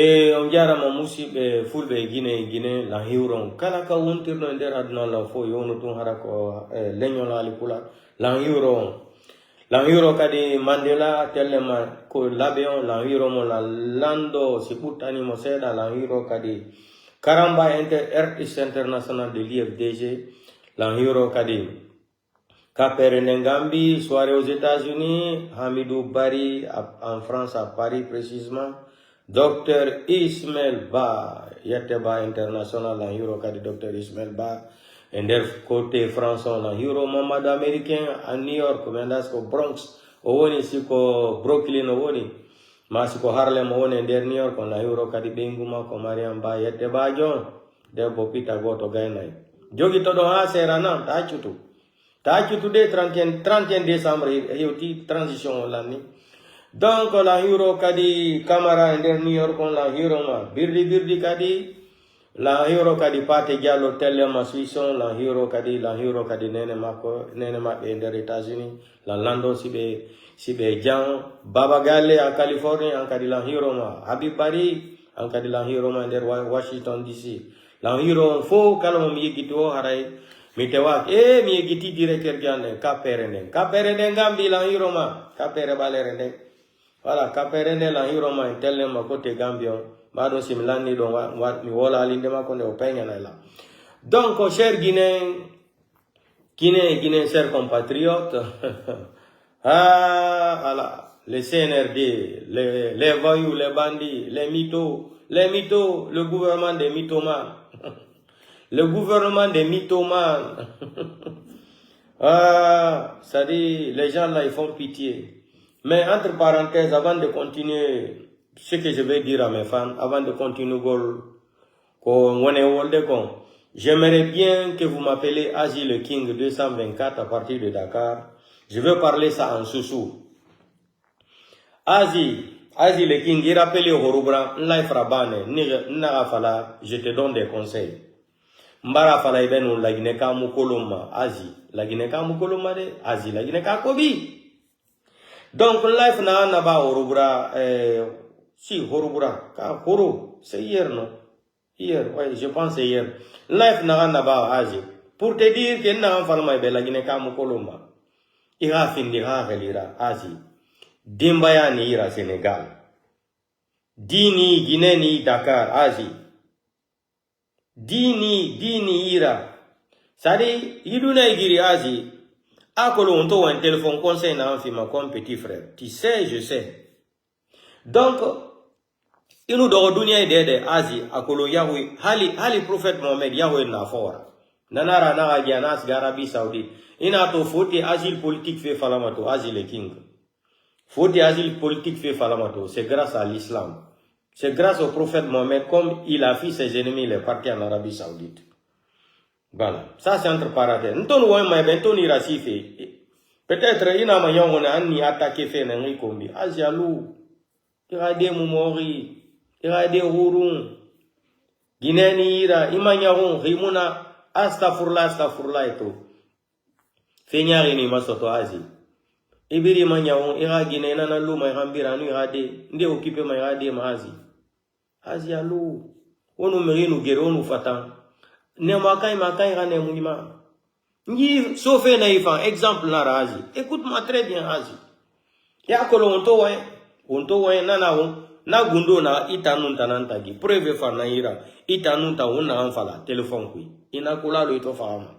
E on jara ma musibe fulbe Guinée la hiuron kala ka wontirno nder aduna la fo yono tun hara ko leñola ali pula la hiuro kadi Mandela telema ko labeon la hiuro mo la lando si putani mo seda la hiuro kadi Karamba artiste international de l'IFDG la hiuro kadi Kapere Nengambi soirée aux États-Unis Hamidou Bari en France à Paris précisément Dr. Ismail Ba, Yateba International, la Euro Kadi Dr. Ismail Ba, et der côté français, la Euro Mamad américain, à New York, mendas ko Bronx, owoni siko Brooklyn owoni, masiko Harlem owoni der New York, la Euro Kadi Benguma, ko Mariam Ba, Yateba John, der Bopita Goto Gainai. Jogi todo ha serana, tachutu de 31 décembre, yoti transition l'année. Donc la Euro Kadi Camara in New York on la Euro ma birdi kadi la Euro Kadi Pate Diallo telema Suisson la Euro Kadi nene ma in der États-Unis la Lando sibe Jean Baba Galle en Californie en Kadi la Euro ma Habib Bari en Kadi la Euro ma in der Washington DC la Euro fo kala mo yigito haray mitewa mi yigiti directeur jane kapere ngambi la Euro ma kapere balere voilà, Caperene la hiro ma telema côté Gambien, mado similani do mi wola lindema konde openya na la. Donc, chers Guinéens, chers compatriotes, voilà, les CNRD, les voyous, les bandits, les mythos, le gouvernement des mythomanes, le gouvernement des mythomanes. Ça dit, les gens là, ils font pitié. Mais entre parenthèses, avant de continuer ce que je vais dire à mes fans, avant de continuer, j'aimerais bien que vous m'appelez Asie le King 224 à partir de Dakar. Je veux parler ça en sous-sous. Asie le King, il rappelle Horubra, je te donne des conseils. Mbara fala ibenu la Guinée-Ka Mukoloma, Asie, la Guinée-Ka Mukoloma de Asie, la Guinée-Ka Kobi. Donc, life na ba Horubra, si Horubra, car Horo, c'est hier, non? Hier, ouais, je pense c'est hier. Life na ba Asie. Pour te dire que na falma be la Guinée-Ka Mukoloma. Ira findira relira Asie. Dimbaya ni ira Sénégal. Dini Guinée ni Dakar, Asie. Dini ira. Sadi, iduna igiri Asie. Akolo on to un téléphone conseil na enfima comme petit frère. Tu sais, je sais. Donc, inu do dunia ide Asie akolo Yahweh hali prophète Mohammed Yahweh na fora. Nanara na Dianas Arabie Saoudite. Ina to foti asile politique fait falamato Asie le King. Foti asile politique fait falamato, c'est grâce à l'islam. C'est grâce au prophète Mohammed comme il a fait ses ennemis il est parti en Arabie Saoudite. Voilà, ça c'est entre parenthèses. Peut-être il y a un attaqué fait un combi. Azialou, il y a des Moumori, il y a des Houroun, Guinéni ira, Imanyaron, Rimuna, Astafurla et tout. Fenyari ni masoto Azi. Ibiri Manyaron, ira Guinée, Nanalou, Mayrambira, Nurade, Nde occupé Mayrade, Mazi. Azialou, on nous mérite nous guérir, nous fatans. Ne makai rane mouima. Ni saufé naïfan, exemple na Asie. Écoute-moi très bien, Asie. Ya kolo onto wain nana na gundo na itanun tanantagi. Preuve fa na ira. Itanun ta na anfala, téléphone kui. Ina kola lo ito fahama.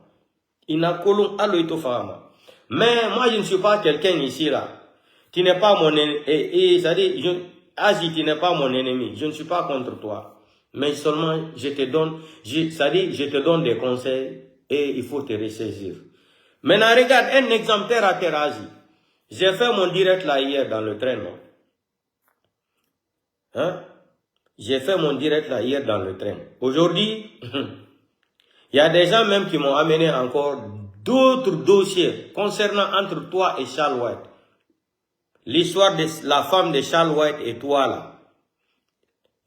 Ina kolon alo ito fahama. Mais moi je ne suis pas quelqu'un ici là. Tu n'es pas mon ennemi. Asie, tu n'es pas mon ennemi. Je ne suis pas contre toi. Mais seulement, je te donne des conseils et il faut te ressaisir. Maintenant, regarde un exemple terre à terre Asie. J'ai fait mon direct là hier dans le train, non? Hein? J'ai fait mon direct là hier dans le train. Aujourd'hui, il y a des gens même qui m'ont amené encore d'autres dossiers concernant entre toi et Charles White. L'histoire de la femme de Charles White et toi là.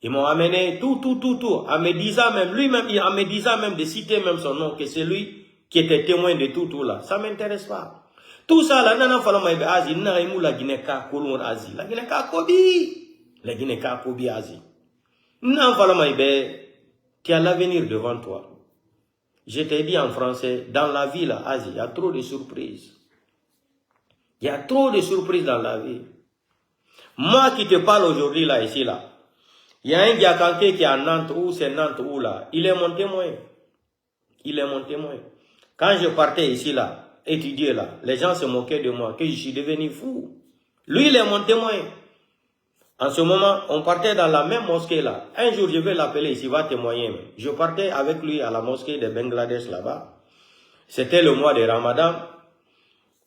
Ils m'ont amené tout, en me disant même, lui-même, en me disant même de citer même son nom, que c'est lui qui était témoin de tout là. Ça m'intéresse pas. Tout ça là, nana falama ibe Asie, nana imu la Guinée-Ka kolon Asie. La Guinée-Ka Kobi Asie. Non, voilà, tu as l'avenir devant toi. Je t'ai dit en français, dans la vie, là, Asie, il y a trop de surprises. Il y a trop de surprises dans la vie. Moi qui te parle aujourd'hui, là, ici, là, il y a un Diakanké qui est à Nantes, ou c'est Nantes, ou là, il est mon témoin. Il est mon témoin. Quand je partais ici, là, étudier, là, les gens se moquaient de moi, que je suis devenu fou. Lui, il est mon témoin. En ce moment, on partait dans la même mosquée, là. Un jour, je vais l'appeler ici, il va témoigner. Je partais avec lui à la mosquée de Bangladesh, là-bas. C'était le mois de Ramadan.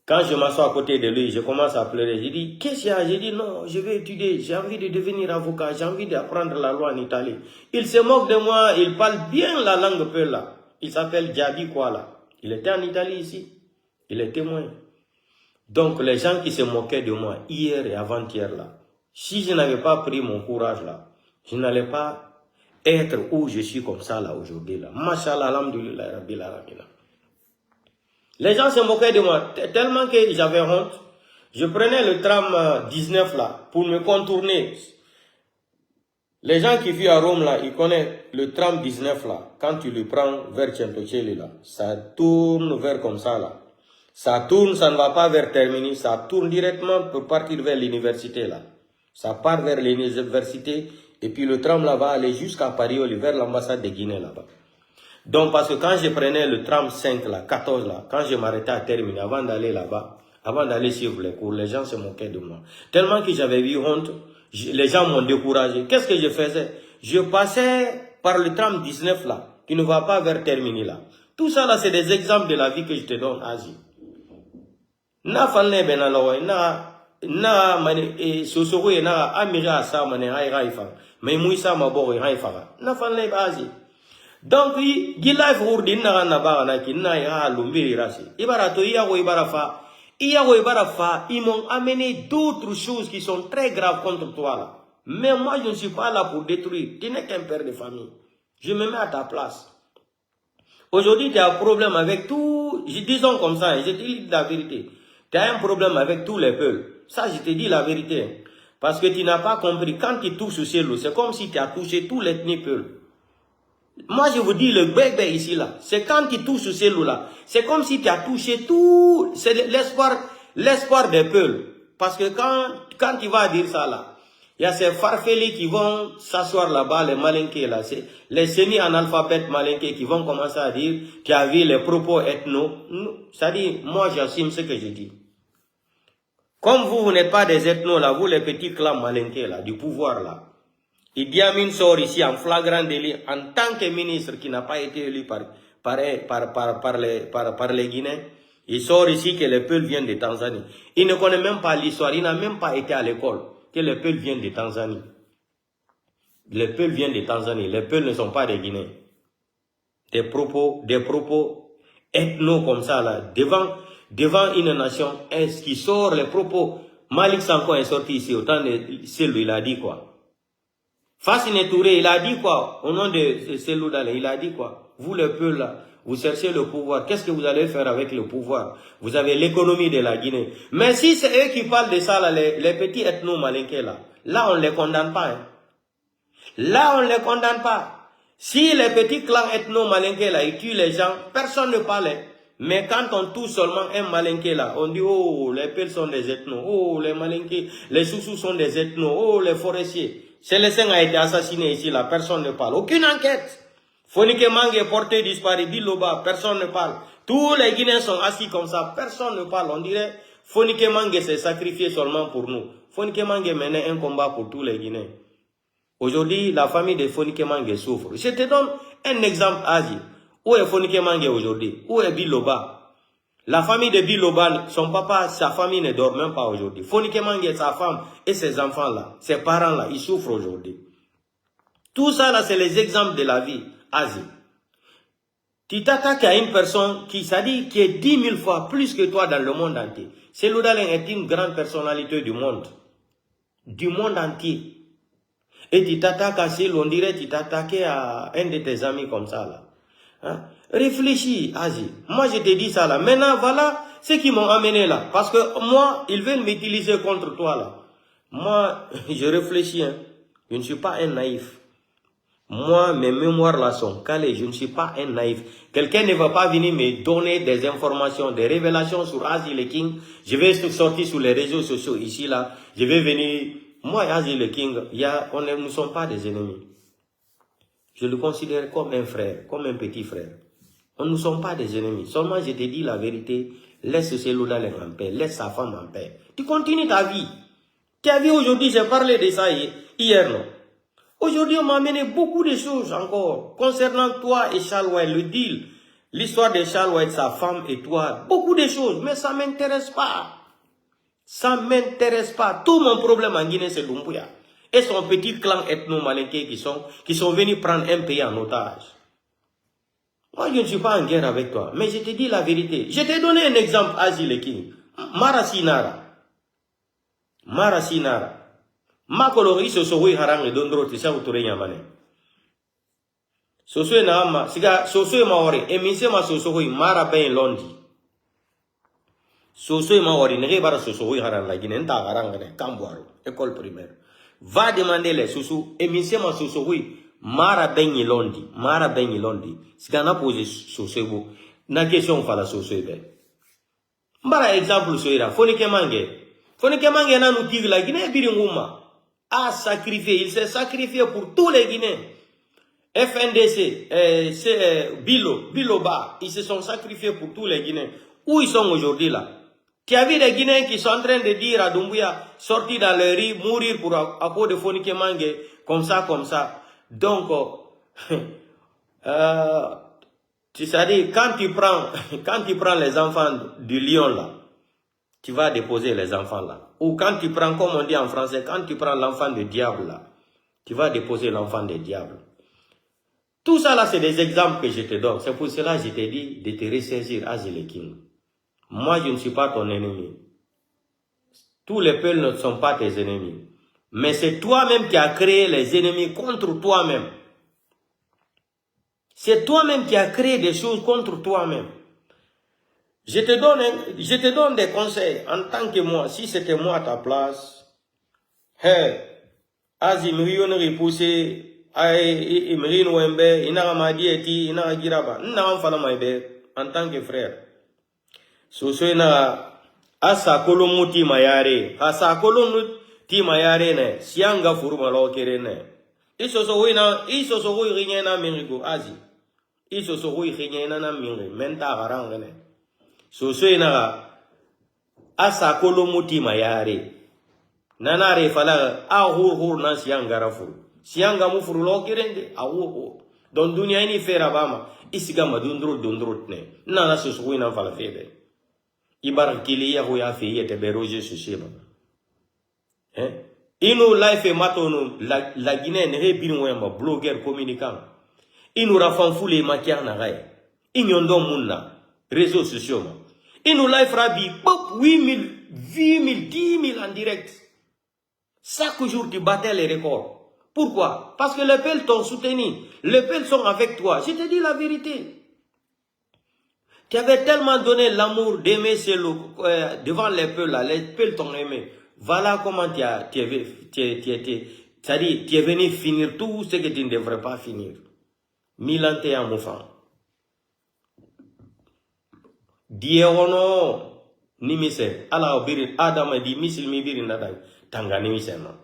Quand je m'assois à côté de lui, je commence à pleurer. Je dis, qu'est-ce qu'il y a? Je dis, non, je vais étudier. J'ai envie de devenir avocat. J'ai envie d'apprendre la loi en Italie. Il se moque de moi. Il parle bien la langue peu là. Il s'appelle Djabi quoi là. Il était en Italie ici. Il est témoin. Donc, les gens qui se moquaient de moi hier et avant-hier là, si je n'avais pas pris mon courage là, je n'allais pas être où je suis comme ça là aujourd'hui là. Mashallah, alhamdoulilah, rabbil alamin. Les gens se moquaient de moi tellement que j'avais honte. Je prenais le tram 19 là pour me contourner. Les gens qui vivent à Rome là, ils connaissent le tram 19 là. Quand tu le prends vers Centocelli là, ça tourne vers comme ça là. Ça tourne, ça ne va pas vers Termini, ça tourne directement pour partir vers l'université là. Ça part vers l'université et puis le tram là va aller jusqu'à Paris, vers l'ambassade de Guinée là-bas. Donc, parce que quand je prenais le tram 5, là, 14, là, quand je m'arrêtais à terminer, avant d'aller là-bas, avant d'aller suivre les cours, les gens se moquaient de moi. Tellement que j'avais eu honte, les gens m'ont découragé. Qu'est-ce que je faisais? Je passais par le tram 19, là, qui ne va pas vers terminer, là. Tout ça, là, c'est des exemples de la vie que je te donne, Asie. Na falne benaloy, na mani, sosoro na amira sa mani hay raifa, mais mouissa mabori raifa. Na falne Asie. Donc, gila furdin na nabara na kinna ya lumbiri rasi. Ibarato ibarafa. Ils m'ont amené d'autres choses qui sont très graves contre toi là. Mais moi, je ne suis pas là pour détruire. Tu n'es qu'un père de famille. Je me mets à ta place. Aujourd'hui, tu as un problème avec tout. Disons comme ça, je te dis la vérité. Tu as un problème avec tous les peuples. Ça, je te dis la vérité. Parce que tu n'as pas compris. Quand tu touches au ciel, c'est comme si tu as touché tout l'ethnie peuple. Moi, je vous dis, le bébé ici, là, c'est quand tu touches ce là, c'est comme si tu as touché tout, c'est l'espoir des peuples. Parce que quand tu vas dire ça, là, il y a ces farfelis qui vont s'asseoir là-bas, les malinqués, là, c'est les semi-analphabètes malinqués qui vont commencer à dire, tu as vu les propos ethno. C'est-à-dire, moi, j'assume ce que je dis. Comme vous n'êtes pas des ethnos, là, vous, les petits clans malinqués, là, du pouvoir, là. Idi Amin sort ici en flagrant délit en tant que ministre qui n'a pas été élu par les Guinéens. Il sort ici que les peuples viennent de Tanzanie. Il ne connaît même pas l'histoire, il n'a même pas été à l'école, que les peuples viennent de Tanzanie. Les peuples viennent de Tanzanie, les peuples ne sont pas des Guinéens. Des propos ethno comme ça là, devant une nation, est-ce qui sort les propos? Malik Sanko est sorti ici, autant de celui il a dit quoi? Fassine Touré, il a dit quoi? Au nom de Selou Dale, il a dit quoi? Vous le peuple là, vous cherchez le pouvoir. Qu'est-ce que vous allez faire avec le pouvoir? Vous avez l'économie de la Guinée. Mais si c'est eux qui parlent de ça là, les petits ethno-malinqués là on ne les condamne pas. Hein. Là, on ne les condamne pas. Si les petits clans ethno-malinqués là, ils tuent les gens, personne ne parle. Mais quand on touche seulement un malinqué là, on dit, oh, les peuples sont des ethnos, oh, les malinqués, les soussous sont des ethnos, oh, les forestiers. Célestin a été assassiné ici, là, personne ne parle. Aucune enquête. Fonike Mange est porté disparu, Biloba, personne ne parle. Tous les Guinéens sont assis comme ça, personne ne parle. On dirait, Fonike Mange s'est sacrifié seulement pour nous. Fonike Mange menait un combat pour tous les Guinéens. Aujourd'hui, la famille de Fonike Mange souffre. Je te donne un exemple, Asie. Où est Fonike Mange aujourd'hui? Où est Biloba? La famille de Biloba, son papa, sa famille ne dort même pas aujourd'hui. Fonike Mange, sa femme et ses enfants-là, ses parents-là, ils souffrent aujourd'hui. Tout ça, là, c'est les exemples de la vie, Asie. Tu t'attaques à une personne qui est 10 000 fois plus que toi dans le monde entier. Selou Dalen est une grande personnalité du monde. Du monde entier. Et tu t'attaques à Selou, on dirait que tu t'attaquais à un de tes amis comme ça, là. Hein? Réfléchis, Asie. Moi, je te dis ça là. Maintenant, voilà ceux qui m'ont amené là. Parce que moi, ils veulent m'utiliser contre toi là. Moi, je réfléchis. Hein. Je ne suis pas un naïf. Moi, mes mémoires là sont calées. Je ne suis pas un naïf. Quelqu'un ne va pas venir me donner des informations, des révélations sur Azi le King. Je vais sortir sur les réseaux sociaux ici, là. Je vais venir. Moi, Azi le King, nous ne sommes pas des ennemis. Je le considère comme un frère, comme un petit frère. Nous ne sommes pas des ennemis. Seulement, je te dis la vérité. Laisse celui-là en paix. Laisse sa femme en paix. Tu continues ta vie. Tu as vu aujourd'hui, j'ai parlé de ça hier, non? Aujourd'hui, on m'a amené beaucoup de choses encore concernant toi et Charles White, le deal, l'histoire de Charles White, sa femme et toi. Beaucoup de choses, mais ça ne m'intéresse pas. Ça ne m'intéresse pas. Tout mon problème en Guinée, c'est Doumbouya. Et son petit clan ethno-malinqué qui sont venus prendre un pays en otage. Moi, je ne suis pas en guerre avec toi, mais je te dis la vérité. Je t'ai donné un exemple, Azi le King. Marasinara. Makolori sosohui harang dondro tisa uture nyamane. Sosoe na ama siga sosoe maori emise ma sosohui mara ben londi. Sosoe maori nege bara sosohui harang lagi nenta harang ne kambuaro école primaire. Va demander les soso emise ma sosohui mara ben londi. Siga na pose sosoe na question fala sosoe ben. Mbara exemple soira fonike mange na nous tigre la Guinée biringuma. A sacrifié, il s'est sacrifié pour tous les Guinéens. FNDC, Biloba, ils se sont sacrifiés pour tous les Guinéens. Où ils sont aujourd'hui là? Tu as vu des Guinéens qui sont en train de dire à Doumbouya, sortir dans les rues, mourir pour à cause de Fonike Mange, comme ça. Donc, tu sais, quand tu prends les enfants du lion là, tu vas déposer les enfants là. Ou quand tu prends, comme on dit en français, quand tu prends l'enfant de diable là, tu vas déposer l'enfant de diable. Tout ça là, c'est des exemples que je te donne. C'est pour cela que je t'ai dit de te ressaisir, Azi le King. Moi, je ne suis pas ton ennemi. Tous les peuples ne sont pas tes ennemis. Mais c'est toi-même qui as créé les ennemis contre toi-même. C'est toi-même qui as créé des choses contre toi-même. Je te donne des conseils en tant que moi. Si c'était moi à ta place, Azi Mirion repoussé, Mirion Wembe, Inaramadi eti, Inaragiraba, en tant que frère. Sosoena, Asa Kolomuti Mayare, Asa Kolomuti Mayare ne, Sianga Furumalo Kerene. Isoso Riena Mirigo, Azi. Isoso Riena Miri, Menta Harangene. Sosoena asa kolomuti mayare nanare fala a hur nan sianga rafu sianga mu furu lo kirende a hur don dunia ini fera bama isiga madundro ne nana sosoina fala febe ibar kili ya ho ya fe yete beroje soseba inu life matono la Guinée ne hebin wema blogueur communicant inu rafan fule makiana gai inyondo munna réseaux sociaux. Il nous l'a frappé 8 000, 8 000, 10 000 en direct. Chaque jour, tu battais les records. Pourquoi? Parce que les peuples t'ont soutenu. Les peuples sont avec toi. Je te dis la vérité. Tu avais tellement donné l'amour d'aimer devant les peuples là. Les peuples t'ont aimé. Voilà comment tu es venu finir tout ce que tu ne devrais pas finir. Milante à Moufan. Diewono nimise ala birin adama di misil mi birin nada tangani misema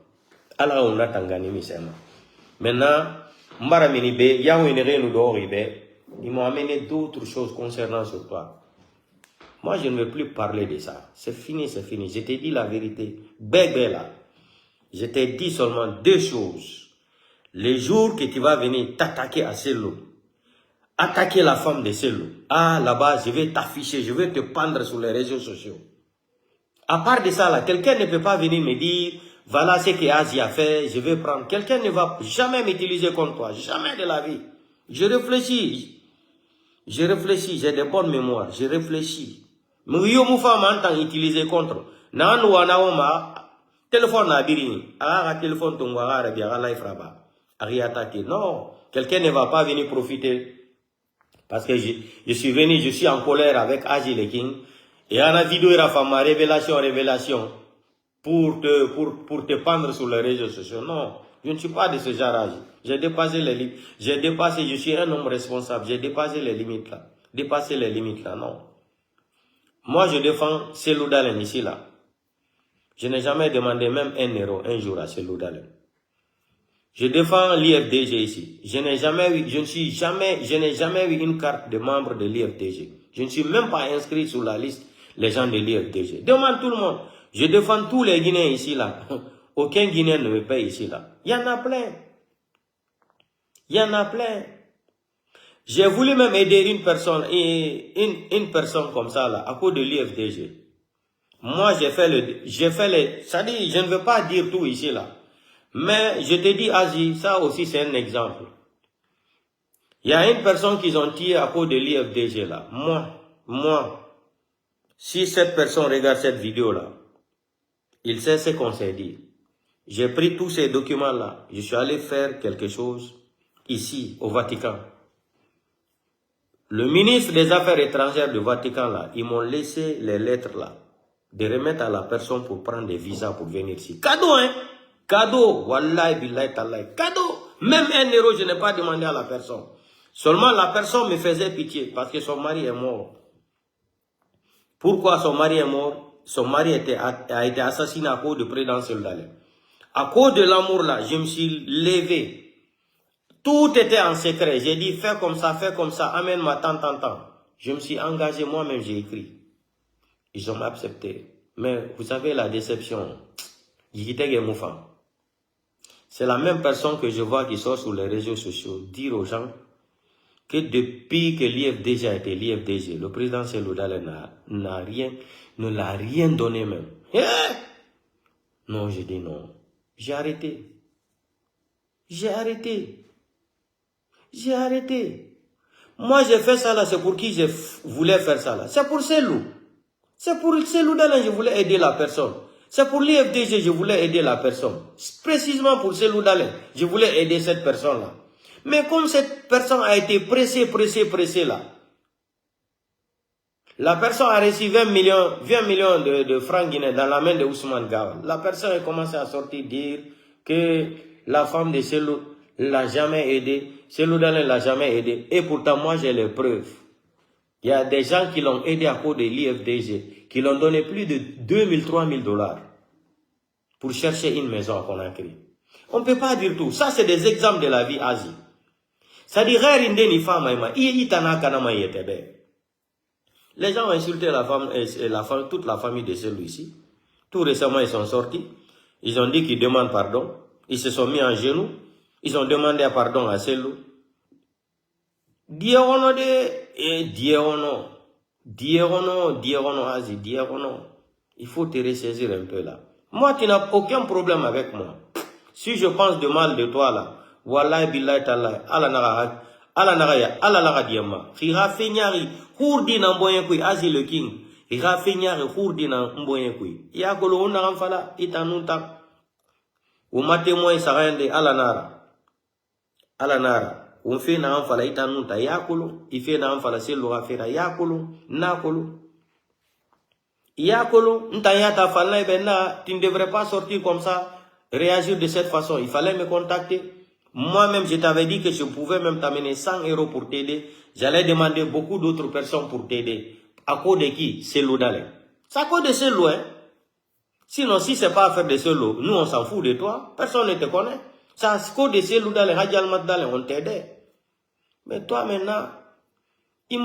ala on tangani misema maintenant mbara mini be yawo ne renu do ribe ils m'ont amené d'autres choses concernant ce toi. Moi je ne veux plus parler de ça, c'est fini. Je t'ai dit la vérité bébé là. Je t'ai dit seulement deux choses. Les jours que tu vas venir t'attaquer à Selou, attaquer la femme de Selou. Ah, là-bas, je vais t'afficher, je vais te pendre sur les réseaux sociaux. À part de ça, là, quelqu'un ne peut pas venir me dire, voilà ce que Azi a fait, je vais prendre. Quelqu'un ne va jamais m'utiliser contre toi, jamais de la vie. Je réfléchis, j'ai de bonnes mémoires, je réfléchis. Mouyo moufa m'entend utiliser contre. Nan wana oma, téléphone na birini, aga téléphone tongwa arabi, aga life raba, aga attaquer. Non, quelqu'un ne va pas venir profiter. Parce que je suis venu, je suis en colère avec Azi le King. Et en a vidéo, il a fait ma révélation pour te pendre sur les réseaux sociaux. Non, Je ne suis pas de ce genre. J'ai dépassé les limites. Je suis un homme responsable. J'ai dépassé les limites là. Dépassé les limites là, non. Moi, je défends Cellou Dalein ici là. Je n'ai jamais demandé même 1 euro un jour à Cellou Dalein. Je défends l'IFDG ici. Je n'ai jamais eu une carte de membre de l'IFDG. Je ne suis même pas inscrit sur la liste les gens de l'IFDG. Demande tout le monde. Je défends tous les Guinéens ici là. Aucun Guinéen ne me paye ici là. Il y en a plein. Il y en a plein. J'ai voulu même aider une personne comme ça là, à cause de l'IFDG. Moi, ça dit, je ne veux pas dire tout ici là. Mais je te dis, Asie, ça aussi c'est un exemple. Il y a une personne qu'ils ont tiré à cause de l'IFDG là. Moi, si cette personne regarde cette vidéo là, il sait ce qu'on s'est dit. J'ai pris tous ces documents là, je suis allé faire quelque chose ici, au Vatican. Le ministre des Affaires étrangères du Vatican là, ils m'ont laissé les lettres là, de remettre à la personne pour prendre des visas pour venir ici. Cadeau, hein? Cadeau, wallahi billahi tallahi, cadeau. Même 1 euro, je n'ai pas demandé à la personne. Seulement la personne me faisait pitié parce que son mari est mort. Pourquoi son mari est mort? Son mari a été assassiné à cause de Président Cellou Dalein. À cause de l'amour là, je me suis levé. Tout était en secret. J'ai dit, fais comme ça, amène-moi tant. Je me suis engagé, moi-même j'ai écrit. Ils ont accepté. Mais vous savez la déception. C'est la même personne que je vois qui sort sur les réseaux sociaux dire aux gens que depuis que l'IFDG a été l'IFDG, le président Cellou Dalein ne l'a rien donné même. Non, j'ai dit non. J'ai arrêté. Moi, j'ai fait ça là, c'est pour qui je voulais faire ça là. C'est pour Cellou. C'est pour Cellou Dalein, je voulais aider la personne. C'est pour l'IFDG, je voulais aider la personne. Précisément pour Cellou Dalein, je voulais aider cette personne-là. Mais comme cette personne a été pressée là, la personne a reçu 20 millions de francs guinéens dans la main de Ousmane Gawal. La personne a commencé à sortir dire que la femme de Cellou l'a jamais aidé, Cellou Dalein l'a jamais aidé. Et pourtant, moi, j'ai les preuves. Il y a des gens qui l'ont aidé à cause de l'IFDG, qui l'ont donné plus de 2000, 3000 $. Pour chercher une maison à Conakry. On ne peut pas dire tout. Ça, c'est des exemples de la vie Asie. Ça dit, les gens ont insulté toute la famille de Cellou ici. Tout récemment, ils sont sortis. Ils ont dit qu'ils demandent pardon. Ils se sont mis en genoux. Ils ont demandé pardon à Cellou. Dierono Asie, Dierono. Il faut te ressaisir un peu là. Moi, tu n'as aucun problème avec moi. Si je pense de mal de toi là, wallahi billahi tallahi, ala naga diema. Khira fenyari, hurdi na mboyen kui, Asie le king. Khira fenyari, hurdi na mboyen kui. Ya kolo ona ramfala, itanunta. Umate moi sarende, ala nara. On fait na ramfala, itanunta, ya kolo. Il fait na ramfala, c'est l'aura fait ya kolo, na kolo. Yakolo, tu ne devrais pas sortir comme ça, réagir de cette façon. Il fallait me contacter. Moi-même, je t'avais dit que je pouvais même t'amener 100 € pour t'aider. J'allais demander beaucoup d'autres personnes pour t'aider. À cause de qui? Cellou Dalein. C'est à cause de Cellou, hein. Sinon, si c'est pas affaire de Cellou, nous on s'en fout de toi. Personne ne te connaît. C'est à cause de Cellou Dalein, Hadji Almat Dalein, on t'aidait. Mais toi maintenant, il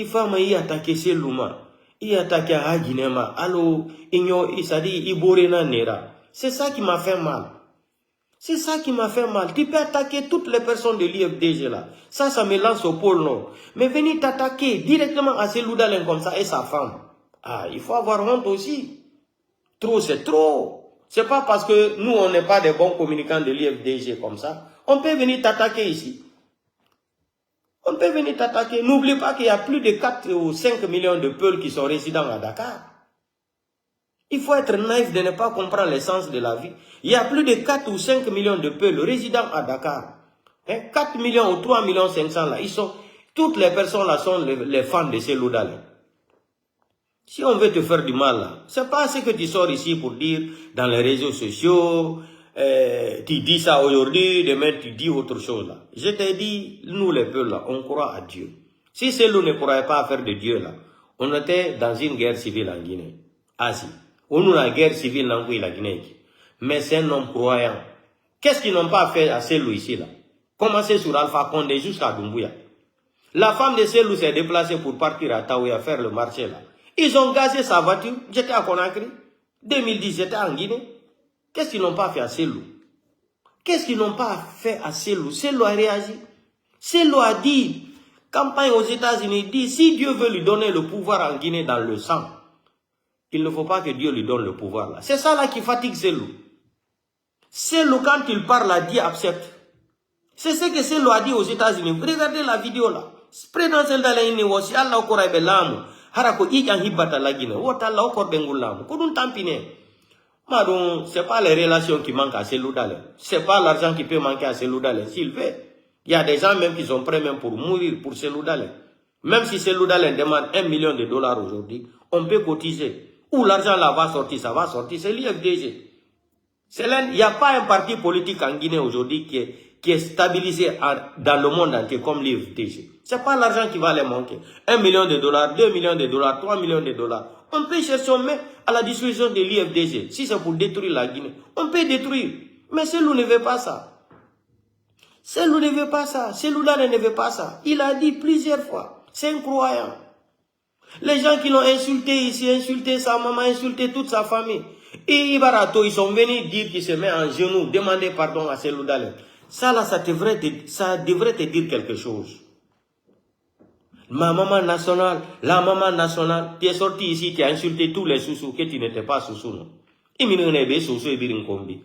faut attaquer Cellou, il attaque Hadjinema, allo, Nera. C'est ça qui m'a fait mal. C'est ça qui m'a fait mal. Tu peux attaquer toutes les personnes de l'IFDG là. Ça me lance au pôle Nord. Mais venir t'attaquer directement à Cellou Dalein comme ça et sa femme. Ah, il faut avoir honte aussi. Trop, c'est trop. C'est pas parce que nous, on n'est pas des bons communicants de l'IFDG comme ça. On peut venir t'attaquer ici. On peut venir t'attaquer. N'oublie pas qu'il y a plus de 4 ou 5 millions de Peuls qui sont résidents à Dakar. Il faut être naïf de ne pas comprendre l'essence de la vie. Il y a plus de 4 ou 5 millions de Peuls résidents à Dakar. 4 millions ou 3 millions 500 là. Toutes les personnes là sont les fans de Cellou Dalein. Si on veut te faire du mal, c'est pas ce que tu sors ici pour dire dans les réseaux sociaux, tu dis ça aujourd'hui, demain tu dis autre chose là. Je t'ai dit, nous les peuples là, on croit à Dieu. Si celui ne pourrait pas faire de Dieu là, on était dans une guerre civile en Guinée. Asie. On a une guerre civile en Guinée. Mais c'est un homme croyant. Qu'est-ce qu'ils n'ont pas fait à celui ici là? Commencer sur Alpha Condé jusqu'à Doumbouya. La femme de Selou s'est déplacée pour partir à Taouya faire le marché là. Ils ont gazé sa voiture. J'étais à Conakry. 2010, j'étais en Guinée. Qu'est-ce qu'ils n'ont pas fait à Selou? Qu'est-ce qu'ils n'ont pas fait à Selou? Selou a réagi. Selou a dit, campagne aux États-Unis, dit, si Dieu veut lui donner le pouvoir en Guinée dans le sang, il ne faut pas que Dieu lui donne le pouvoir là. C'est ça là qui fatigue Selou. Selou, quand il parle, a dit accepte. C'est ce que Selou a dit aux États-Unis. Regardez la vidéo là. Président dans les négociations, Allah okora belamu. Harako ijan hibata la Guinée. Wota Allah okor bengulamu. Kodun tampine. Madon, c'est pas les relations qui manquent à Selou Dalen. C'est pas l'argent qui peut manquer à Selou Dalen. S'il veut. Il y a des gens même qui sont prêts même pour mourir pour Selou Dalen. Même si Selou Dalen demande $1 million aujourd'hui, on peut cotiser. Où l'argent là va sortir, ça va sortir. C'est l'IFDG. Il n'y a pas un parti politique en Guinée aujourd'hui qui est stabilisé dans le monde entier comme l'IFDG. Ce n'est pas l'argent qui va les manquer. $1 million, $2 millions, $3 millions. On peut chercher même à la disposition de l'IFDG. Si c'est pour détruire la Guinée, on peut détruire. Mais Selou ne veut pas ça. Selou ne veut pas ça. Selou ne veut pas ça. Il a dit plusieurs fois. C'est incroyable. Les gens qui l'ont insulté ici, insulté sa maman, insulté toute sa famille. Et Ibarato, ils sont venus dire qu'il se met en genoux, demander pardon à Selou Dalen. Ça là, ça devrait te dire quelque chose. Ma maman nationale, la maman nationale, tu es sorti ici, tu as insulté tous les sous-sous, que tu n'étais pas sous-sous, non. Il m'a dit sous-sous et birinkombi.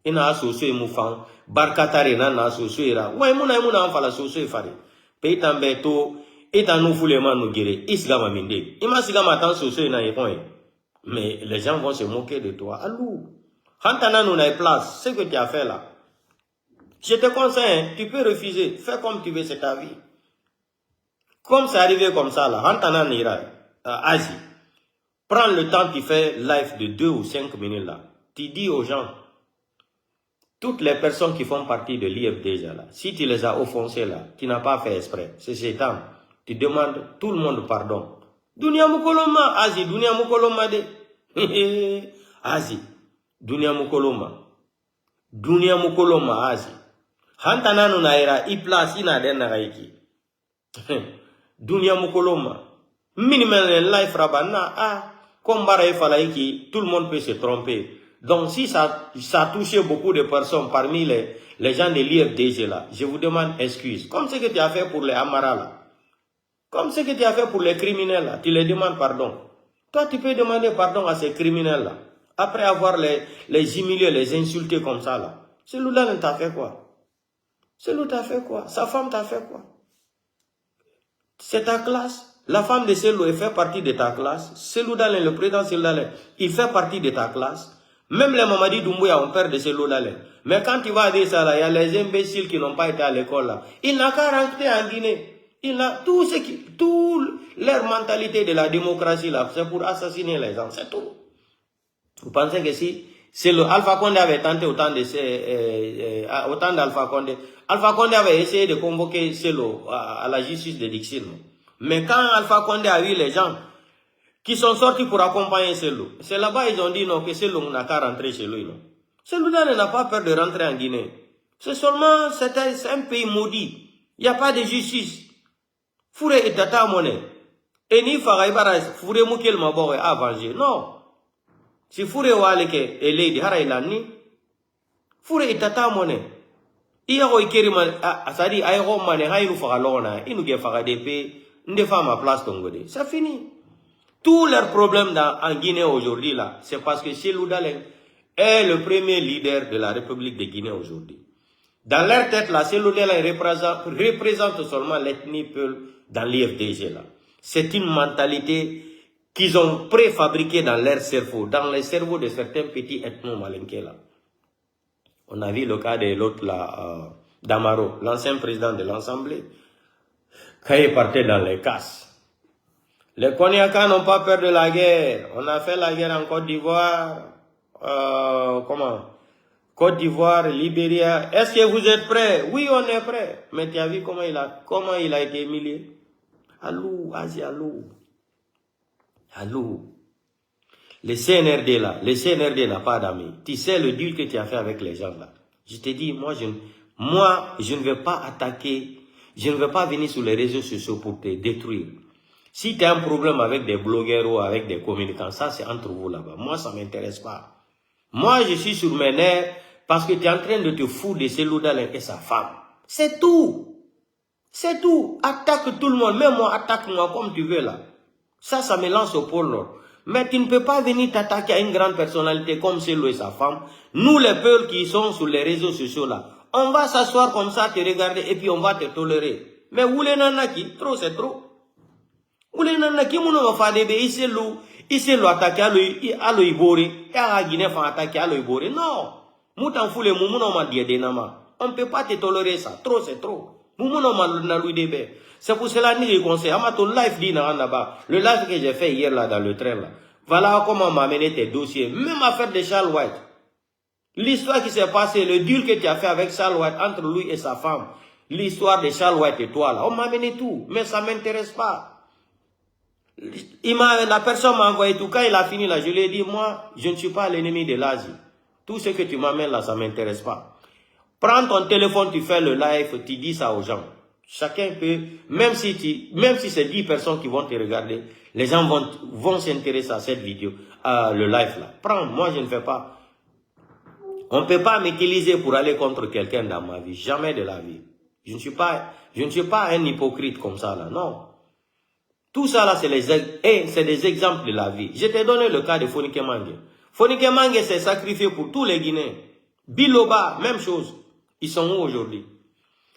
Il n'a sous-sous et moufang, barkatare na sous-sous et ra. Ouais, mouna en fala sous-sous et fari. Pays tambeto, et en nous foule man nous guérir. Isgama minde. Il m'a sigama tant sous-sous et na yépoin. Mais les gens vont se moquer de toi. Allô. Hantana nous n'a place. Ce que tu as fait là. Je te conseille, tu peux refuser. Fais comme tu veux, c'est ta vie. Comme c'est arrivé comme ça là. Hantana n'ira. Asie. Prends le temps, tu fais live de 2 ou 5 minutes là. Tu dis aux gens, toutes les personnes qui font partie de l'IFDG là, si tu les as offensés là, tu n'as pas fait exprès. C'est Satan. Tu demandes tout le monde pardon. Dunia mukoloma, Asie, dunia mukoloma de. Asie, dunia mukoloma. Dunia mukoloma, Asie. Hantana no naira, i place ina den na raiki. Dunia mukoloma. Minimal life rabana, comme bara falaiki, tout le monde peut se tromper. Donc si ça a touché beaucoup de personnes parmi les gens de l'IFDG là, je vous demande excuse. Comme ce que tu as fait pour les Amara là. Comme ce que tu as fait pour les criminels là, tu les demandes pardon. Toi, tu peux demander pardon à ces criminels là. Après avoir les humiliés, les insultés comme ça là. Celui-là t'a fait quoi? Celui-là t'a fait quoi? Sa femme t'a fait quoi? C'est ta classe. La femme de Selou fait partie de ta classe. Selou Dalen, le président Selou Dalen, il fait partie de ta classe. Même les Mamadi Doumbouya ont peur de Selou Dalen. Mais quand tu vas dire ça là, il y a les imbéciles qui n'ont pas été à l'école là. Il n'a qu'à rentrer en Guinée. Il a tout leur mentalité de la démocratie là, c'est pour assassiner les gens, c'est tout. Vous pensez que si c'est le Alpha Condé avait tenté autant d'Alpha Condé, Alpha Condé avait essayé de convoquer Selou à la justice de Dixil. Mais quand Alpha Condé a eu les gens qui sont sortis pour accompagner Selou, c'est là-bas ils ont dit non, que Selou n'a qu'à rentrer chez lui. Selou n'a pas peur de rentrer en Guinée. C'est seulement, c'est un pays maudit. Il n'y a pas de justice. Foure et tata monnaie. Et ni faraibara foure moukel mabore a venger. Non. Si foure waleke et lady harailani. Foure et tata monnaie. Iya ko ikerima asadi ayro mane hayru faralona. Inu ge faradepe. Nde fama place tongode. C'est fini. Tous leurs problèmes en Guinée aujourd'hui là, c'est parce que Selou Dalen est le premier leader de la République de Guinée aujourd'hui. Dans leur tête là, Selou Dalen représente seulement l'ethnie Peul dans l'IFDG là. C'est une mentalité qu'ils ont préfabriquée dans leur cerveau, dans les cerveaux de certains petits ethno-malinqués là. On a vu le cas de l'autre là, Damaro, l'ancien président de l'Assemblée, quand il partait dans les casses. Les Koniaka n'ont pas peur de la guerre. On a fait la guerre en Côte d'Ivoire. Côte d'Ivoire, Libéria. Est-ce que vous êtes prêts? Oui, on est prêts. Mais tu as vu comment il a été humilié? Allô, Asie, allô. Allô. Le CNRD là, le CNRD n'a pas d'amis. Tu sais le deal que tu as fait avec les gens là. Je te dis, moi, je ne vais pas attaquer, je ne vais pas venir sur les réseaux sociaux pour te détruire. Si tu as un problème avec des blogueurs ou avec des communicants, ça c'est entre vous là-bas. Moi, ça ne m'intéresse pas. Moi, je suis sur mes nerfs parce que tu es en train de te foutre de Seloudalen et sa femme. C'est tout. C'est tout. Attaque tout le monde. Même moi, attaque-moi comme tu veux là. Ça me lance au pôle Nord. Mais tu ne peux pas venir t'attaquer à une grande personnalité comme Selo et sa femme. Nous, les peuples qui sont sur les réseaux sociaux là, on va s'asseoir comme ça, te regarder et puis on va te tolérer. Mais où les nanaki, trop c'est trop. Où les nanaki, mon nom va faire des Selo attaquer à l'Oibori, et à la Guinée fa attaquer à l'Oibori. Non. Moutan foule mon nom m'a dit des namas. On ne peut pas te tolérer ça. Trop c'est trop. Mon nom m'a lui débé. C'est pour cela que je conseille. Ton live dit là-bas. Le live que j'ai fait hier là dans le train là. Voilà comment on m'a amené tes dossiers. Même affaire de Charles White. L'histoire qui s'est passée, le deal que tu as fait avec Charles White entre lui et sa femme. L'histoire de Charles White et toi là. On m'a amené tout. Mais ça ne m'intéresse pas. La personne m'a envoyé tout. Quand il a fini là, je lui ai dit, moi, je ne suis pas l'ennemi de l'Asie. Tout ce que tu m'amènes là, ça ne m'intéresse pas. Prends ton téléphone, tu fais le live, tu dis ça aux gens. Chacun peut, même si c'est 10 personnes qui vont te regarder, les gens vont s'intéresser à cette vidéo, à le live là. Prends, moi je ne fais pas. On ne peut pas m'utiliser pour aller contre quelqu'un dans ma vie. Jamais de la vie. Je ne suis pas un hypocrite comme ça là, non. Tout ça là, c'est des exemples de la vie. Je t'ai donné le cas de Fonike Mange. Fonike Mange s'est sacrifié pour tous les Guinéens. Biloba, même chose. Ils sont où aujourd'hui?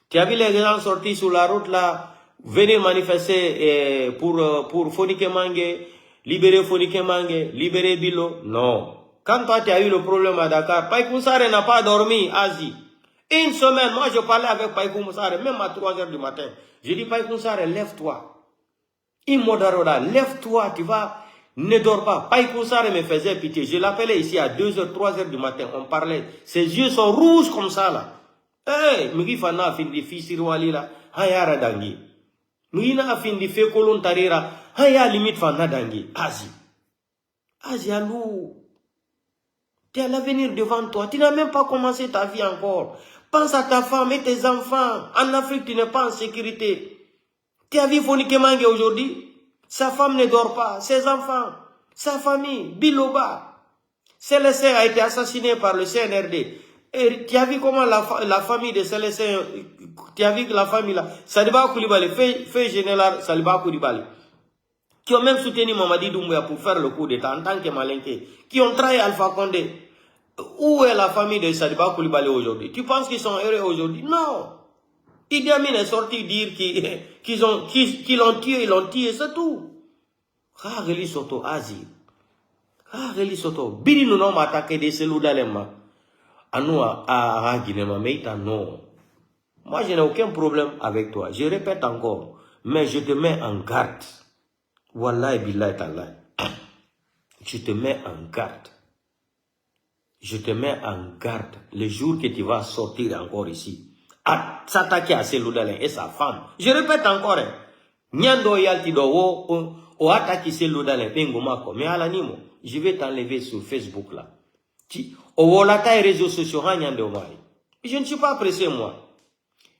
Tu as vu les gens sortis sur la route là, venir manifester pour Fonike Mange, libérer Fonike Mange, libérer Bilo? Non. Quand toi tu as eu le problème à Dakar, Païkou Sare n'a pas dormi, Asie. Une semaine, moi je parlais avec Païkou Sare, même à 3 h du matin. Je dis Païkou Sare, lève-toi. Imodaroda, lève-toi, tu vas, ne dors pas. Païkou Sare me faisait pitié. Je l'appelais ici à 2 h, 3 h du matin, on parlait. Ses yeux sont rouges comme ça là. Eh, migi fana fin di fisirwali la, hayara dangi. Migi na fin di fekolon tarira, haya limite fana dangi. Asie, allô. Tu as l'avenir devant toi. Tu n'as même pas commencé ta vie encore. Pense à ta femme et tes enfants. En Afrique, tu n'es pas en sécurité. Tu as vu Fonike Mange aujourd'hui? Sa femme ne dort pas. Ses enfants, sa famille, Biloba. Célestin a été assassiné par le CNRD. Et tu as vu comment la famille de Célestin, tu as vu que la famille là, Saliba Koulibaly, fait général Saliba Koulibaly, qui ont même soutenu Mamadi Doumbouya pour faire le coup d'État en tant que malinqué, qui ont trahi Alpha Condé. Où est la famille de Saliba Koulibaly aujourd'hui? Tu penses qu'ils sont heureux aujourd'hui? Non. Idi Amin est sorti dire qu'ils l'ont tué, ils l'ont tué, c'est tout. Rareli Soto Asie. Rareli Soto. Bidi nous n'ont attaqué des cellules d'Alema. À nous, à Guinée, mais non. Moi, je n'ai aucun problème avec toi. Je répète encore. Mais je te mets en garde. Wallahi billahi ta'ala. Je te mets en garde. Je te mets en garde. Le jour que tu vas sortir encore ici, à s'attaquer à Seloudalen et sa femme. Je répète encore. Nyando yalti do o attaquer Seloudalen pengomako. Mais à l'animo, je vais t'enlever sur Facebook là. Je ne suis pas pressé, moi.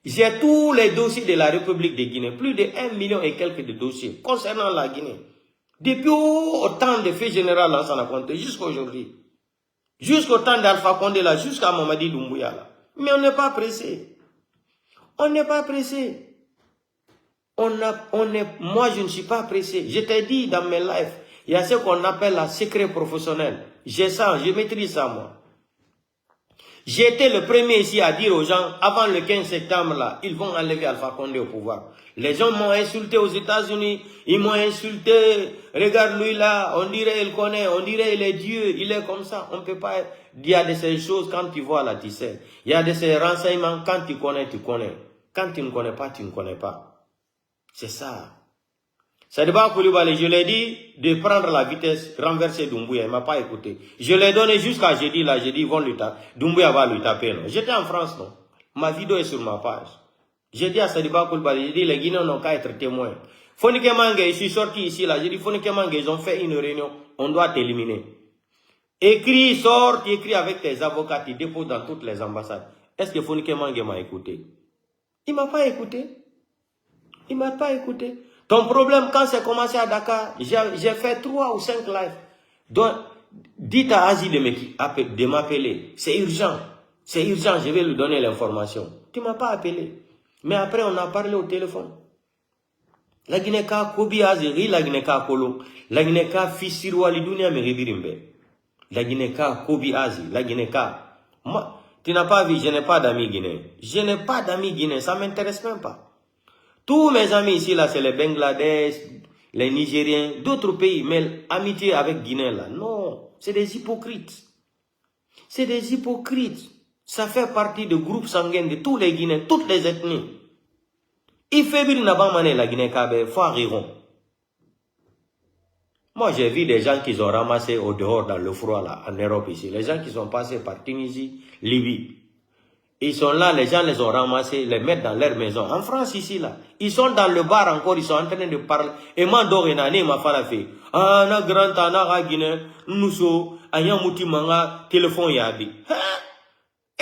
J'ai tous les dossiers de la République de Guinée, plus de 1 million et quelques de dossiers concernant la Guinée. Depuis autant de faits généraux là, ça n'a compté jusqu'à aujourd'hui. Jusqu'au temps d'Alpha Condé là, jusqu'à Mamadi Doumbouya là. Mais on n'est pas pressé. On n'est pas pressé. Moi, je ne suis pas pressé. Je t'ai dit dans mes lives, il y a ce qu'on appelle la secret professionnel. J'ai ça, je maîtrise ça, moi. J'ai été le premier ici à dire aux gens, avant le 15 septembre, là, ils vont enlever Alpha Condé au pouvoir. Les gens m'ont insulté aux États-Unis, ils m'ont insulté, regarde lui là, on dirait il connaît, on dirait il est Dieu, il est comme ça. On ne peut pas, il y a de ces choses, quand tu vois là, tu sais. Il y a de ces renseignements, quand tu connais, tu connais. Quand tu ne connais pas, tu ne connais pas. C'est ça. Sadibou Coulibaly, je lui ai dit de prendre la vitesse, renverser Doumbouya. Il ne m'a pas écouté. Je l'ai donné jusqu'à jeudi, là, j'ai dit, Doumbouya va lui taper. J'étais en France, non. Ma vidéo est sur ma page. J'ai dit à Sadibou Coulibaly, j'ai dit, les Guinéens n'ont qu'à être témoins. Fonike Mange, je suis sorti ici, là, j'ai dit, Fonike Mange, ils ont fait une réunion, on doit t'éliminer. Écris, sors, tu écris avec tes avocats, tu déposes dans toutes les ambassades. Est-ce que Fonike Mange m'a écouté? Il ne m'a pas écouté. Il ne m'a pas écouté. Ton problème, quand c'est commencé à Dakar, j'ai fait 3 ou 5 lives. Donc, dites à Asie de m'appeler. C'est urgent. C'est urgent, je vais lui donner l'information. Tu ne m'as pas appelé. Mais après, on a parlé au téléphone. La Guinée-Ka Kobi Azeri, la Guinée-Ka Kolo, la Guinée-Ka Fisiru Alidunia Meribirimbe. La Guinée-Ka Kobi Azi, la Guinée-Ka. Moi, tu n'as pas vu, je n'ai pas d'amis guinéens. Je n'ai pas d'amis guinéens, ça ne m'intéresse même pas. Tous mes amis ici, là, c'est les Bangladesh, les Nigériens, d'autres pays, mais amitié avec Guinée, là, non, c'est des hypocrites. C'est des hypocrites. Ça fait partie du groupe sanguin de tous les Guinéens, toutes les ethnies. Il fait bien la Guinée-Kabe, faut arriver. Moi, j'ai vu des gens qui ont ramassé au dehors dans le froid, là, en Europe, ici. Les gens qui sont passés par Tunisie, Libye. Ils sont là, les gens les ont ramassés, les mettent dans leur maison. En France, ici, là. Ils sont dans le bar encore, ils sont en train de parler. Et moi, Dorénane, ma femme fait. Ah, na grand, na Guinée, nous sommes, ayant mouti manga, téléphone yabi.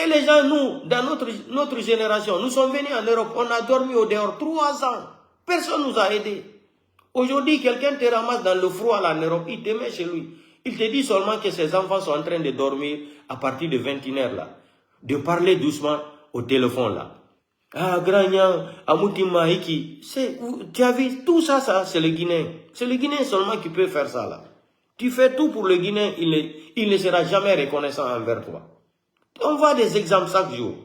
Et les gens, nous, dans notre génération, nous sommes venus en Europe, on a dormi au dehors 3 ans. Personne nous a aidés. Aujourd'hui, quelqu'un te ramasse dans le froid là, en Europe, il te met chez lui. Il te dit seulement que ses enfants sont en train de dormir à partir de 21h là. De parler doucement au téléphone là. Ah, Gragnan, Amouti Mahiki. Tu as vu, tout ça, c'est le Guinéen. C'est le Guinéen seulement qui peut faire ça là. Tu fais tout pour le Guinéen, il ne sera jamais reconnaissant envers toi. On voit des exemples chaque jour.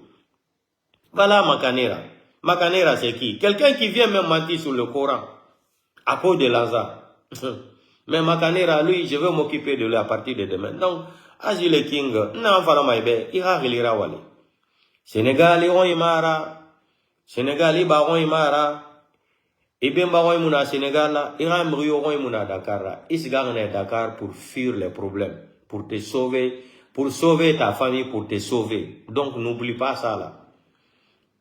Voilà Makanera. Makanera, c'est qui? Quelqu'un qui vient même mentir sur le Coran. À cause de Lazare. Mais Makanera, lui, je vais m'occuper de lui à partir de demain. Donc, Agile King, non, Faramaïbe, il va relire Wali. Sénégal, il y a Sénégal, il y a et bien, il Sénégal, il y a Dakar. Il y a Dakar pour fuir les problèmes, pour te sauver, pour sauver ta famille, pour te sauver. Donc, n'oublie pas ça là.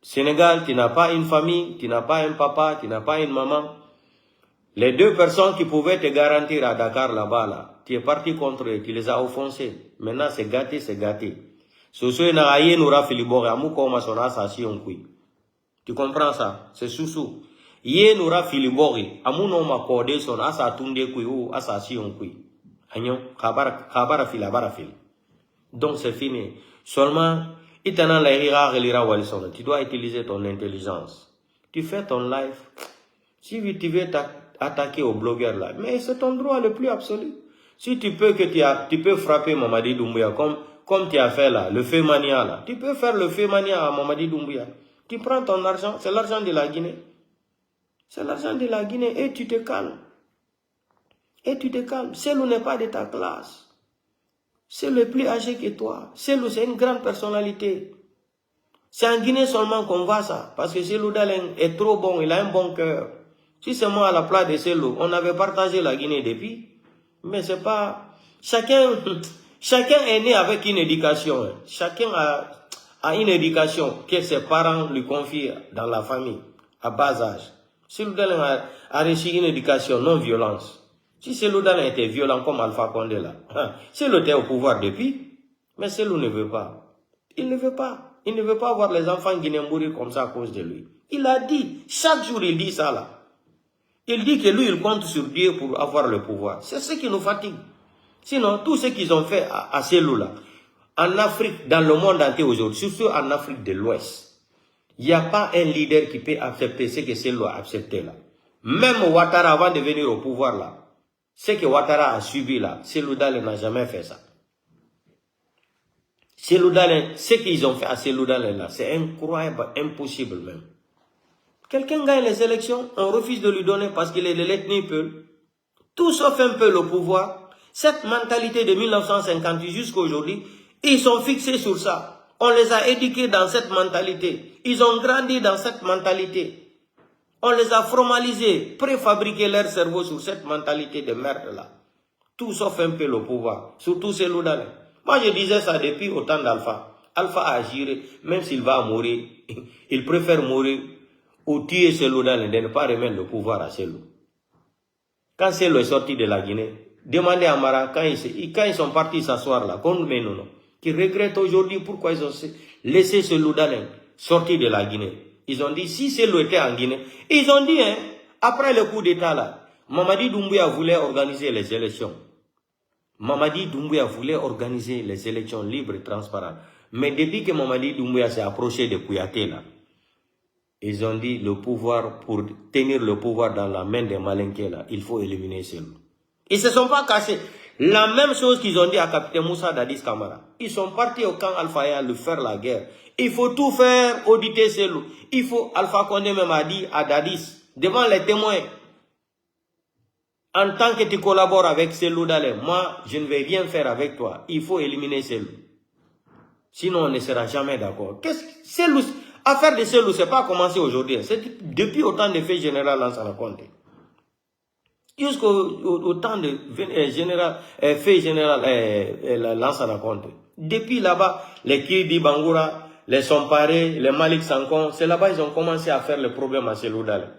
Sénégal, tu n'as pas une famille, tu n'as pas un papa, tu n'as pas une maman. Les 2 personnes qui pouvaient te garantir à Dakar là-bas, là, tu es parti contre eux, tu les as offensés. Maintenant, c'est gâté, c'est gâté. Tu comprends ça? C'est sous-sous. Yé n'aura filibori, amuno ma cordé son asa tunde kui ou assassin kui. Agnon, kabara fil. Donc c'est fini. Seulement, itana la ira relira walison. Tu dois utiliser ton intelligence. Tu fais ton live. Si tu veux attaquer aux blogueurs là, mais c'est ton droit le plus absolu. Si tu peux tu peux frapper Mamadi Doumbouya comme tu as fait là, le feu mania là. Tu peux faire le feu mania à Mamadi Doumbouya. Tu prends ton argent, c'est l'argent de la Guinée. C'est l'argent de la Guinée et tu te calmes. Et tu te calmes. Celle n'est pas de ta classe. C'est le plus âgé que toi. C'est une grande personnalité. C'est en Guinée seulement qu'on voit ça. Parce que Cellou Dalein est trop bon, il a un bon cœur. Si c'est moi à la place de Cellou, on avait partagé la Guinée depuis. Mais c'est pas... Chacun est né avec une éducation. Chacun a une éducation que ses parents lui confient dans la famille, à bas âge. Cellou Dalein a reçu une éducation non-violence. Si Cellou Dalein était violent comme Alpha Condé là, Cellou était au pouvoir depuis, mais Cellou ne veut pas. Il ne veut pas. Il ne veut pas voir les enfants guinéens mourir comme ça à cause de lui. Il a dit, chaque jour il dit ça là. Il dit que lui il compte sur Dieu pour avoir le pouvoir. C'est ce qui nous fatigue. Sinon, tout ce qu'ils ont fait à Cellou là, en Afrique, dans le monde entier aujourd'hui, surtout en Afrique de l'Ouest, il n'y a pas un leader qui peut accepter ce que Cellou a accepté là. Même Ouattara avant de venir au pouvoir là, ce que Ouattara a subi là, Cellou Dalein n'a jamais fait ça. Cellou Dalein, ce qu'ils ont fait à Cellou Dalein là, c'est incroyable, impossible même. Quelqu'un gagne les élections, on refuse de lui donner parce qu'il est de l'ethnie Peul. Tout sauf un peu le pouvoir. Cette mentalité de 1958 jusqu'à aujourd'hui, ils sont fixés sur ça. On les a éduqués dans cette mentalité. Ils ont grandi dans cette mentalité. On les a formalisés, préfabriqué leur cerveau sur cette mentalité de merde-là. Tout sauf un peu le pouvoir, surtout ces Loudalais. Moi, je disais ça depuis au temps d'Alpha. Alpha a agiré, même s'il va mourir, il préfère mourir ou tuer Cellou Dalein de ne pas remettre le pouvoir à Cellou. Quand Cellou est sorti de la Guinée, demandez à Mara, quand ils sont partis s'asseoir là, comme nous, qui regrettent aujourd'hui pourquoi ils ont laissé Cellou Dalein sortir de la Guinée. Ils ont dit, si Cellou était en Guinée, ils ont dit, hein, après le coup d'État là, Mamadi Doumbouya voulait organiser les élections. Mamadi Doumbouya voulait organiser les élections libres et transparentes. Mais depuis que Mamadi Doumbouya s'est approché de Kouyaté là, ils ont dit le pouvoir, pour tenir le pouvoir dans la main des Malinqués là, il faut éliminer Cellou. Ils ne se sont pas cachés. La même chose qu'ils ont dit à capitaine Moussa Dadis Camara. Ils sont partis au camp Alpha Yah faire la guerre. Il faut tout faire, auditer Cellou. Il faut, Alpha Condé même a dit à Dadis, devant les témoins, en tant que tu collabores avec Cellou Dalein, moi, je ne vais rien faire avec toi. Il faut éliminer Cellou. Sinon, on ne sera jamais d'accord. Cellou, affaire de Cellou, ce n'est pas commencé aujourd'hui. C'est depuis autant de faits général Lansana Conté. Jusqu'au temps de fait général Lansana Conté. Depuis là-bas, les Kidi Bangoura, les Somparé, les Malik Sankon, c'est là-bas qu'ils ont commencé à faire le problème à Cellou Dalein.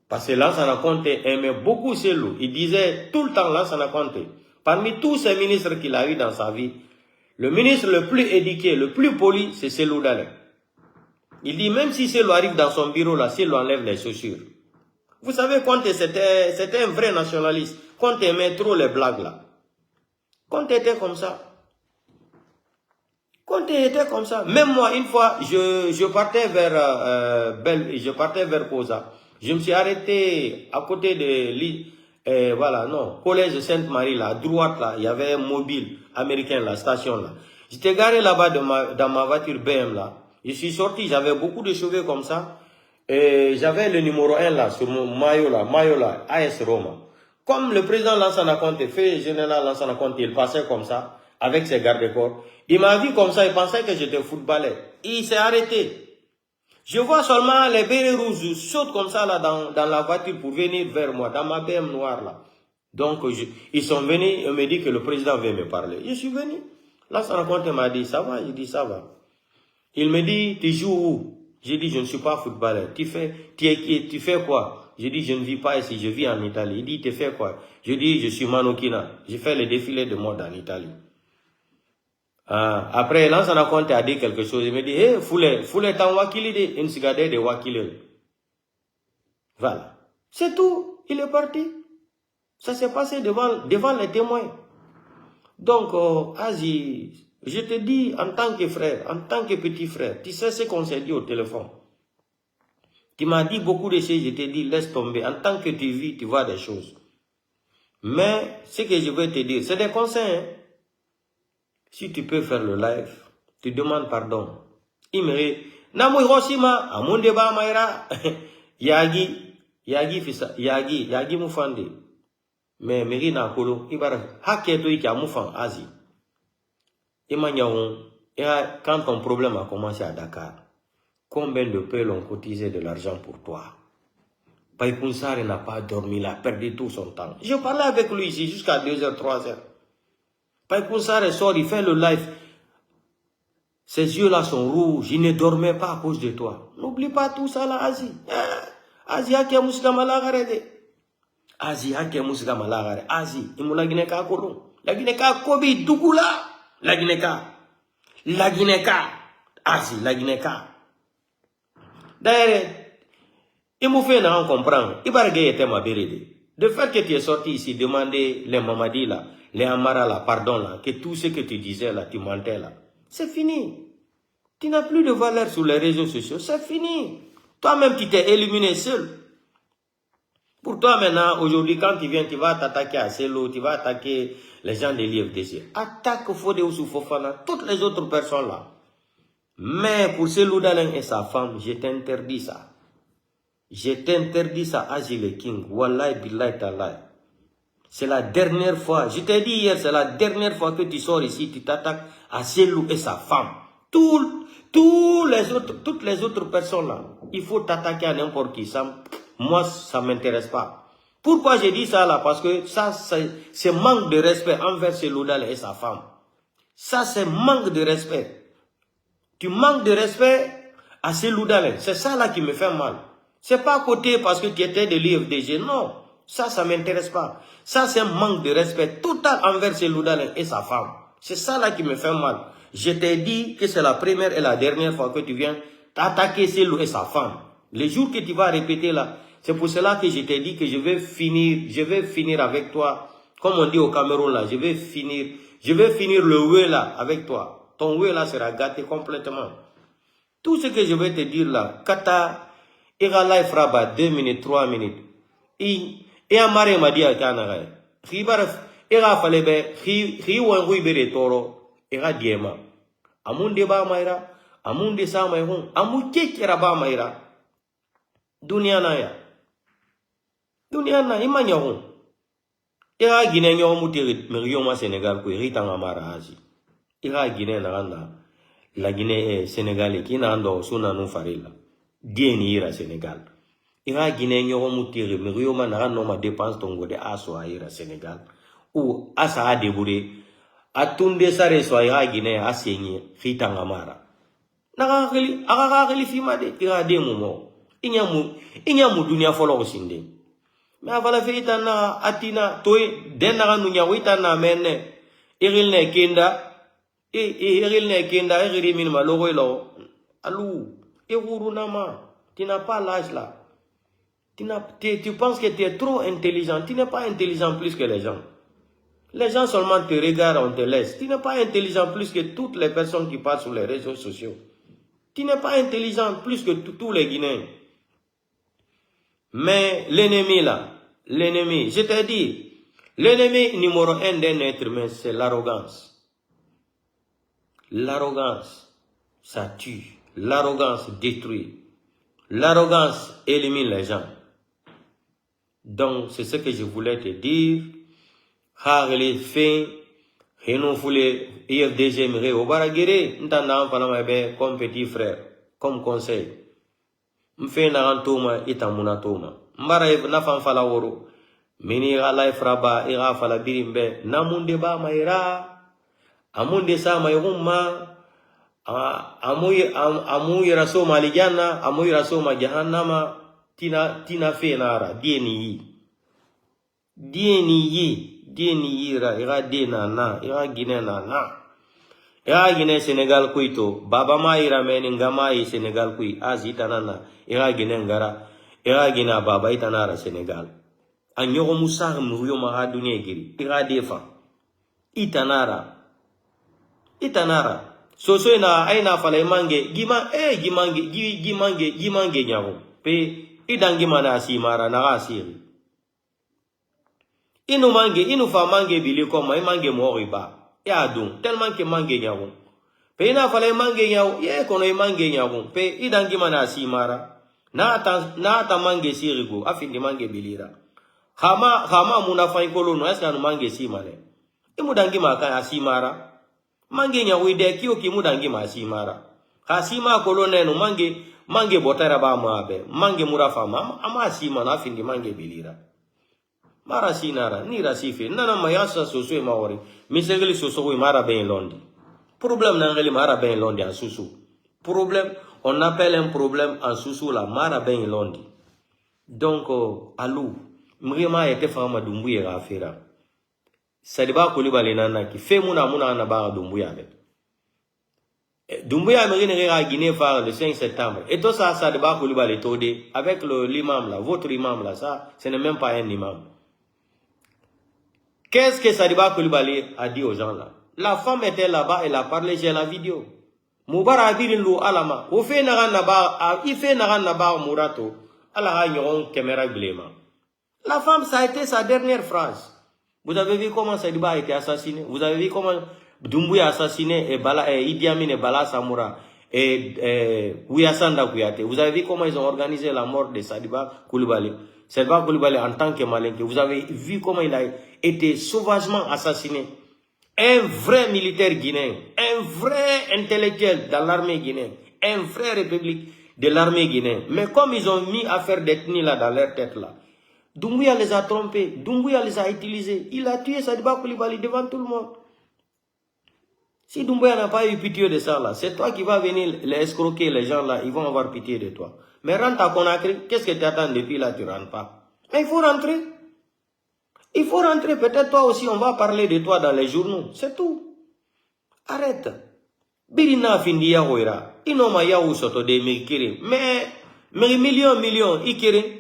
Parce que Lansana Conté aimait beaucoup Cellou. Il disait tout le temps Lansana Conté. Parmi tous ces ministres qu'il a eu dans sa vie, le ministre le plus éduqué, le plus poli, c'est Cellou Dalein. Il dit, même si Cellou arrive dans son bureau là, Cellou enlève les chaussures. Vous savez, Conté, c'était un vrai nationaliste. Conté aimait trop les blagues là. Conté était comme ça. Conté était comme ça. Même moi, une fois, je partais vers Kosa. Je me suis arrêté à côté de voilà, non, collège Sainte-Marie, là, à droite, là, il y avait un mobile américain, la station, là. J'étais garé là-bas dans ma voiture BM, là. Je suis sorti, j'avais beaucoup de cheveux comme ça. Et j'avais le numéro 1, là, sur mon maillot, là, AS Roma. Comme le président Lansana Conté, fait général Lansana Conté, il passait comme ça, avec ses gardes-corps. Il m'a vu comme ça, il pensait que j'étais footballeur. Il s'est arrêté. Je vois seulement les bérets rouges sautent comme ça là dans la voiture pour venir vers moi, dans ma BM noire là. Donc ils sont venus et me dit que le président veut me parler. Je suis venu. Là, ça raconte, il m'a dit, ça va? Je dis, ça va. Il me dit, tu joues où? J'ai dit, je ne suis pas footballeur. Tu fais quoi? Je dis, je ne vis pas ici, je vis en Italie. Il dit, tu fais quoi? Je dis, je suis mannequin. Je fais le défilé de mode en Italie. Après, Lansana Conté a dit quelque chose. Il me dit, hey, Foulé, t'as wakili une cigarette de wakili. Voilà. C'est tout. Il est parti. Ça s'est passé devant les témoins. Donc, Aziz, je te dis, en tant que frère, en tant que petit frère, tu sais ce qu'on s'est dit au téléphone. Tu m'as dit beaucoup de choses, je t'ai dit, laisse tomber. En tant que tu vis, tu vois des choses. Mais, ce que je veux te dire, c'est des conseils, hein. Si tu peux faire le live, tu demandes pardon. Il me dit, Namu Hiroshima, Amunde Ba Maïra, Yagi Mufande. Mais Meri Nakolo, Ibara, Haketo Ika Mufan Asie. Quand ton problème a commencé à Dakar, combien de peuples ont cotisé de l'argent pour toi? Païkounsare n'a pas dormi, il a perdu tout son temps. Je parlais avec lui ici jusqu'à 2h, 3h. Païkounsare sort, il fait le live. Ses yeux-là sont rouges, il ne dormait pas à cause de toi. N'oublie pas tout ça là, Asie. Asie, Asie, Asie, la Guinée-Ka Kolon. La Guinée-Ka Kobi, Dougoula. La Guinée-Ka. Asie, la Guinée-Ka. D'ailleurs, il m'a fait en comprendre. Il va regarder ma vérité. De fait que tu es sorti ici, demander les Mamadi là, les Amara là, pardon là, que tout ce que tu disais là, tu mentais là. C'est fini. Tu n'as plus de valeur sur les réseaux sociaux. C'est fini. Toi-même, tu t'es éliminé seul. Pour toi maintenant, aujourd'hui, quand tu viens, tu vas t'attaquer à Cellou, tu vas attaquer les gens de l'IFDC. Attaque Fodé Oussou Fofana, toutes les autres personnes là. Mais pour Cellou Dalein et sa femme, je t'interdis ça. Je t'interdis ça, Agile King. Wallahi billahi talai. C'est la dernière fois, je t'ai dit hier, c'est la dernière fois que tu sors ici, tu t'attaques à Cellou et sa femme. Toutes les autres personnes là, il faut t'attaquer à n'importe qui. Moi, ça ne m'intéresse pas. Pourquoi j'ai dit ça là? Parce que ça, c'est manque de respect envers Seloudal et sa femme. Ça, c'est manque de respect. Tu manques de respect à Seloudal. C'est ça là qui me fait mal. C'est pas à côté parce que tu étais de l'IFDG. Non, ça ne m'intéresse pas. Ça, c'est un manque de respect total envers Seloudal et sa femme. C'est ça là qui me fait mal. Je t'ai dit que c'est la première et la dernière fois que tu viens t'attaquer Selou et sa femme. Les jours que tu vas répéter là, c'est pour cela que je t'ai dit que je vais finir avec toi. Comme on dit au Cameroun là, je vais finir le oué là avec toi. Ton oué là sera gâté complètement. Tout ce que je vais te dire là, Kata, ira live fraba 2 minutes, 3 minutes. Et amare m'a dit à Kanara, ira falebe, ri bere toro. Ira diema amunde ba maira amunde sa mai hon amu kekera ba maira dunia na imanya hon ira gine nyo mutiri meriyo ma Senegal ko rita ngamara aji ira gine na anda la Guinée Sénégal ki na ando suna no farila dieni ira Senegal ira gine nyo mutiri meriyo ma na no ma dépense tongo de aso ira Senegal ou asa adebure atunde sare so ya Guinée asenye fitanga mara nakakili fima de ira de mo inyamu dunia folo sinde me avala feita na atina toy denna nunya wita na menne iril ne kenda iril min malogo ilo alu eguru nama tu n'as pas l'âge là tu penses que tu es trop intelligent, tu n'es pas intelligent plus que les gens. Les gens seulement te regardent, on te laisse. Tu n'es pas intelligent plus que toutes les personnes qui passent sur les réseaux sociaux. Tu n'es pas intelligent plus que tous les Guinéens. Mais l'ennemi là, l'ennemi, je t'ai dit, l'ennemi numéro 1 d'un être humain, c'est l'arrogance. L'arrogance, ça tue. L'arrogance détruit. L'arrogance élimine les gens. Donc, c'est ce que je voulais te dire. Harley fin heno foule IFDG mire obaragere ntanda fana mabe comme petit frère comme conseil mfe na antoma itamuna toma mbara na fan fala woro mini ala fraba ira fala birimbe namunde ba maira amunde sa mayumma amu raso malijana amu raso majahannama tina fe nara dieni ira dena na ira Guinée na ira Guinée Sénégal kuito baba ma ira meni ngama i Sénégal kui azita nana ira Guinée ngara ira Guinée baba itanara Sénégal anyogo musar muyo ma dunia giri ira defa itanara soso na aina fala mange gimange nyawo pe idangi mana asimara na asiri inu fa mange bile koma mange moriba ya dun tellement que mange nyawo pe ina fala mange nyawo ye kono mange nyawo pe idangi mana asimara na ta mange sirigo afindi mange bilira khama munafa ikolo no esa no mange simale imudangi maka asimara mange nyawo ide kiyo kimudangi ma asimara khasima kolone no mange botara ba mabe mange murafa ama asima na afindi mange bilira mara sinara ni rasife nana mayasa soso e mawori misegeli soso ko mara ben londi problème na ngeli mara ben londi en susu problème on appelle un problème en susu la mara ben londi donc alou mrema était fama dumbuye rafira sadiba Coulibaly nana ki fe muna na ba dumbuya be dumbuya me ne ga Guinée phare le 5 septembre et tout ça Sadiba Coulibaly todé avec l'imam là votre imam là ça ce n'est même pas un imam. Qu'est-ce que Sadiba Coulibaly a dit aux gens là? La femme était là-bas, elle a parlé, j'ai la vidéo. Moubara abirinlo alama. Ou fait naran naba murato. Ala nyon caméra blema. La femme, ça a été sa dernière phrase. Vous avez vu comment Sadiba a été assassiné? Vous avez vu comment Doumbouya a assassiné et Idi Amin et Bala Samoura et Ouyasanda Kouyaté? Vous avez vu comment ils ont organisé la mort de Sadiba Coulibaly? Sadiba Coulibaly en tant que Malinké, vous avez vu comment il a été sauvagement assassiné. Un vrai militaire guinéen, un vrai intellectuel dans l'armée guinéenne, un vrai république de l'armée guinéenne. Mais comme ils ont mis affaire d'ethnie là dans leur tête là, Doumbouya les a trompés, Doumbouya les a utilisés. Il a tué Sadiba Koulibaly devant tout le monde. Si Doumbouya n'a pas eu pitié de ça là, c'est toi qui vas venir les escroquer, les gens là, ils vont avoir pitié de toi. Mais rentre à Conakry, qu'est-ce que tu attends depuis là, tu ne rentres pas? Mais il faut rentrer. Il faut rentrer, peut-être toi aussi, on va parler de toi dans les journaux. C'est tout. Arrête. Birina findi ya hoira. Inoma ya usoto de mikiri. Mais million, ikiri.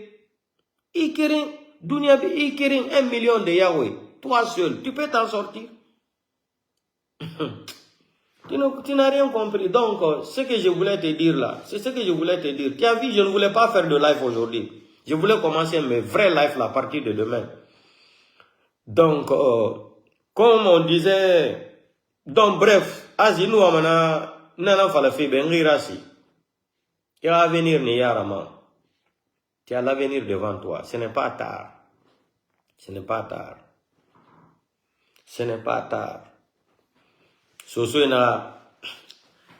Dunia bi ikiri, 1 million de Yahweh. Toi seul, tu peux t'en sortir. Tu n'as rien compris. Donc, ce que je voulais te dire là, c'est ce que je voulais te dire. Tu as vu, je ne voulais pas faire de live aujourd'hui. Je voulais commencer mes vrais lives là, à partir de demain. Donc, comme on disait, donc bref, Azinou Amana, Nana Falafi, Benrirasi, il y a l'avenir Niyarama. Tu as l'avenir devant toi. Ce n'est pas tard. Ce n'est pas tard. Ce n'est pas tard. Soso na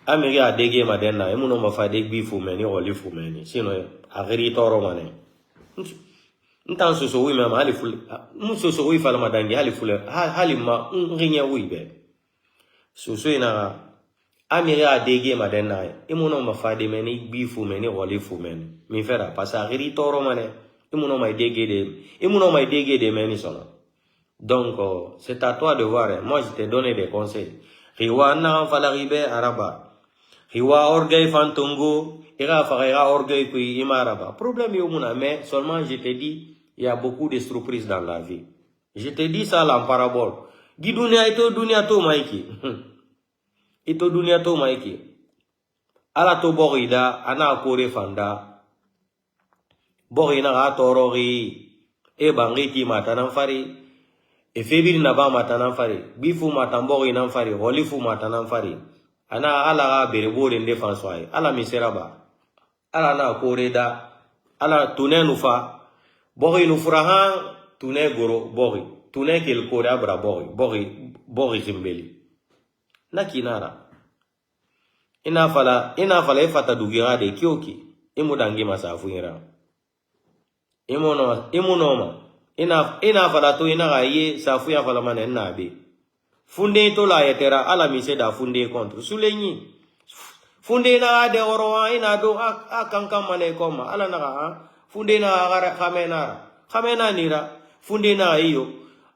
Amérique a dégué madena, et mon homme a fait des bifumeni ou les fumeni. Sinon, a rétoro mané. Ntan soso oui même hali fule mu soso oui fala madangi hali fule hali ma nginya oui be soso ina Amérique a dégué madena, et mon homme a fait des meni bifumeni ou les fumeni. Mi fera parce a rétoro mané. Et mon homme a dégué des meni sono. Donc, c'est à toi de voir. Moi, je t'ai donné des conseils. Riwa na fala ribe araba. Riwa orgueil fantungo. Ira fara orgueil puis ima araba. Problème yomuna, mais seulement je te dis, il y a beaucoup de surprises dans la vie. Je te dis ça là en parabole. Di dunia ito dunia to maiki. Ito dunia to maiki. Ala to borida, ana kore fanda. Borina ga torori. E bangiti matanan fari. E febiri na ba matanan fari. Bifu matambori nan fari. Holifu matanan fari. Ana ala ga berebo de François. Ala miseraba. Ala na kore da. Ala tunen nufa. Bori nufurahan. Tunen goro bori. Tunen kel kore abra bori. Bori zimbeli. Na kinara. Ina fala efata dugira de kioki. Imu dangi masafu ira. Imu noma. Ina fala to ina gaye safu ya fala manen nabe. Funde to la yetera ala mise da funde contre. Sulenyi. Funde na de orowa ina do akankam mane koma. Ala na funde na gara kamena nira. Funde na iyo.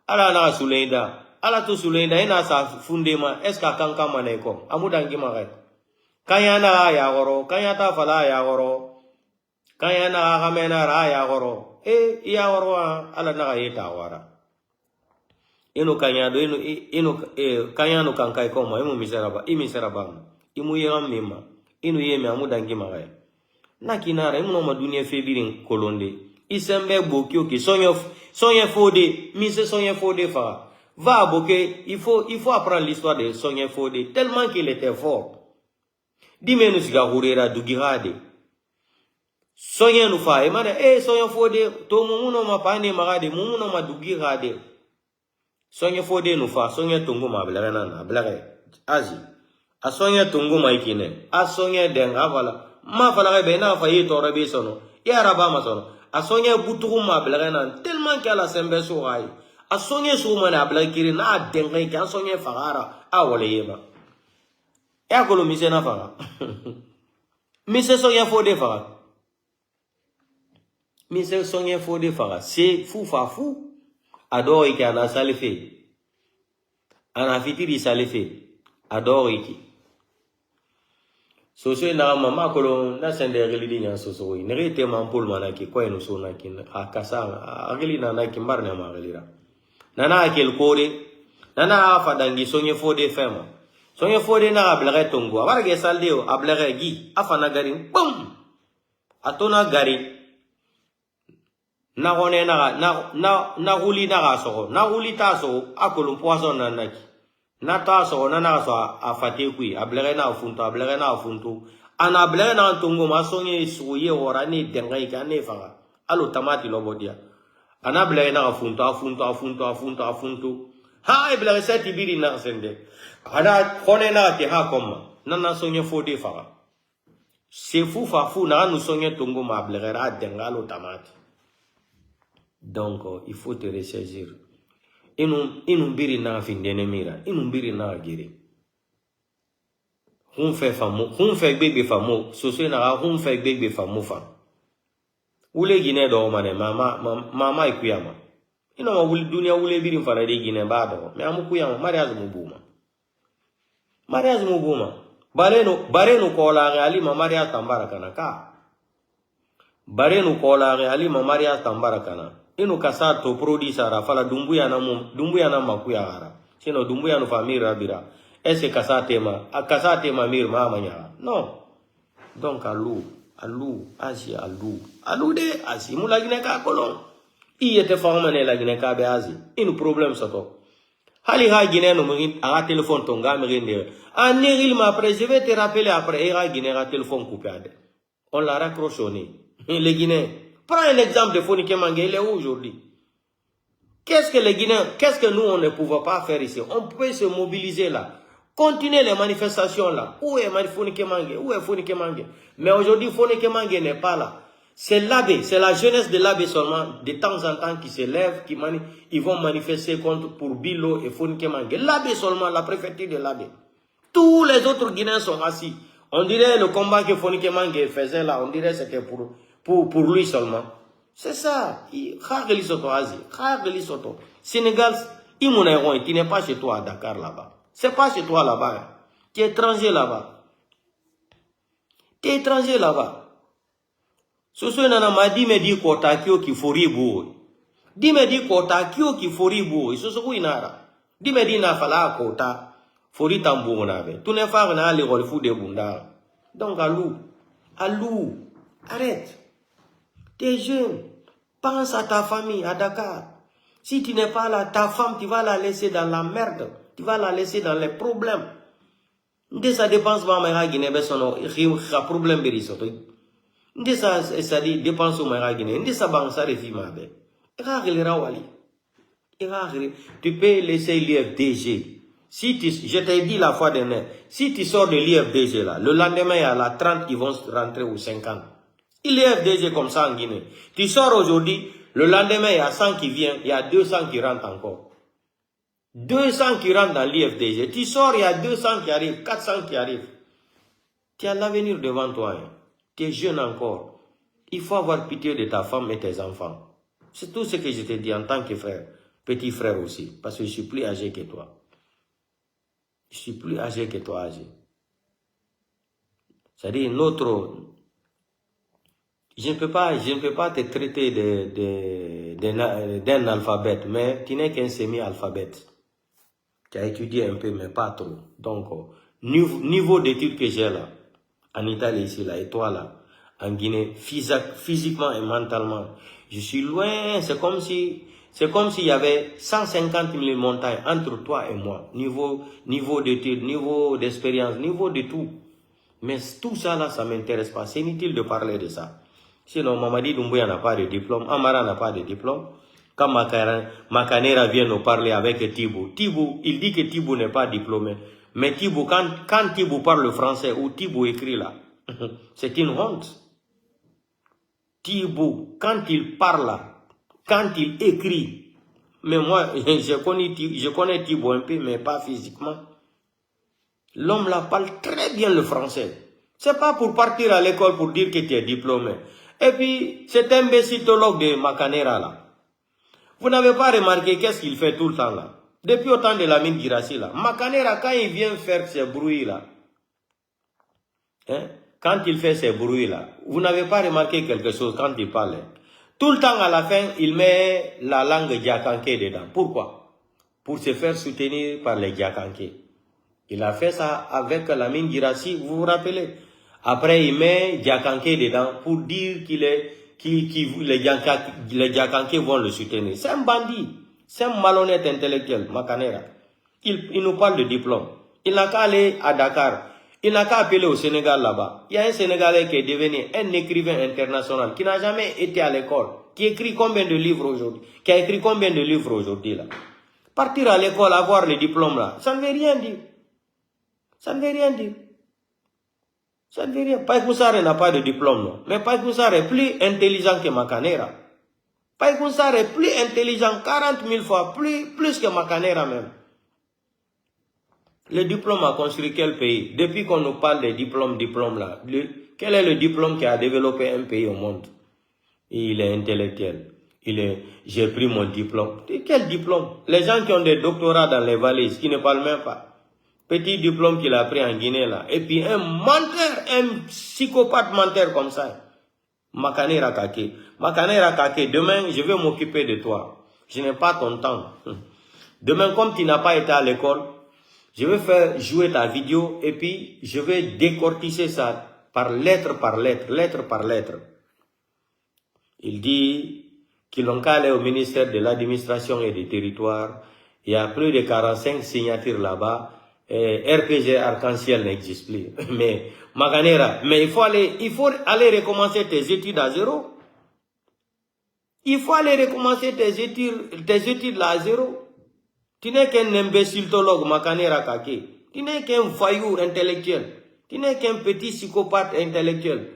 Ala na sulenda. Ala to sulenda ina sa funde ma eska akankam mane kom. Amudangi magai. Kanya na ya goro. Kanya ta fala ya goro. Kanya na kamena ra ya goro. Iya warwa ala naga yeta wara. Inu kanya do inu kanya no kankai koma imu miseraba. Imu yegam mima. Inu yeme amudangi magaya. Na kinara imu no madunia febirin kolonde. Isembe bokyo ki sonye fode, mise sonye fode fa. Va boke, il faut apprendre l'histoire de Sonye Fodé tellement qu'il était fort. Dis-moi si gahurera dugirade. Sonye nufa emane Sonye Fodé to mumuno mapane magade mumuno madugirade. Sonye Fodé nufa sonye tungu mablere na blere azi. A sonye tungu maikine. A sonye denga vala. Ma vala be na fa yi tore be sono. Ya raba ma sono. A sonye butugu mablere na tellement qu'elle a sembe so ai. A sonye soumane a blakiri na denga ki a sonye fagara a wale yeba. Ya kolo mise na faga. Mise Sonye Fodé faga. Mise Sonye Fodé faga. C'est fou fa fou. Adore iki ana salife. Ana fitiri salife. Adore iki. Soso na mama kolo na sende relidi nya soso. Nere te mampul manaki ko eno so na kin akasa ageli na na kimbar na magelira. Nana akel kore. Nana afadangi Sonye Fodé fema. Sonye Fodé na ablere tongo. Abarge saldeo ablere gi afana garin. Boom. Atona garin. Na hone na huli na gaso. Na huli taso akolo poisson na naki. Na taso na naso afate kui. Ablere na afunto. Ana ablere na tongo ma sonye suye orani denga ikane fanga. Alo tamati lobodia. Ana ablere na afunto. Ha e bla sa tibiri na sende. Ada kone na te ha koma. Nana sonye fode fa. C'est fou fa fou na nous sonye tongo ma blera dengalo tamati. Donc il faut te ressaisir. Inu biri na findene mira, inu biri na giri. Hun fait famo, hun fait bébé famo, soso na hun fait bébé famo fa. Ule gine do mane mama ikuyama. Ino ma wuli dunia wule biri mfana de gine bado. Me amu kuyama mariage mubuma. Mariage mubuma. Barenu kola ngali ma mariage tambara kana ka. Barenu kola ngali ma mariage tambara kana. Inu kasa to producer fala dumbuya na makuya gara. Sino dumbuya no famira bira. Ese kasa tema mir mama nya. Non. Donc alou de asi mu lagine ka kolon. Iyete formane lagine ka be asi. Inu problem soto. Hali ha gine no mugin a téléphone tonga mugin. Aniril ma après je vais te rappeler après era gine a téléphone coupé ade. On l'a raccroché. Les Guinéens. Prends un exemple de Fonike Mange, il est où aujourd'hui? Qu'est-ce que les Guinéens, qu'est-ce que nous on ne pouvait pas faire ici? On peut se mobiliser là. Continuer les manifestations là. Où est Fonike Mange? Où est Fonike Mange? Mais aujourd'hui, Fonike Mange n'est pas là. C'est l'abbé, c'est la jeunesse de l'abbé seulement, de temps en temps, qui se lève, ils vont manifester contre pour Bilo et Fonike Mange. L'abbé seulement, la préfecture de l'abbé. Tous les autres Guinéens sont assis. On dirait le combat que Fonike Mange faisait là, on dirait que c'était pour lui seulement. C'est ça. Sénégal, tu n'es pas chez toi à Dakar là-bas. C'est pas chez toi là-bas. Tu es étranger là-bas. Tu es étranger là-bas. Ce soir, m'a dit, me dit, kota kyo ki fori bou. Di me dit, kota kyo ki fori bou. Ce soir, inara. Di me dit, na fala kota fori tambou n'ave. Tu n'es pas na le rolfou de bunda. Donc, alou, arrête. T'es jeune, pense à ta famille à Dakar. Si tu n'es pas là, ta femme, tu vas la laisser dans la merde. Tu vas la laisser dans les problèmes. Dès ça dépense pas ma Guinée, ça problème berisoto. Dès ça dit dépense au ma Guinée, dès ça banque ça refit ma bé. Tu peux laisser l'IFDG. Si je t'ai dit la fois dernière, si tu sors de l'IFDG là, le lendemain il y a la 30 qui vont rentrer aux 50. Il est FDG comme ça en Guinée. Tu sors aujourd'hui, le lendemain, il y a 100 qui viennent, il y a 200 qui rentrent encore. 200 qui rentrent dans l'IFDG. Tu sors, il y a 200 qui arrivent, 400 qui arrivent. Tu as l'avenir devant toi. Hein. Tu es jeune encore. Il faut avoir pitié de ta femme et tes enfants. C'est tout ce que je te dis en tant que frère. Petit frère aussi. Parce que je suis plus âgé que toi. Je suis plus âgé que toi âgé. C'est-à-dire notre... Je ne peux pas te traiter d'un alphabète, mais tu n'es qu'un semi-alphabète. Tu as étudié un peu, mais pas trop. Donc, niveau d'études que j'ai là, en Italie ici, là, et toi là, en Guinée, physiquement et mentalement, je suis loin. C'est comme s'il y avait 150 000 montagnes entre toi et moi. Niveau d'études, niveau d'expérience, niveau de tout. Mais tout ça là, ça ne m'intéresse pas. C'est inutile de parler de ça. Sinon, Mamadi Doumbouya n'a pas de diplôme, Amara n'a pas de diplôme. Quand Makanera vient nous parler avec Tibou, il dit que Tibou n'est pas diplômé. Mais Tibou, quand Tibou parle français ou Tibou écrit là, c'est une honte. Tibou, quand il parle là, quand il écrit, mais moi, je connais Tibou un peu, mais pas physiquement. L'homme là parle très bien le français. C'est pas pour partir à l'école pour dire que tu es diplômé. Et puis, cet imbécilologue de Makanera là, vous n'avez pas remarqué qu'est-ce qu'il fait tout le temps là? Depuis au temps de la mine Girassi là, Makanera, quand il vient faire ces bruits là, hein, quand il fait ces bruits là, vous n'avez pas remarqué quelque chose quand il parle? Tout le temps à la fin, il met la langue Diakanké dedans. Pourquoi? Pour se faire soutenir par les Diakanké. Il a fait ça avec la mine Girassi, vous vous rappelez? Après, il met Diakanké dedans pour dire les Diakanké vont le soutenir. C'est un bandit. C'est un malhonnête intellectuel, Makanera. Il nous parle de diplôme. Il n'a qu'à aller à Dakar. Il n'a qu'à appeler au Sénégal là-bas. Il y a un Sénégalais qui est devenu un écrivain international, qui n'a jamais été à l'école, qui écrit combien de livres aujourd'hui, qui a écrit combien de livres aujourd'hui là. Partir à l'école, avoir le diplôme là, ça ne veut rien dire. Ça ne veut rien dire. Ça ne veut rien. Paï Koussare n'a pas de diplôme, non. Mais Paï Koussare est plus intelligent que Makanera. Paï Koussare est plus intelligent 40 000 fois, plus que Makanera même. Le diplôme a construit quel pays? Depuis qu'on nous parle des diplômes là, quel est le diplôme qui a développé un pays au monde? Il est intellectuel. J'ai pris mon diplôme. Quel diplôme? Les gens qui ont des doctorats dans les valises, qui ne parlent même pas. Petit diplôme qu'il a pris en Guinée là. Et puis un menteur, un psychopathe menteur comme ça. Makanera Kake. Makanera Kake, demain je vais m'occuper de toi. Je n'ai pas ton temps. Demain, comme tu n'as pas été à l'école, je vais faire jouer ta vidéo et puis je vais décortiquer ça par lettre par lettre, lettre par lettre. Il dit qu'ils ont qu'à aller au ministère de l'administration et des territoires. Il y a plus de 45 signatures là-bas. RPG Arc-en-Ciel n'existe plus. Mais Makanera, mais il faut aller recommencer tes études à zéro. Il faut aller recommencer tes études là à zéro. Tu n'es qu'un imbéciltologue, Makanera Kake. Tu n'es qu'un voyou intellectuel. Tu n'es qu'un petit psychopathe intellectuel.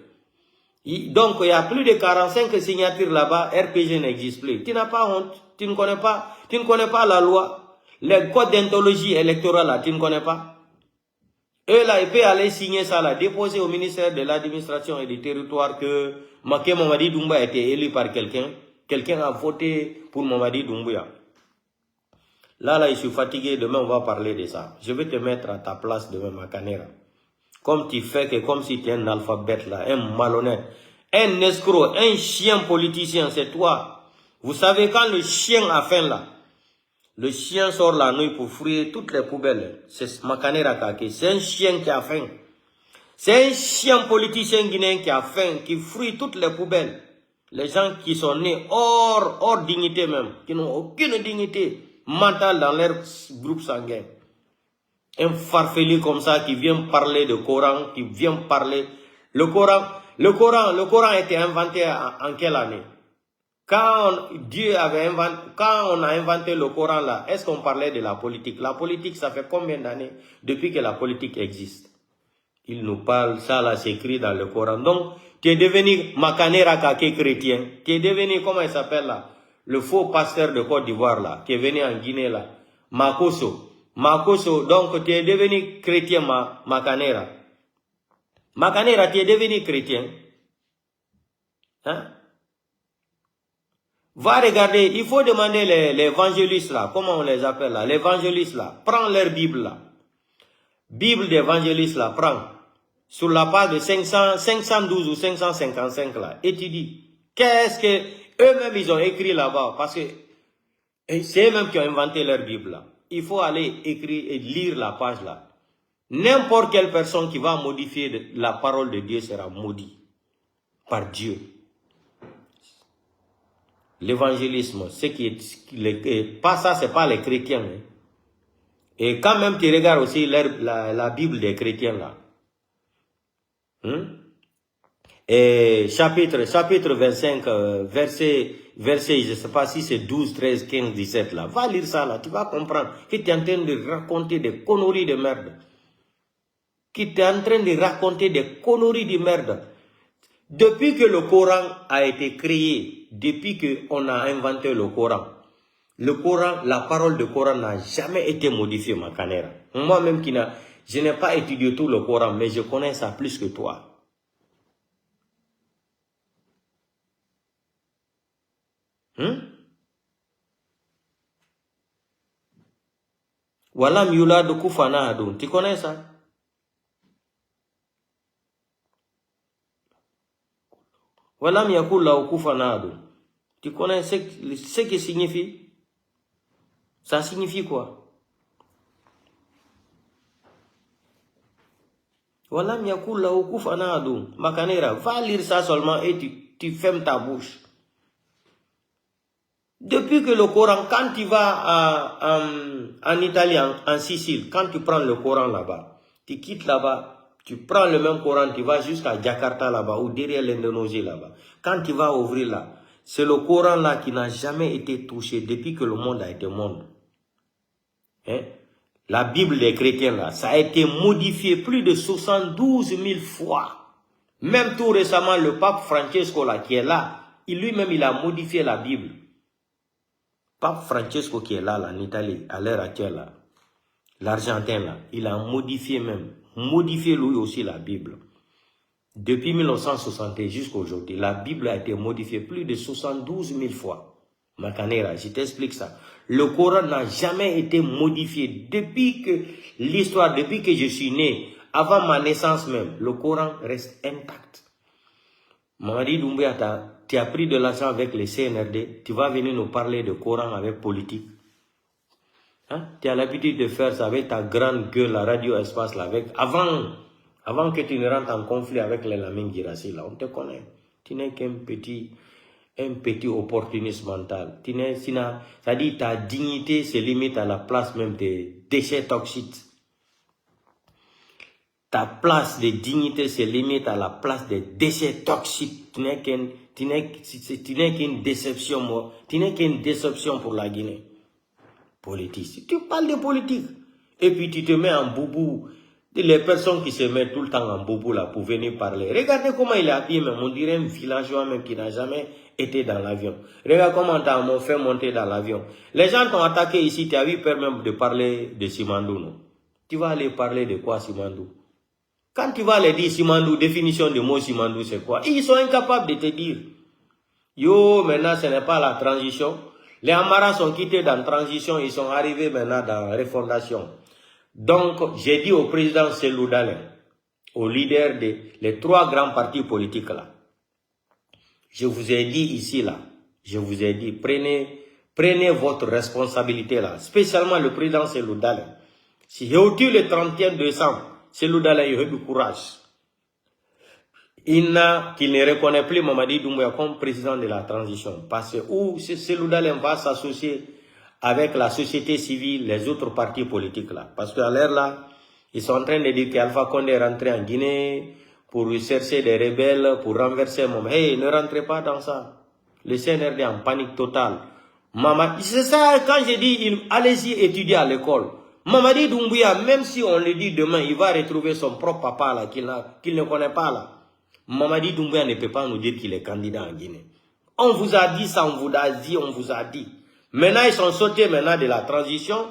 Donc, il y a plus de 45 signatures là-bas, RPG n'existe plus. Tu n'as pas honte. Tu ne connais pas la loi. Les codes d'anthologie électorale, là, tu ne connais pas. Eux, là, ils peuvent aller signer ça, là, déposer au ministère de l'administration et du territoire que Maké Mamadi Doumbouya a été élu par quelqu'un. Quelqu'un a voté pour Mamadi Doumbouya. Là, je suis fatigué. Demain, on va parler de ça. Je vais te mettre à ta place demain, Makanera. Comme tu fais que, comme si tu es un alphabète là, un malhonnête, un escroc, un chien politicien, c'est toi. Vous savez, quand le chien a faim là, le chien sort la nuit pour fouiller toutes les poubelles. C'est Makanera Kake. C'est un chien qui a faim. C'est un chien politicien guinéen qui a faim, qui fouille toutes les poubelles. Les gens qui sont nés hors dignité même, qui n'ont aucune dignité mentale dans leur groupe sanguin. Un farfelu comme ça qui vient parler de Coran, qui vient parler... Le Coran a été inventé en quelle année? Quand on a inventé le Coran là, est-ce qu'on parlait de la politique? La politique, ça fait combien d'années depuis que la politique existe? Il nous parle, ça là, c'est écrit dans le Coran. Donc, tu es devenu Makanera Kake chrétien. Tu es devenu, comment il s'appelle là? Le faux pasteur de Côte d'Ivoire là, qui est venu en Guinée là. Makoso, donc tu es devenu chrétien, Makanera. Makanera, tu es devenu chrétien. Hein? Va regarder, il faut demander les évangélistes là, comment on les appelle là, les évangélistes là, prends leur Bible là. Bible d'évangélistes là, prends. Sur la page de 512 ou 555 là, étudie. Qu'est-ce que eux-mêmes ils ont écrit là-bas? Parce que c'est eux-mêmes qui ont inventé leur Bible là. Il faut aller écrire et lire la page là. N'importe quelle personne qui va modifier la parole de Dieu sera maudit par Dieu. L'évangélisme, ce qui est pas ça, c'est pas les chrétiens. Hein. Et quand même tu regardes aussi la Bible des chrétiens là. Et chapitre 25, verset, je ne sais pas si c'est 12, 13, 15, 17 là. Va lire ça là, tu vas comprendre que tu es en train de raconter des conneries de merde. Depuis que le Coran a été créé, depuis qu'on a inventé le Coran, la parole du Coran n'a jamais été modifiée, Makanera. Moi-même je n'ai pas étudié tout le Coran, mais je connais ça plus que toi. Voilà Miula de Koufana Adoun. Tu connais ça? Voilà Miakoula ou Koufana Adoun. Tu connais ce que signifie? Ça signifie quoi? Voilà Miakoula ou Koufana Adoun. Makanera, va lire ça seulement et tu fermes ta bouche. Depuis que le Coran, quand tu vas en Italie, en Sicile, quand tu prends le Coran là-bas, tu quittes là-bas, tu prends le même Coran, tu vas jusqu'à Jakarta là-bas ou derrière l'Indonésie là-bas. Quand tu vas ouvrir là, c'est le Coran là qui n'a jamais été touché depuis que le monde a été monde. hein, la Bible des chrétiens là, ça a été modifié plus de 72 000 fois. Même tout récemment, le pape Francesco là, qui est là, lui-même il a modifié la Bible. Pape Francesco qui est là, en Italie, à l'heure actuelle là, l'Argentin là, il a modifié lui aussi la Bible. Depuis 1960 jusqu'à aujourd'hui, la Bible a été modifiée plus de 72 000 fois. Macanera, je t'explique ça. Le Coran n'a jamais été modifié depuis que l'histoire, depuis que je suis né, avant ma naissance même, le Coran reste intact. Mamadi Doumbouya, tu as pris de l'argent avec les CNRD, tu vas venir nous parler de Coran avec politique. Hein? Tu as l'habitude de faire ça avec ta grande gueule, la radio espace là, avec, avant que tu ne rentres en conflit avec les Lamine Girassi là, on te connaît. Tu n'es qu'un petit opportuniste mental. C'est-à-dire ta dignité se limite à la place même des déchets toxiques. Ta place de dignité se limite à la place des déchets toxiques. Tu n'es qu'une déception, tu n'es qu'une déception pour la Guinée. Politique. Tu parles de politique. Et puis tu te mets en boubou. Les personnes qui se mettent tout le temps en boubou là pour venir parler. Regardez comment il est habillé, même. On dirait un villageois même qui n'a jamais été dans l'avion. Regarde comment t'as fait monter dans l'avion. Les gens t'ont attaqué ici, tu as eu peur même de parler de Simandou, non? Tu vas aller parler de quoi, Simandou? Quand tu vas aller dire Simandou, définition du mot Simandou, c'est quoi? Ils sont incapables de te dire. Yo, maintenant, ce n'est pas la transition. Les Amaras sont quittés dans la transition, ils sont arrivés maintenant dans la refondation. Donc, j'ai dit au président Cellou Dalein, au leader des 3 grands partis politiques là, je vous ai dit ici là, je vous ai dit, prenez votre responsabilité là, spécialement le président Cellou Dalein. Si j'ai eu le 31 décembre, Cellou Dalein, il a eu du courage. Qu'il ne reconnaît plus Mamadi Doumbouya comme président de la transition. Parce que où Cellou Dalein va s'associer avec la société civile, les autres partis politiques là. Parce qu'à l'heure là, ils sont en train de dire qu'Alpha Condé est rentré en Guinée pour chercher des rebelles, pour renverser Mamadi. Hey, ne rentrez pas dans ça. Le CNRD en panique totale. C'est ça quand j'ai dit, allez-y étudier à l'école. Mamadi Doumbouya, même si on le dit demain, il va retrouver son propre papa là, qu'il ne connaît pas là. Mamadi Doumbouya ne peut pas nous dire qu'il est candidat en Guinée. On vous a dit ça, on vous a dit. Maintenant, ils sont sautés maintenant de la transition.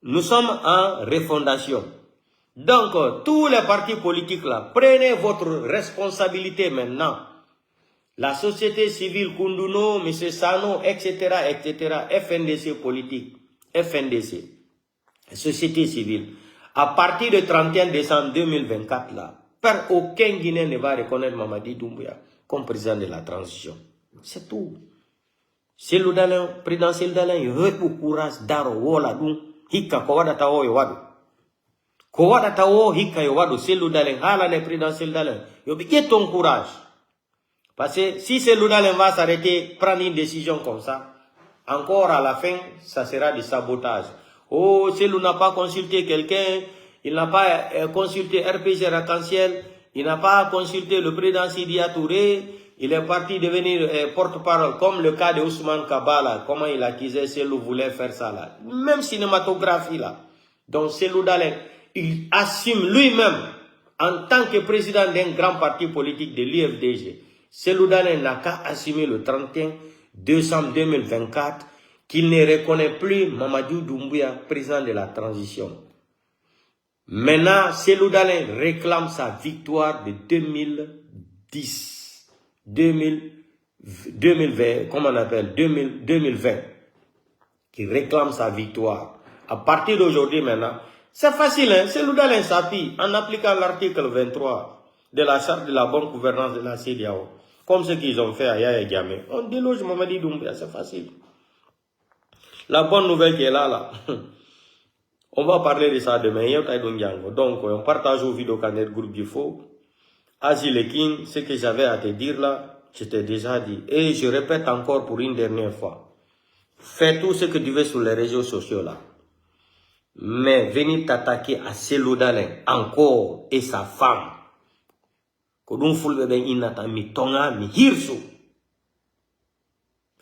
Nous sommes en refondation. Donc, tous les partis politiques là, prenez votre responsabilité maintenant. La société civile, Kunduno, M. Sano, etc., FNDC politique, FNDC, société civile. À partir du 31 décembre 2024 là, aucun Guinéen ne va reconnaître Mamadi Doumbouya comme président de la transition. C'est tout. Cellou Dalein, président Cellou Dalein, il veut pour courage d'aro wola dum hika kowada tawo yowado. Kowada tawo hika yowado Cellou Dalein, hala ne président Cellou Dalein. Yo biye ton courage. Parce que si Cellou Dalein va s'arrêter, prendre une décision comme ça, encore à la fin, ça sera du sabotage. Oh, Cellou n'a pas consulté quelqu'un. Il n'a pas consulté RPG Arc-en-Ciel, il n'a pas consulté le président Sidia Touré, il est parti devenir porte-parole, comme le cas de Ousmane Kabala, comment il accusait Cellou voulait faire ça là. Même cinématographie là. Donc Cellou Dalein, il assume lui-même, en tant que président d'un grand parti politique de l'UFDG, Cellou Dalein n'a qu'à assumer le 31 décembre 2024 qu'il ne reconnaît plus Mamadi Doumbouya, président de la transition. Maintenant, Cellou Dalein réclame sa victoire de 2020, comment on appelle, 2020. Qui réclame sa victoire. À partir d'aujourd'hui maintenant, c'est facile, hein? Cellou Dalein s'appuie en appliquant l'article 23 de la charte de la bonne gouvernance de la CEDEAO. Comme ce qu'ils ont fait à Yaya Jammeh. On déloge Mamadi Doumbouya, c'est facile. La bonne nouvelle qui est là. On va parler de ça demain. Donc, on partage aux vidéos Canet Groupe du Faux. Azilekin, ce que j'avais à te dire là, je t'ai déjà dit. Et je répète encore pour une dernière fois. Fais tout ce que tu veux sur les réseaux sociaux là. Mais venir t'attaquer à Cellou Dalein encore et sa femme. Kodun fulbe ben inata mi tonga mi hirsu.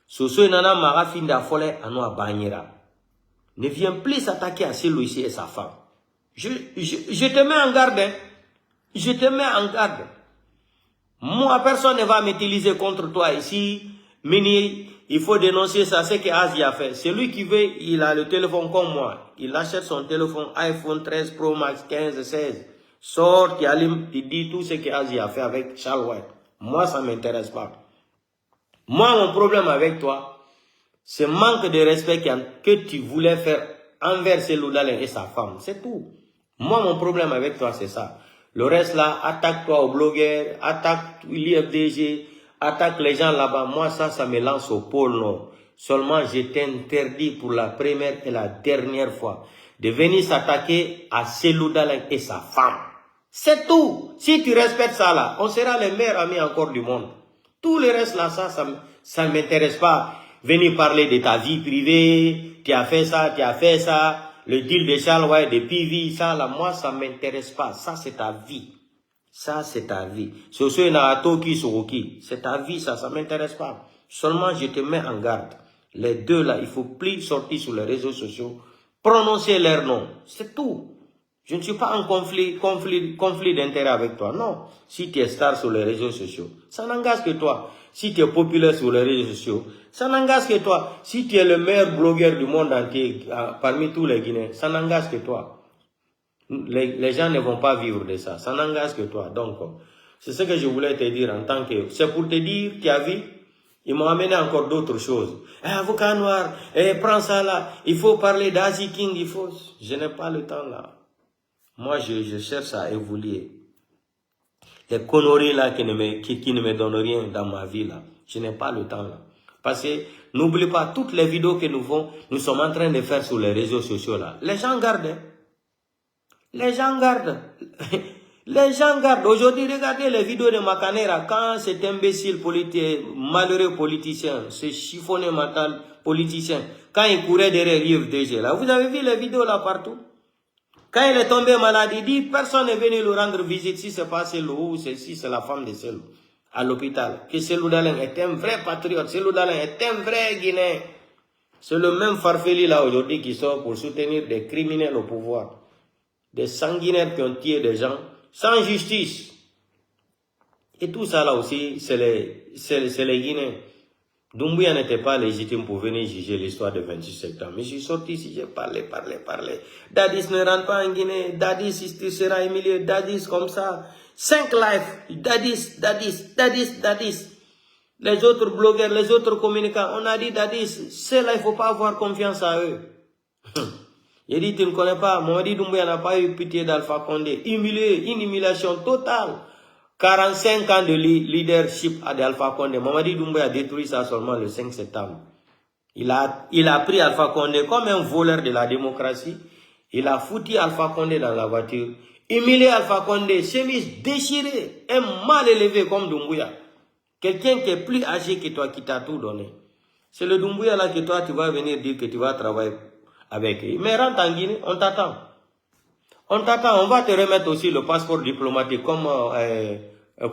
Soso nana mara finda fole anu abanyira. Ne viens plus s'attaquer à celui-ci et sa femme. Je te mets en garde. Hein. Je te mets en garde. Moi, personne ne va m'utiliser contre toi ici. Mini, il faut dénoncer ça. C'est ce qu'Asie a fait. Celui qui veut, il a le téléphone comme moi. Il achète son téléphone iPhone 13 Pro Max 15, 16. Sort, il allume, il dit tout ce qu'Asie a fait avec Charles White. Moi, ça ne m'intéresse pas. Moi, mon problème avec toi, c'est manque de respect que tu voulais faire envers Cellou Dalein et sa femme. C'est tout. Moi, mon problème avec toi, c'est ça. Le reste là, attaque-toi aux blogueurs, attaque l'IFDG, attaque les gens là-bas. Moi, ça me lance au pôle Nord. Seulement, je t'interdis pour la première et la dernière fois de venir s'attaquer à Cellou Dalein et sa femme. C'est tout. Si tu respectes ça là, on sera les meilleurs amis encore du monde. Tout le reste là, ça ne m'intéresse pas. Venir parler de ta vie privée, tu as fait ça, le deal de Charles White, de PV, ça là, moi ça ne m'intéresse pas. Ça c'est ta vie. Ça c'est ta vie. C'est ta vie, ça ne m'intéresse pas. Seulement je te mets en garde. Les deux là, il ne faut plus sortir sur les réseaux sociaux, prononcer leur nom. C'est tout. Je ne suis pas en conflit d'intérêt avec toi. Non. Si tu es star sur les réseaux sociaux, ça n'engage que toi. Si tu es populaire sur les réseaux sociaux, ça n'engage que toi. Si tu es le meilleur blogueur du monde entier, parmi tous les Guinéens, ça n'engage que toi. Les gens ne vont pas vivre de ça. Ça n'engage que toi. Donc, c'est ce que je voulais te dire en tant que... C'est pour te dire, tu as vu, ils m'ont amené encore d'autres choses. Avocat noir, prends ça là. Il faut parler d'Asie King, il faut... Je n'ai pas le temps là. Moi, je cherche à évoluer. Les conneries là qui ne me donnent rien dans ma vie là. Je n'ai pas le temps là. Parce que, n'oublie pas, toutes les vidéos que nous sommes en train de faire sur les réseaux sociaux là. Les gens gardent. Hein. Les gens gardent. Les gens gardent. Aujourd'hui, regardez les vidéos de Macanera. Quand cet imbécile malheureux politicien, ce chiffonné mental politicien, quand il courait derrière IFDG là. Vous avez vu les vidéos là partout? Quand il est tombé malade, il dit, personne n'est venu lui rendre visite si c'est pas Cellou ou si c'est la femme de Cellou à l'hôpital. Que Cellou Dalein est un vrai patriote, Cellou Dalein est un vrai Guinéen. C'est le même farfeli là aujourd'hui qui sort pour soutenir des criminels au pouvoir. Des sanguinaires qui ont tué des gens sans justice. Et tout ça là aussi, c'est les Guinéens. Doumbouya n'était pas légitime pour venir juger l'histoire de 26 septembre. Mais je suis sorti ici, j'ai parlé. Dadis ne rentre pas en Guinée. Dadis sera humilié. Dadis comme ça. 5 lives. Dadis. Les autres blogueurs, les autres communicants, on a dit Dadis, c'est là, il ne faut pas avoir confiance à eux. Il dit, tu ne connais pas. Mamadi Doumbouya n'a pas eu pitié d'Alpha Condé. Humilié, une humiliation totale. 45 ans de leadership d'Alpha Condé. Mamadi Doumbouya a détruit ça seulement le 5 septembre. Il a pris Alpha Condé comme un voleur de la démocratie. Il a foutu Alpha Condé dans la voiture. Humilié Alpha Condé, chemise déchirée, un mal élevé comme Doumbouya. Quelqu'un qui est plus âgé que toi, qui t'a tout donné. C'est le Doumbouya là que toi, tu vas venir dire que tu vas travailler avec lui. Mais rentre en Guinée, on t'attend. On t'attend, on va te remettre aussi le passeport diplomatique comme...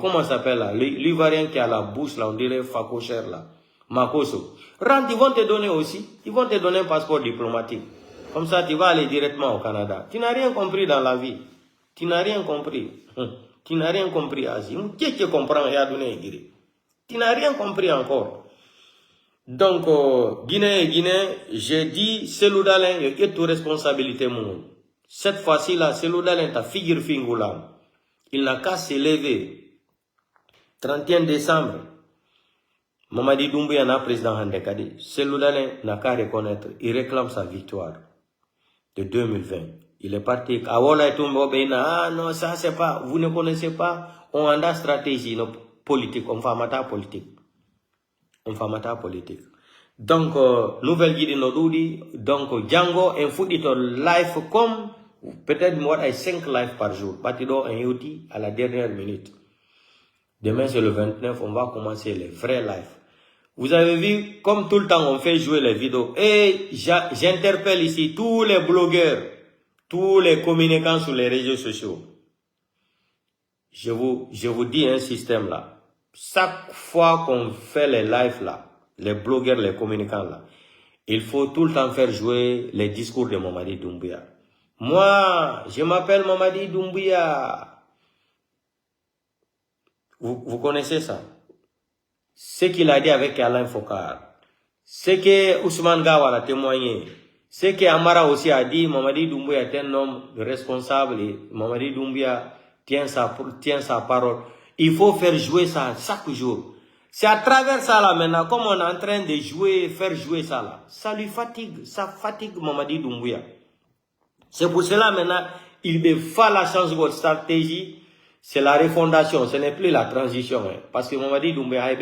comment ça s'appelle là? L'Ivoirien qui a la bouche là, on dirait Fakocher là. Makoso. Rentre, ils vont te donner aussi. Ils vont te donner un passeport diplomatique. Comme ça, tu vas aller directement au Canada. Tu n'as rien compris dans la vie. Tu n'as rien compris. Tu n'as rien compris, Asie. Qui te comprend? Tu n'as rien compris encore. Donc, Guinée, j'ai dit, Cellou Dalein, il y a toute responsabilité, mon. Cette fois-ci là, Cellou Dalein, ta figure fingoula. Il n'a qu'à se lever. 31 décembre, Mamadi Doumbouya n'a président Handekadi. Cellou Dalein n'a qu'à reconnaître. Il réclame sa victoire de 2020. Il est parti. Ah non, ça c'est pas. Vous ne connaissez pas. On a une stratégie politique. On fait mata politique. Donc, Nouvelle-Guinée Nodudi. Donc, Django, un foot est live comme peut-être moi, 5 lives par jour. Batido un outil à la dernière minute. Demain, c'est le 29, on va commencer les vrais lives. Vous avez vu, comme tout le temps, on fait jouer les vidéos. Et j'interpelle ici tous les blogueurs, tous les communicants sur les réseaux sociaux. Je vous dis un système là. Chaque fois qu'on fait les lives là, les blogueurs, les communicants là, il faut tout le temps faire jouer les discours de Mamadi Doumbouya. Moi, je m'appelle Mamadi Doumbouya. Vous connaissez ça? Ce qu'il a dit avec Alain Fokar. Ce que Ousmane Gawal a témoigné. Ce que Amara aussi a dit, Mamadi Doumbouya est un homme responsable et Mamadi Doumbouya tient sa parole. Il faut faire jouer ça chaque jour. C'est à travers ça là maintenant, comme on est en train de jouer, faire jouer ça là, ça lui fatigue, ça fatigue Mamadi Doumbouya. C'est pour cela maintenant, il me faut la chance de votre stratégie, c'est la refondation, ce n'est plus la transition. Hein. Parce que Mamadi Doumbouya,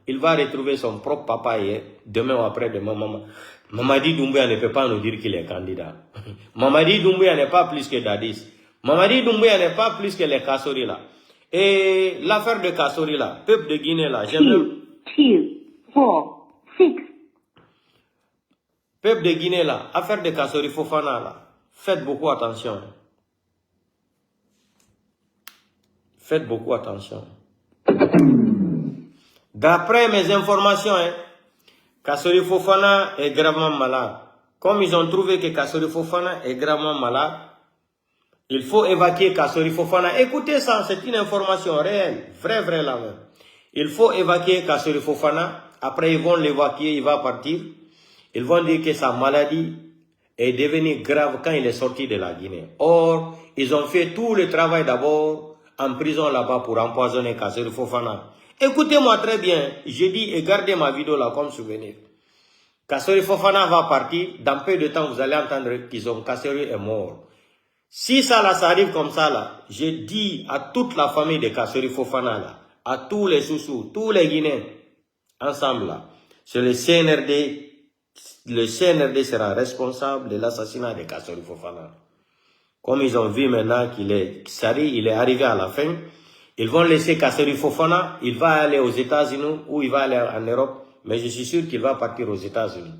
il va retrouver son propre papa hier, demain ou après-demain. Mamadi Doumbouya ne peut pas nous dire qu'il est candidat. Mamadi Doumbouya n'est pas plus que Dadis. Mamadi Doumbouya n'est pas plus que les Kassori là. Et l'affaire de Kassori là, peuple de Guinée là, j'aime. 2, 4, 6. Peuple de Guinée là, affaire de Kassori Fofana là, faites beaucoup attention. Faites beaucoup attention. D'après mes informations, Kassori Fofana est gravement malade. Comme ils ont trouvé que Kassori Fofana est gravement malade, il faut évacuer Kassori Fofana. Écoutez ça, c'est une information réelle, vrai là même. Il faut évacuer Kassori Fofana. Après, ils vont l'évacuer, il va partir. Ils vont dire que sa maladie est devenue grave quand il est sorti de la Guinée. Or, ils ont fait tout le travail d'abord en prison là-bas pour empoisonner Kassori Fofana. Écoutez-moi très bien, je dis et gardez ma vidéo là comme souvenir. Kassori Fofana va partir, dans peu de temps vous allez entendre qu'ils ont Kassori est mort. Si ça là, ça arrive comme ça là, je dis à toute la famille de Kassori Fofana là, à tous les sous-sous, tous les Guinéens, ensemble là, c'est le CNRD sera responsable de l'assassinat de Kassori Fofana. Comme ils ont vu maintenant qu'il est arrivé à la fin, ils vont laisser Kassori Fofana, il va aller aux États-Unis ou il va aller en Europe, mais je suis sûr qu'il va partir aux États-Unis.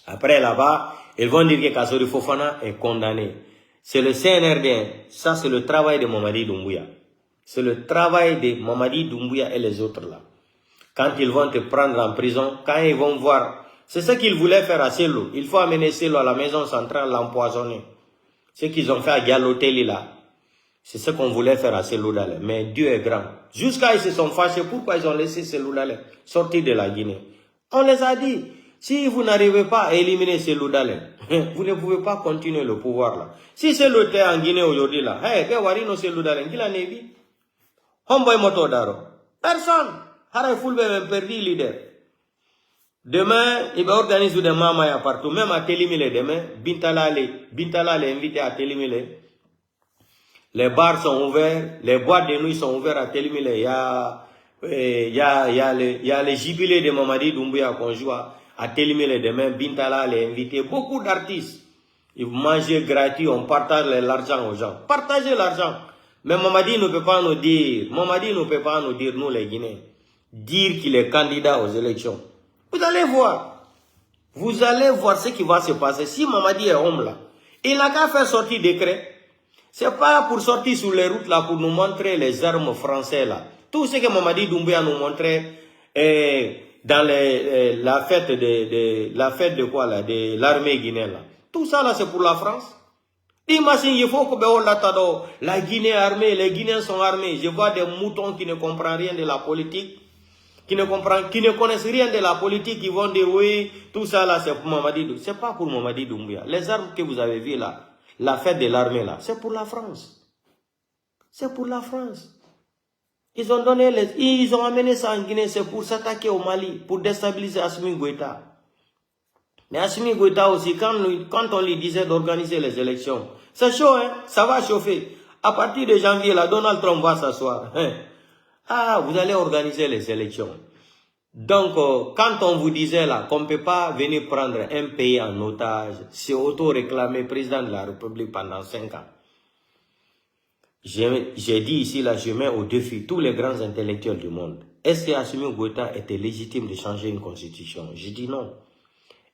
Après là-bas, ils vont dire que Kassori Fofana est condamné. C'est le CNRD, ça c'est le travail de Mamadi Doumbouya. C'est le travail de Mamadi Doumbouya et les autres là. Quand ils vont te prendre en prison, quand ils vont voir, c'est ce qu'ils voulaient faire à Sello. Il faut amener Sello à la maison centrale, l'empoisonner. Ce qu'ils ont fait à Dialoteli là. C'est ce qu'on voulait faire à Sello Dale. Mais Dieu est grand. Jusqu'à ils se sont fâchés. Pourquoi ils ont laissé Sello Dale sortir de la Guinée? On les a dit. Si vous n'arrivez pas à éliminer Sello Dale, vous ne pouvez pas continuer le pouvoir là. Si Sello était en Guinée aujourd'hui là, personne. Perdu leader. Demain, il va organiser des mamaya partout. Même à Télimile demain, Bintala est invité à Télimile. Les bars sont ouverts, les boîtes de nuit sont ouvertes à Télimile. Il y a les jubilés de Mamadi Doumbouya qu'on joue à Télimile demain. Bintala est invité. Beaucoup d'artistes. Ils mangent gratuit, on partage l'argent aux gens. Partagez l'argent. Mais Mamadi ne peut pas nous dire, nous les Guinéens, dire qu'il est candidat aux élections. Vous allez voir ce qui va se passer. Si Mamadi est homme là, il n'a qu'à faire sortir décret. C'est pas pour sortir sur les routes là, pour nous montrer les armes françaises là. Tout ce que Mamadi Doumbouya nous montrait dans la fête de quoi là, de l'armée guinéenne là. Tout ça là, c'est pour la France. Imagine, il faut que la Guinée est armée, les Guinéens sont armés. Je vois des moutons qui ne comprennent rien de la politique. Qui ne connaissent rien de la politique, ils vont dire oui, tout ça là c'est pour Mamadi Doumbouya. C'est pas pour Mamadi Doumbouya. Les armes que vous avez vues là, la fête de l'armée là, c'est pour la France. C'est pour la France. Ils ont amené ça en Guinée, c'est pour s'attaquer au Mali, pour déstabiliser Assimi Goïta. Mais Assimi Goïta aussi, quand on lui disait d'organiser les élections, c'est chaud, hein, ça va chauffer. À partir de janvier là, Donald Trump va s'asseoir. Hein. Ah, vous allez organiser les élections. Donc, quand on vous disait là qu'on ne peut pas venir prendre un pays en otage, c'est auto-réclamé président de la République pendant 5 ans. J'ai dit ici là, je mets au défi tous les grands intellectuels du monde. Est-ce que Assimi Goïta était légitime de changer une constitution? Je dis non.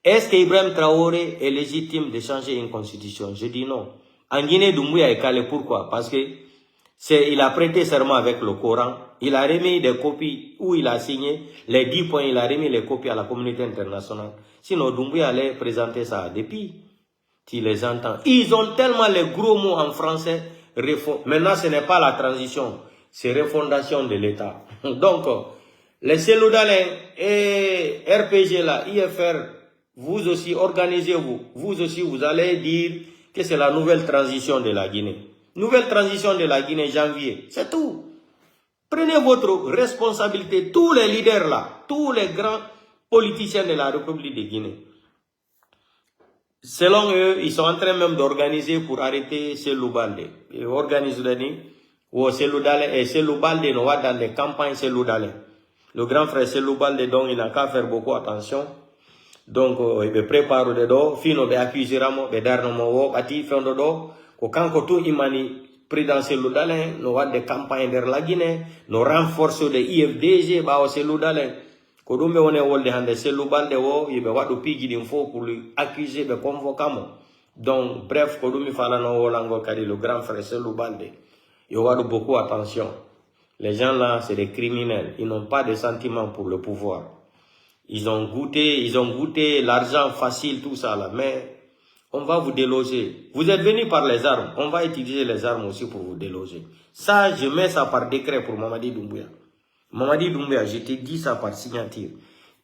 Est-ce que Ibrahim Traoré est légitime de changer une constitution? Je dis non. En Guinée, Doumbouya est calé. Pourquoi? Parce que Il a prêté serment avec le Coran. Il a remis des copies où il a signé les 10 points. Il a remis les copies à la communauté internationale. Sinon, Doumbouya allait présenter ça à dépit. Tu les entends. Ils ont tellement les gros mots en français. Maintenant, ce n'est pas la transition. C'est refondation de l'État. Donc, les Seloudalins et RPG là, IFR, vous aussi, organisez-vous. Vous aussi, vous allez dire que c'est la nouvelle transition de la Guinée. Nouvelle transition de la Guinée, janvier. C'est tout. Prenez votre responsabilité. Tous les leaders là, tous les grands politiciens de la République de Guinée. Selon eux, ils sont en train même d'organiser pour arrêter Cellou Baldé. Ils organisent Cellou Baldé dans les campagnes Cellou Baldé. Le grand frère Cellou Baldé, donc il n'a qu'à faire beaucoup attention. Donc, il prépare des dos, fino be accusiramo, be darno ati fendo do, ko kanko tout imani président Cellou Baldé, no des campagnes der la Guinée, no renforce de IFDG, ba o Cellou Baldé. Ko ɗum ɓe woni wolde hande Cellou Baldé o yiɓe waɗo piiji ɗin fof pour lui accuser ɓe convocamo. Donc bref ko ɗum mi falano wolangol kadi le grand frère Cellou Baldé yo waɗo beaucoup attention. Les gens là c'est des criminels, ils n'ont pas de sentiments pour le pouvoir. Ils ont goûté l'argent facile, tout ça là, mais on va vous déloger. Vous êtes venus par les armes, on va utiliser les armes aussi pour vous déloger. Ça, je mets ça par décret pour Mamadi Doumbouya. Mamadi Doumbouya, je t'ai dit ça par signature.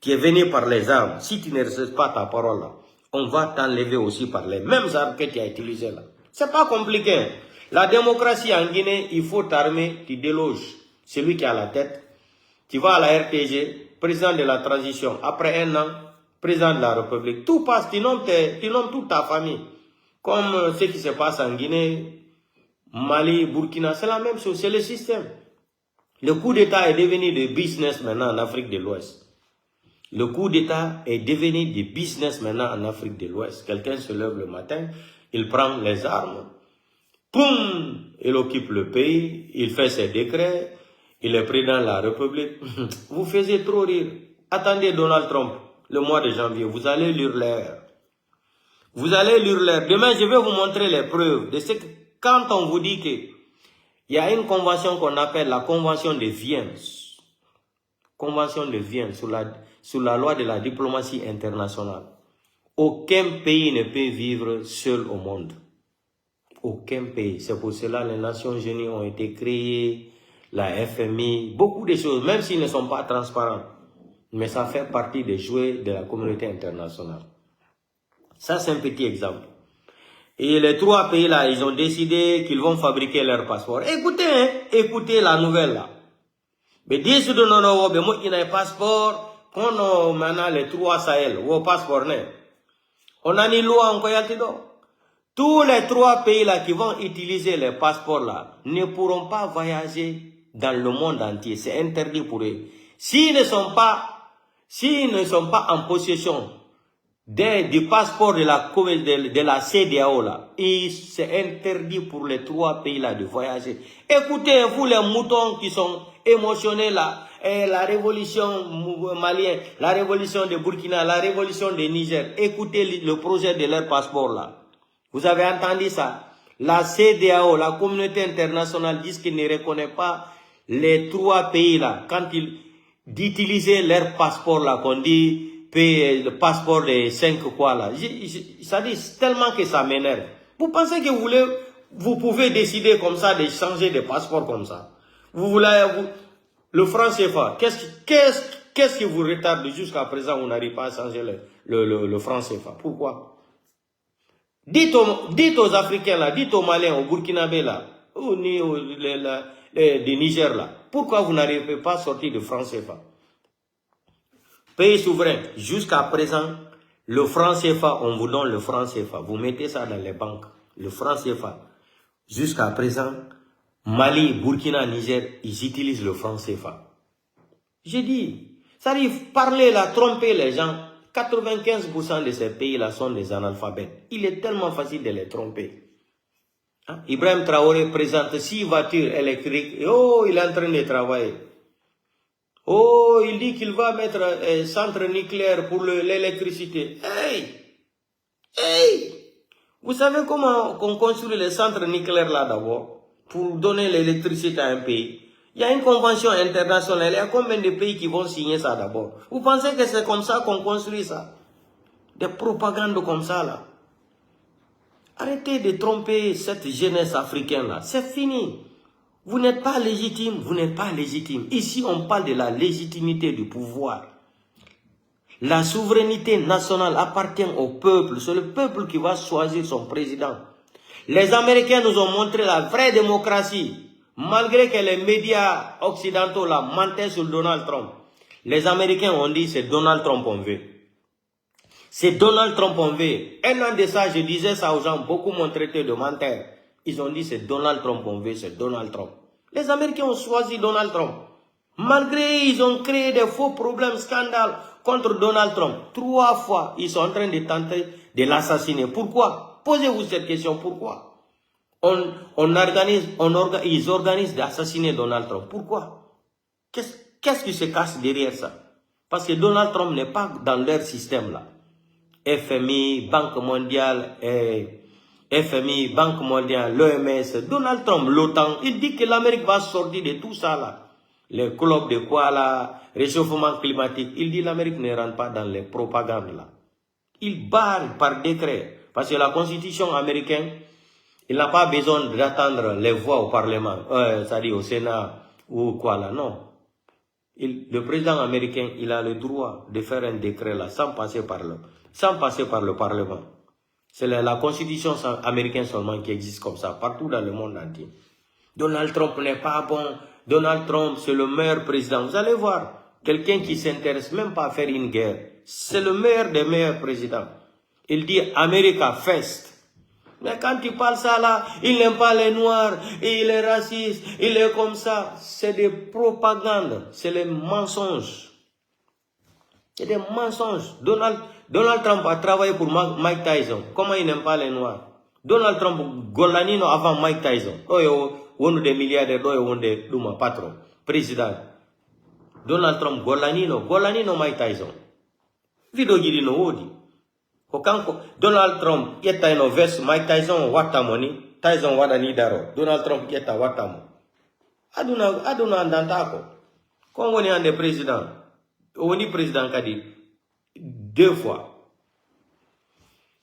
Tu es venu par les armes. Si tu ne respectes pas ta parole là, on va t'enlever aussi par les mêmes armes que tu as utilisées là. C'est pas compliqué. La démocratie en Guinée, il faut t'armer, tu déloges celui qui a la tête. Tu vas à la RTG, président de la transition. Après un an, président de la République. Tout passe, tu nommes toute ta famille. Comme ce qui se passe en Guinée, Mali, Burkina, c'est la même chose, c'est le système. Le coup d'État est devenu de business maintenant en Afrique de l'Ouest. Le coup d'État est devenu de business maintenant en Afrique de l'Ouest. Quelqu'un se lève le matin, il prend les armes, poum, il occupe le pays, il fait ses décrets, il est président de la République. Vous faisiez trop rire. Attendez Donald Trump, le mois de janvier, vous allez lire l'air. Vous allez lire l'air. Demain, je vais vous montrer les preuves de ce que, quand on vous dit que il y a une convention qu'on appelle la Convention de Vienne. Convention de Vienne sur la loi de la diplomatie internationale. Aucun pays ne peut vivre seul au monde. Aucun pays. C'est pour cela que les Nations Unies ont été créées, la FMI, beaucoup de choses, même s'ils ne sont pas transparents. Mais ça fait partie des jouets de la communauté internationale. Ça, c'est un petit exemple. Et les trois pays là, ils ont décidé qu'ils vont fabriquer leur passeport. Écoutez, hein, écoutez la nouvelle là. Mais dès que nous avons un passeport, qu'on a maintenant les trois Sahel, ou passeport, on a une loi en Koyatido. Tous les trois pays là qui vont utiliser les passeports là ne pourront pas voyager dans le monde entier. C'est interdit pour eux. S'ils ne sont pas en possession du passeport de la CEDEAO là, c'est interdit pour les trois pays là de voyager. Écoutez, vous les moutons qui sont émotionnés là, et la révolution malienne, la révolution de Burkina, la révolution de Niger, écoutez le projet de leur passeport là. Vous avez entendu ça? La CEDEAO, la communauté internationale, dit qu'il ne reconnaît pas les trois pays là, quand ils d'utiliser leur passeport là, qu'on dit le passeport de 5 quoi là. Ça dit tellement que ça m'énerve. Vous pensez que vous pouvez décider comme ça de changer de passeport comme ça? Le franc CFA, qu'est-ce qui vous retarde jusqu'à présent, vous n'arrivez pas à changer le franc CFA? Pourquoi? Dites aux Africains là, dites aux Maliens, aux Burkinabés là, du Niger là, pourquoi vous n'arrivez pas à sortir de franc CFA? Pays souverain, jusqu'à présent, le franc CFA, on vous donne le franc CFA. Vous mettez ça dans les banques. Le franc CFA. Jusqu'à présent, Mali, Burkina, Niger, ils utilisent le franc CFA. J'ai dit, ça arrive, parler là, tromper les gens. 95% de ces pays-là sont des analphabètes. Il est tellement facile de les tromper. Hein? Ibrahim Traoré présente 6 voitures électriques. Et oh, il est en train de travailler. Oh, il dit qu'il va mettre un centre nucléaire pour l'électricité. Hey! Vous savez comment on construit les centres nucléaires là d'abord? pour donner l'électricité à un pays. Il y a une convention internationale. Il y a combien de pays qui vont signer ça d'abord? Vous pensez que c'est comme ça qu'on construit ça? Des propagandes comme ça là. Arrêtez de tromper cette jeunesse africaine là. C'est fini. Vous n'êtes pas légitime. Vous n'êtes pas légitime. Ici, on parle de la légitimité du pouvoir. La souveraineté nationale appartient au peuple. C'est le peuple qui va choisir son président. Les Américains nous ont montré la vraie démocratie. Malgré que les médias occidentaux là mentaient sur Donald Trump. Les Américains ont dit c'est Donald Trump on veut. C'est Donald Trump on veut. Un an de ça, je disais ça aux gens, beaucoup m'ont traité de menteur. Ils ont dit c'est Donald Trump on veut, c'est Donald Trump. Les Américains ont choisi Donald Trump. Malgré ils ont créé des faux problèmes, scandales contre Donald Trump. 3 fois, ils sont en train de tenter de l'assassiner. Pourquoi? Posez-vous cette question, pourquoi? Ils organisent d'assassiner Donald Trump. Pourquoi? Qu'est-ce qui se cache derrière ça? Parce que Donald Trump n'est pas dans leur système là. FMI, Banque mondiale, l'OMS, Donald Trump, l'OTAN, il dit que l'Amérique va sortir de tout ça là. Les clubs de quoi là, réchauffement climatique, il dit l'Amérique ne rentre pas dans les propagandes là. Il barre par décret. Parce que la constitution américaine, il n'a pas besoin d'attendre les voix au Parlement, c'est-à-dire au Sénat ou quoi là, non. Le président américain, il a le droit de faire un décret là, sans passer par le Parlement. C'est la constitution américaine seulement qui existe comme ça, partout dans le monde entier. Donald Trump n'est pas bon. Donald Trump, c'est le meilleur président. Vous allez voir, quelqu'un qui s'intéresse même pas à faire une guerre. C'est le meilleur des meilleurs présidents. Il dit America First. Mais quand il parle ça là, il n'aime pas les Noirs, et il est raciste, il est comme ça. C'est des propagandes, c'est les mensonges. C'est des mensonges. Donald Trump a travaillé pour Mike Tyson. Comment il n'aime pas les Noirs? Donald Trump, Golanino avant Mike Tyson. On des milliardaires, on des patron, président. Donald Trump, Golanino Mike Tyson. Video gidino odi. Donald Trump yeta ino verse Mike Tyson watamoni, Tyson wadani daro. Donald Trump yeta watamo. Aduna andantako. Quand on est un des présidents, on est président kadi 2 fois.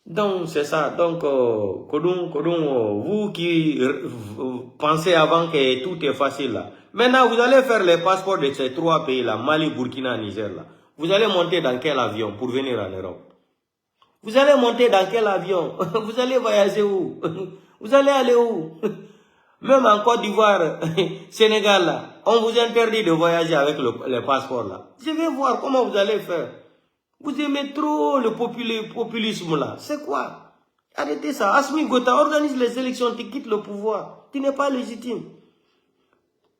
Donc c'est ça. Donc vous qui pensez avant que tout est facile là. Maintenant vous allez faire les passeports de ces 3 pays là, Mali, Burkina, Niger là. Vous allez monter dans quel avion pour venir en Europe? Vous allez monter dans quel avion? Vous allez voyager où? Vous allez aller où? Même en Côte d'Ivoire, Sénégal là, on vous interdit de voyager avec les passeports là. Je vais voir comment vous allez faire. Vous aimez trop le populisme là. C'est quoi? Arrêtez ça. Assimi Goïta organise les élections, tu quittes le pouvoir. Tu n'es pas légitime.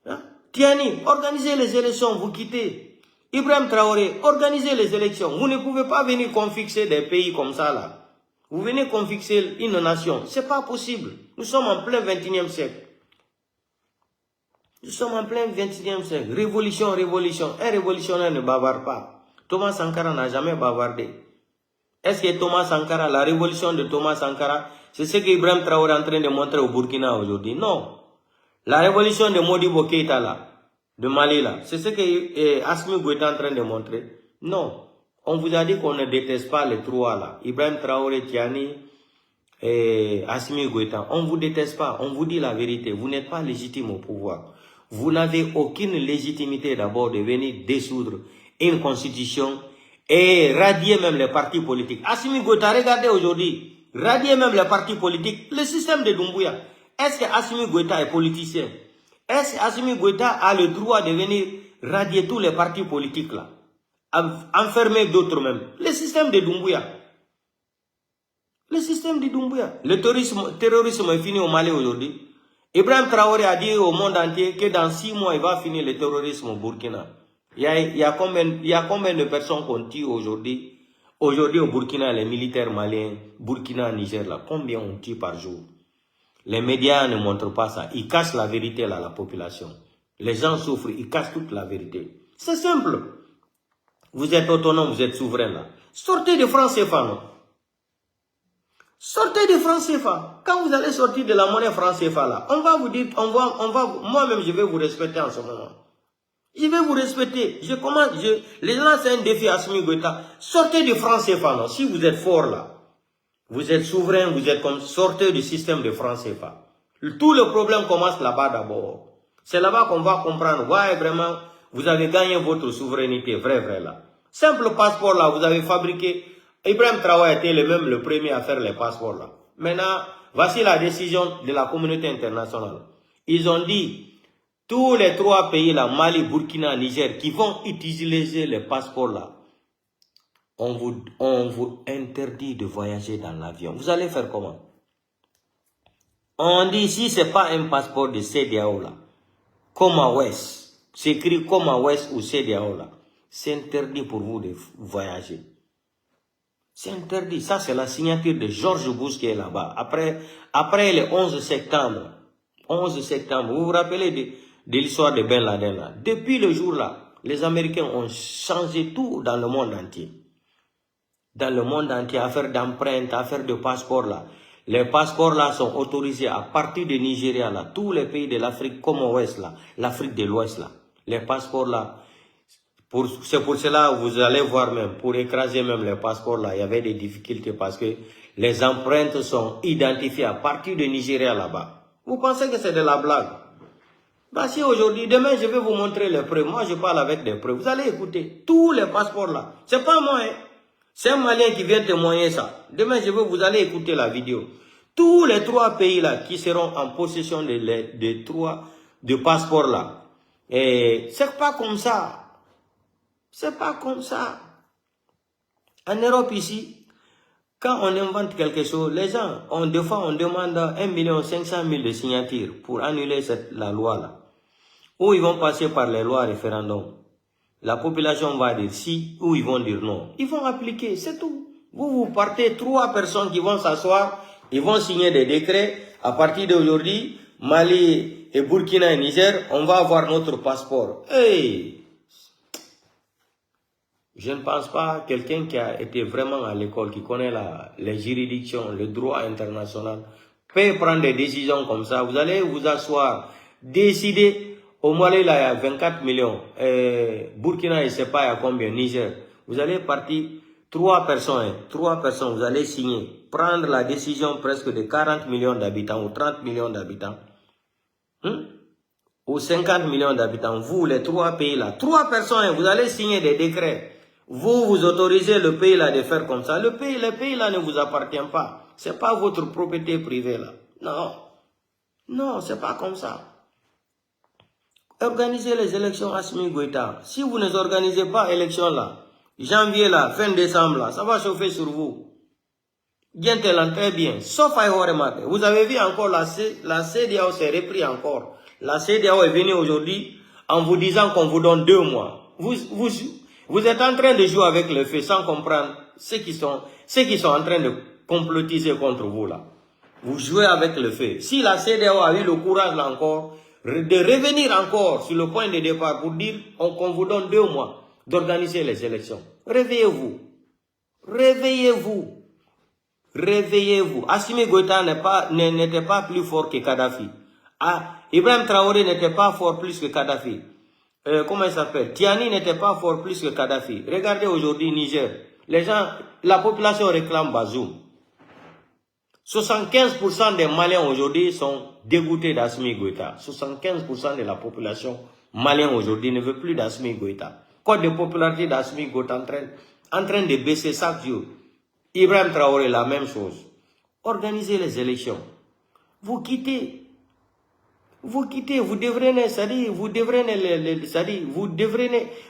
Hein? Tiani, organisez les élections, vous quittez. Ibrahim Traoré, organisez les élections. Vous ne pouvez pas venir confixer des pays comme ça là. Vous venez confixer une nation. C'est pas possible. Nous sommes en plein 21e siècle. Nous sommes en plein 21e siècle. Révolution. Un révolutionnaire ne bavarde pas. Thomas Sankara n'a jamais bavardé. Est-ce que Thomas Sankara, la révolution de Thomas Sankara, c'est ce qu'Ibrahim Traoré est en train de montrer au Burkina aujourd'hui? Non. La révolution de Modibo Keïta là, de Mali là, c'est ce que Assimi Goïta est en train de montrer? Non. On vous a dit qu'on ne déteste pas les 3 là. Ibrahim Traoré, Tiani et Assimi Goïta. On ne vous déteste pas. On vous dit la vérité. Vous n'êtes pas légitime au pouvoir. Vous n'avez aucune légitimité d'abord de venir dissoudre une constitution et radier même les partis politiques. Assimi Goïta, regardez aujourd'hui, radier même les partis politiques, le système de Doumbouya. Est-ce que Assimi Goïta est politicien? Est-ce que Assimi Goïta a le droit de venir radier tous les partis politiques là? Enfermer d'autres même. Le système de Doumbouya. Le système de Doumbouya. Le terrorisme est fini au Mali aujourd'hui. Ibrahim Traoré a dit au monde entier que dans 6 mois, il va finir le terrorisme au Burkina. Il y a combien de personnes qu'on tue aujourd'hui? Aujourd'hui au Burkina, les militaires maliens, Burkina, Niger, là, combien on tue par jour? Les médias ne montrent pas ça. Ils cachent la vérité là, à la population. Les gens souffrent, ils cachent toute la vérité. C'est simple. Vous êtes autonome, vous êtes souverain là. Sortez de France CFA, non? Sortez du franc CFA. Quand vous allez sortir de la monnaie franc CFA là, on va vous dire, moi-même je vais vous respecter en ce moment. Je vais vous respecter. Les gens, c'est un défi à Assimi Goïta. Sortez du franc CFA, non. Si vous êtes fort là, vous êtes souverain, vous êtes comme, sortez du système de franc CFA. Tout le problème commence là-bas d'abord. C'est là-bas qu'on va comprendre, ouais, vraiment, vous avez gagné votre souveraineté, vrai là. Simple passeport là, vous avez fabriqué. Ibrahim Traoré était le premier à faire les passeports là. Maintenant, voici la décision de la communauté internationale. Ils ont dit, tous les 3 pays là, Mali, Burkina, Niger, qui vont utiliser les passeports là, on vous interdit de voyager dans l'avion. Vous allez faire comment? On dit, si ce n'est pas un passeport de CEDEAO là, Commonwealth, c'est écrit Commonwealth ou CEDEAO là, c'est interdit pour vous de voyager. C'est interdit. Ça, c'est la signature de George Bush qui est là-bas. Après le 11 septembre, vous vous rappelez de l'histoire de Ben Laden là. Depuis le jour là, les Américains ont changé tout dans le monde entier. Dans le monde entier, affaire d'empreintes, affaire de passeports là. Les passeports là sont autorisés à partir du Nigeria là, tous les pays de l'Afrique Commonwealth là, l'Afrique de l'Ouest là. Les passeports là, c'est pour cela que vous allez voir même, pour écraser même les passeports là, il y avait des difficultés parce que les empreintes sont identifiées à partir du Nigeria là-bas. Vous pensez que c'est de la blague? Bah si aujourd'hui, demain je vais vous montrer les preuves. Moi je parle avec des preuves. Vous allez écouter tous les passeports là. C'est pas moi, hein. C'est un Malien qui vient témoigner ça. Demain vous allez écouter la vidéo. Tous les 3 pays là qui seront en possession de passeports là. Et c'est pas comme ça. C'est pas comme ça. En Europe ici, quand on invente quelque chose, les gens, des fois on demande 1 500 000 de signatures pour annuler la loi là. Ou ils vont passer par les lois référendum. La population va dire si ou ils vont dire non. Ils vont appliquer, c'est tout. Vous partez 3 personnes qui vont s'asseoir, ils vont signer des décrets. À partir d'aujourd'hui, Mali et Burkina et Niger, on va avoir notre passeport. Hey! Je ne pense pas quelqu'un qui a été vraiment à l'école, qui connaît les juridictions, le droit international, peut prendre des décisions comme ça. Vous allez vous asseoir, décider. Au Mali, là, il y a 24 millions. Burkina, je ne sais pas, il y a combien. Niger. Vous allez partir, 3 personnes, vous allez signer, prendre la décision presque de 40 millions d'habitants ou 30 millions d'habitants. Ou 50 millions d'habitants. Vous, les 3 pays là, 3 personnes, vous allez signer des décrets. Vous autorisez le pays là de faire comme ça. Le pays là ne vous appartient pas. Ce n'est pas votre propriété privée là. Non. Non, ce n'est pas comme ça. Organisez les élections à Assimi Goïta. Si vous ne organisez pas élection là, janvier là, fin décembre là, ça va chauffer sur vous. Bien talent, très bien. Sauf à Horemate. Vous avez vu encore la CEDEAO s'est repris encore. La CEDEAO est venue aujourd'hui en vous disant qu'on vous donne 2 mois. Vous êtes en train de jouer avec le feu sans comprendre ceux qui sont en train de complotiser contre vous là. Vous jouez avec le feu. Si la CEDEAO a eu le courage là encore de revenir encore sur le point de départ pour dire qu'on vous donne 2 mois d'organiser les élections. Réveillez-vous. Réveillez-vous. Réveillez-vous. Assimi Goïta n'était pas plus fort que Kadhafi. Ibrahim Traoré n'était pas fort plus que Kadhafi. Comment il s'appelle? Tiani n'était pas fort plus que Kadhafi. Regardez aujourd'hui Niger. Les gens, la population réclame Bazoum. 75% des Maliens aujourd'hui sont dégoûtés d'Assimi Goïta. 75% de la population malienne aujourd'hui ne veut plus d'Assimi Goïta. Code de popularité d'Assimi Goïta en train de baisser chaque jour. Ibrahim Traoré, la même chose. Organisez les élections. Vous quittez. Vous devenez,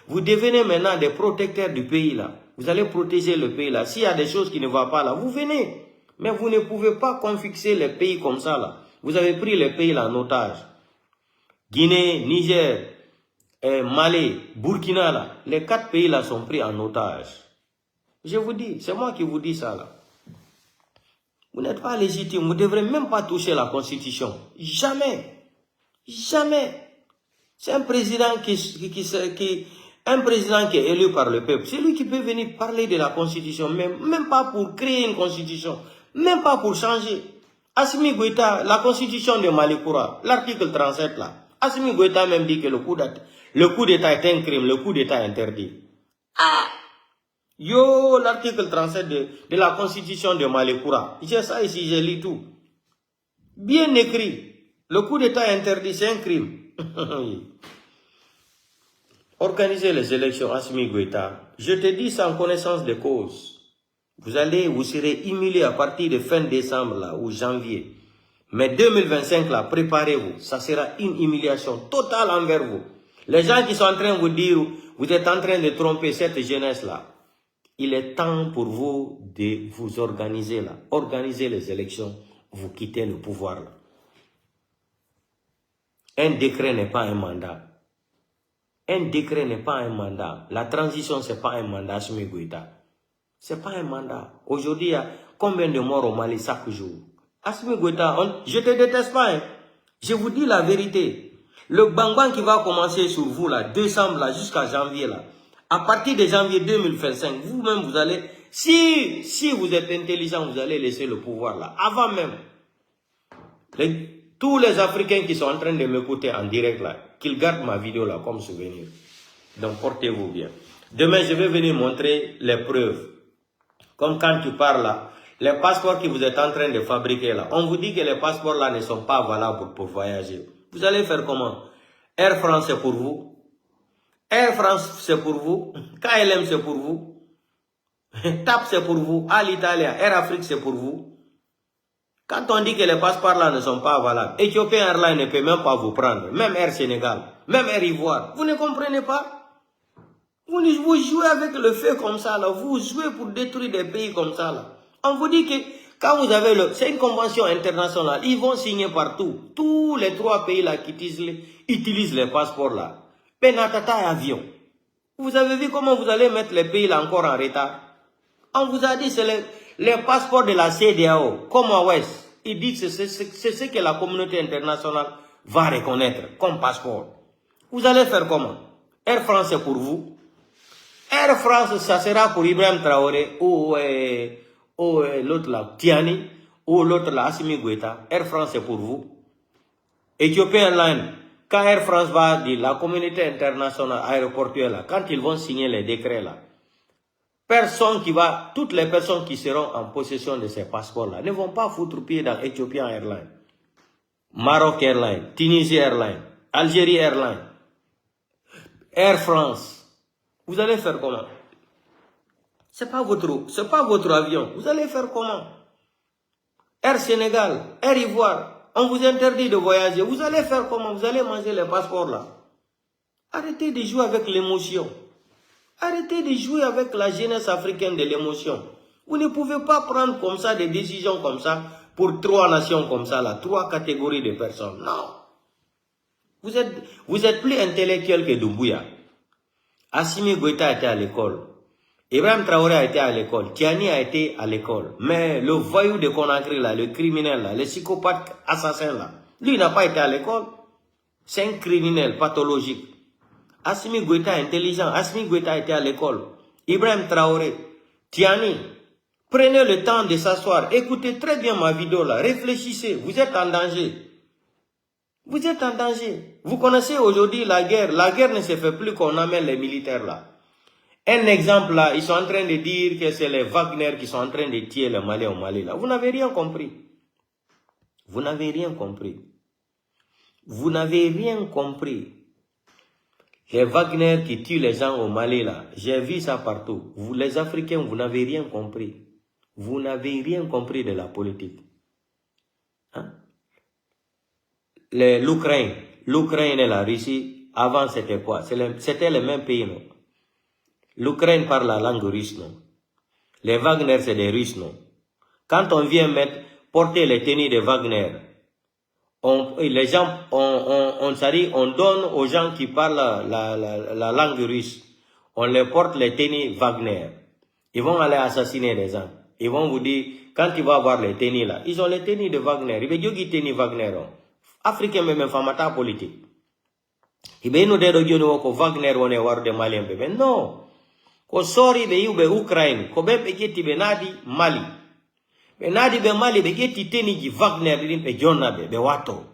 vous devenez maintenant des protecteurs du pays là. Vous allez protéger le pays là. S'il y a des choses qui ne vont pas là, vous venez. Mais vous ne pouvez pas confixer les pays comme ça là. Vous avez pris les pays là en otage. Guinée, Niger, Mali, Burkina là. Les 4 pays là sont pris en otage. Je vous dis, c'est moi qui vous dis ça là. Vous n'êtes pas légitime. Vous ne devrez même pas toucher la constitution. Jamais. Jamais. C'est un président qui est élu par le peuple. C'est lui qui peut venir parler de la constitution, même pas pour créer une constitution, Même pas pour changer. Assimi Goïta, la constitution de Malikoura, l'article 37 là, Assimi Goïta même dit que le coup d'État est un crime, le coup d'État est interdit. Ah! Yo, l'article 37 de la constitution de Malikoura. J'ai ça ici, j'ai lu tout. Bien écrit. Le coup d'État est interdit, c'est un crime. Organiser les élections, Assimi Goïta. Je te dis sans connaissance de cause. Vous serez humilié à partir de fin décembre là, ou janvier. Mais 2025 là, préparez-vous. Ça sera une humiliation totale envers vous. Les gens qui sont en train de vous dire, vous êtes en train de tromper cette jeunesse là. Il est temps pour vous de vous organiser là. Organisez les élections. Vous quittez le pouvoir là. Un décret n'est pas un mandat. Un décret n'est pas un mandat. La transition, ce n'est pas un mandat, Assimi Goïta. Ce n'est pas un mandat. Aujourd'hui, il y a combien de morts au Mali chaque jour? Assimi Goïta, je ne te déteste pas. Hein. Je vous dis la vérité. Le bang-bang qui va commencer sur vous, là, décembre, là, jusqu'à janvier, là. À partir de janvier 2025, vous-même, vous allez... Si vous êtes intelligent, vous allez laisser le pouvoir, là. Avant même. Tous les Africains qui sont en train de m'écouter en direct, là, qu'ils gardent ma vidéo, là, comme souvenir. Donc, portez-vous bien. Demain, je vais venir montrer les preuves. Comme quand tu parles là, les passeports que vous êtes en train de fabriquer là, on vous dit que les passeports là ne sont pas valables pour voyager. Vous allez faire comment? Air France c'est pour vous. Air France c'est pour vous. KLM c'est pour vous. TAP c'est pour vous. Alitalia, Air Afrique c'est pour vous. Quand on dit que les passeports là ne sont pas valables, Ethiopian Airlines ne peut même pas vous prendre. Même Air Sénégal, même Air Ivoire. Vous ne comprenez pas? Vous jouez avec le feu comme ça, là. Vous jouez pour détruire des pays comme ça, là. On vous dit que quand vous avez c'est une convention internationale, ils vont signer partout. Tous les 3 pays là qui utilisent les passeports là. Penatata et avion. Vous avez vu comment vous allez mettre les pays là encore en retard? On vous a dit c'est les passeports de la CEDEAO, Commonwealth. Ils disent que c'est ce que la communauté internationale va reconnaître comme passeport. Vous allez faire comment? Air France c'est pour vous. Air France, ça sera pour Ibrahim Traoré ou l'autre là, Tiani, ou l'autre là, Assimi Goïta. Air France, c'est pour vous. Ethiopian Airlines, quand Air France va dire la communauté internationale aéroportuaire là, quand ils vont signer les décrets là, toutes les personnes qui seront en possession de ces passeports là ne vont pas foutre pied dans Ethiopian Airlines, Maroc Airlines, Tunisie Airlines, Algérie Airlines, Air France. Vous allez faire comment? C'est pas votre avion. Vous allez faire comment? Air Sénégal, Air Ivoire, on vous interdit de voyager. Vous allez faire comment? Vous allez manger les passeports là. Arrêtez de jouer avec l'émotion. Arrêtez de jouer avec la jeunesse africaine de l'émotion. Vous ne pouvez pas prendre comme ça des décisions comme ça pour 3 nations comme ça là, 3 catégories de personnes. Non. Vous êtes plus intellectuel que Doumbouya. Assimi Goïta était à l'école. Ibrahim Traoré a été à l'école. Tiani a été à l'école. Mais le voyou de Conakry, là, le criminel, là, le psychopathe assassin, là, lui n'a pas été à l'école. C'est un criminel pathologique. Assimi Goïta est intelligent. Assimi Goïta a été à l'école. Ibrahim Traoré, Tiani, prenez le temps de s'asseoir. Écoutez très bien ma vidéo, là. Réfléchissez. Vous êtes en danger. Vous êtes en danger. Vous connaissez aujourd'hui la guerre. La guerre ne se fait plus qu'on amène les militaires là. Un exemple là, ils sont en train de dire que c'est les Wagner qui sont en train de tuer les Maliens au Mali là. Vous n'avez rien compris. Vous n'avez rien compris. Vous n'avez rien compris. Les Wagner qui tuent les gens au Mali là, j'ai vu ça partout. Vous les Africains, vous n'avez rien compris. Vous n'avez rien compris de la politique. Hein? L'Ukraine et la Russie, avant c'était quoi? C'était les mêmes pays, non? L'Ukraine parle la langue russe, non? Les Wagner, c'est des Russes, non? Quand on vient porter les tenues de Wagner, les gens, on donne aux gens qui parlent la langue russe, on les porte les tenues Wagner. Ils vont aller assassiner les gens. Ils vont vous dire, quand tu vas voir les tenues là, ils ont les tenues de Wagner. Ils veulent dire tenues Wagner. Africain même famata politique. Ils veulent nous dire que Wagner on est war de Mali. Non. Ko sori be Ukraine. Ko be peketi be nadi Mali. be nadi be mali be geti teni ji Wagner din be jonna be wato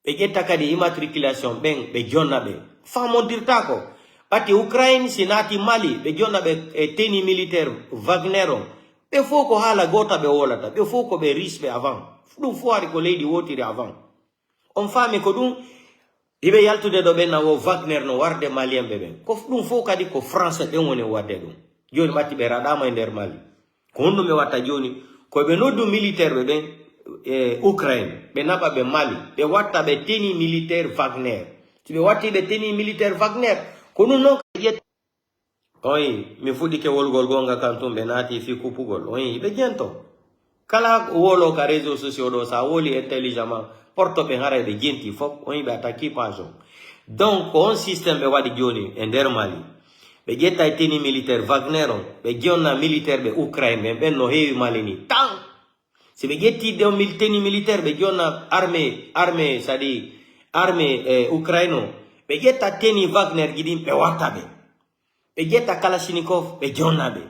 be getta kadi immatriculation ben be jonna be famo dirtako ati Ukraine sinati mali be jonna be teni militaire Wagner be foko hala gota be wolata be foko be rispe avant dum foari ko leydi wotiri avant on fami ko dum ibe yaltude do be na wo Wagner no warde malien be ben ko dum fo kadi ko français be woni wadde dum joni batti be radama e nder Mali ko hondo me watta joni ko be noddu militaire be ben Ukraine be naba be Mali be watta be teni militaire Wagner ti be watti be teni militaire Wagner ko non non yet oyi mi fudi ke wolgol gonga kantum be nati fi kupugol oyi be jento kala wolo ka réseaux sociaux do sa woli intelligemment porto be ngara be jenti fop oyi be attaquer page donc on système be wadi joni e nder Mali be jetta teni militaire Wagner on be jonna militaire be Ukraine be no heewi Mali ni tan si be jetti de teni militaire be jonna armée sadi armée Ukraine be jetta teni Wagner gidim be watta be jetta Kalashnikov be jonna be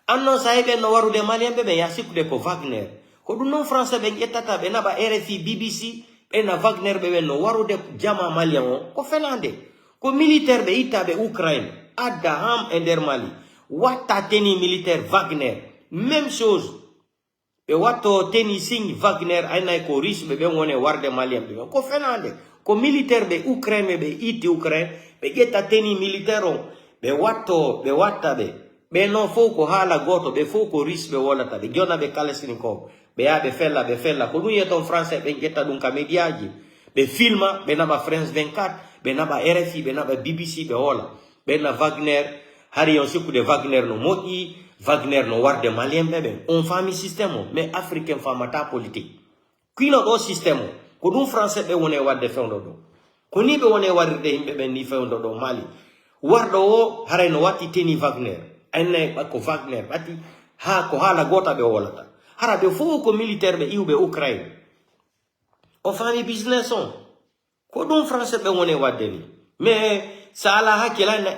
anno sahibe no warude Malien be yasikude ko Wagner ko dum non français be jettata be naba RFI BBC be na Wagner be no warude jama Malien o ko fenande ko militaire be itabe Ukraine adda ham e nder Mali watta teni militaire Wagner même chose be watto teni signe Wagner ayna ko riche be woni warde Malien be ko fenande ko militaire be Ukraine be iti Ukraine be jetta teni militaire on be watta be no foko hala goto be foko riche be wolata be jona be Kalashnikov be ya be fella ko dum yeton français be jetta dum ka mediaji be filma be naba France 24 be naba RFI be naba BBC be hola be na Wagner hari on sikude Wagner no moki Wagner no warde Malien bebe on fami système mais africain famata politique kino do système ko dum français be woni wadde fewdo do ko ni be woni warde himbe be ni fewdo do Mali wardo o hare no wati teni Wagner enne ko Wagner bati ha ko hala gota be wolata hara be fo ko militaire be iube Ukraine o fami business on ko dum français be woni wadde ni mais sala hakila na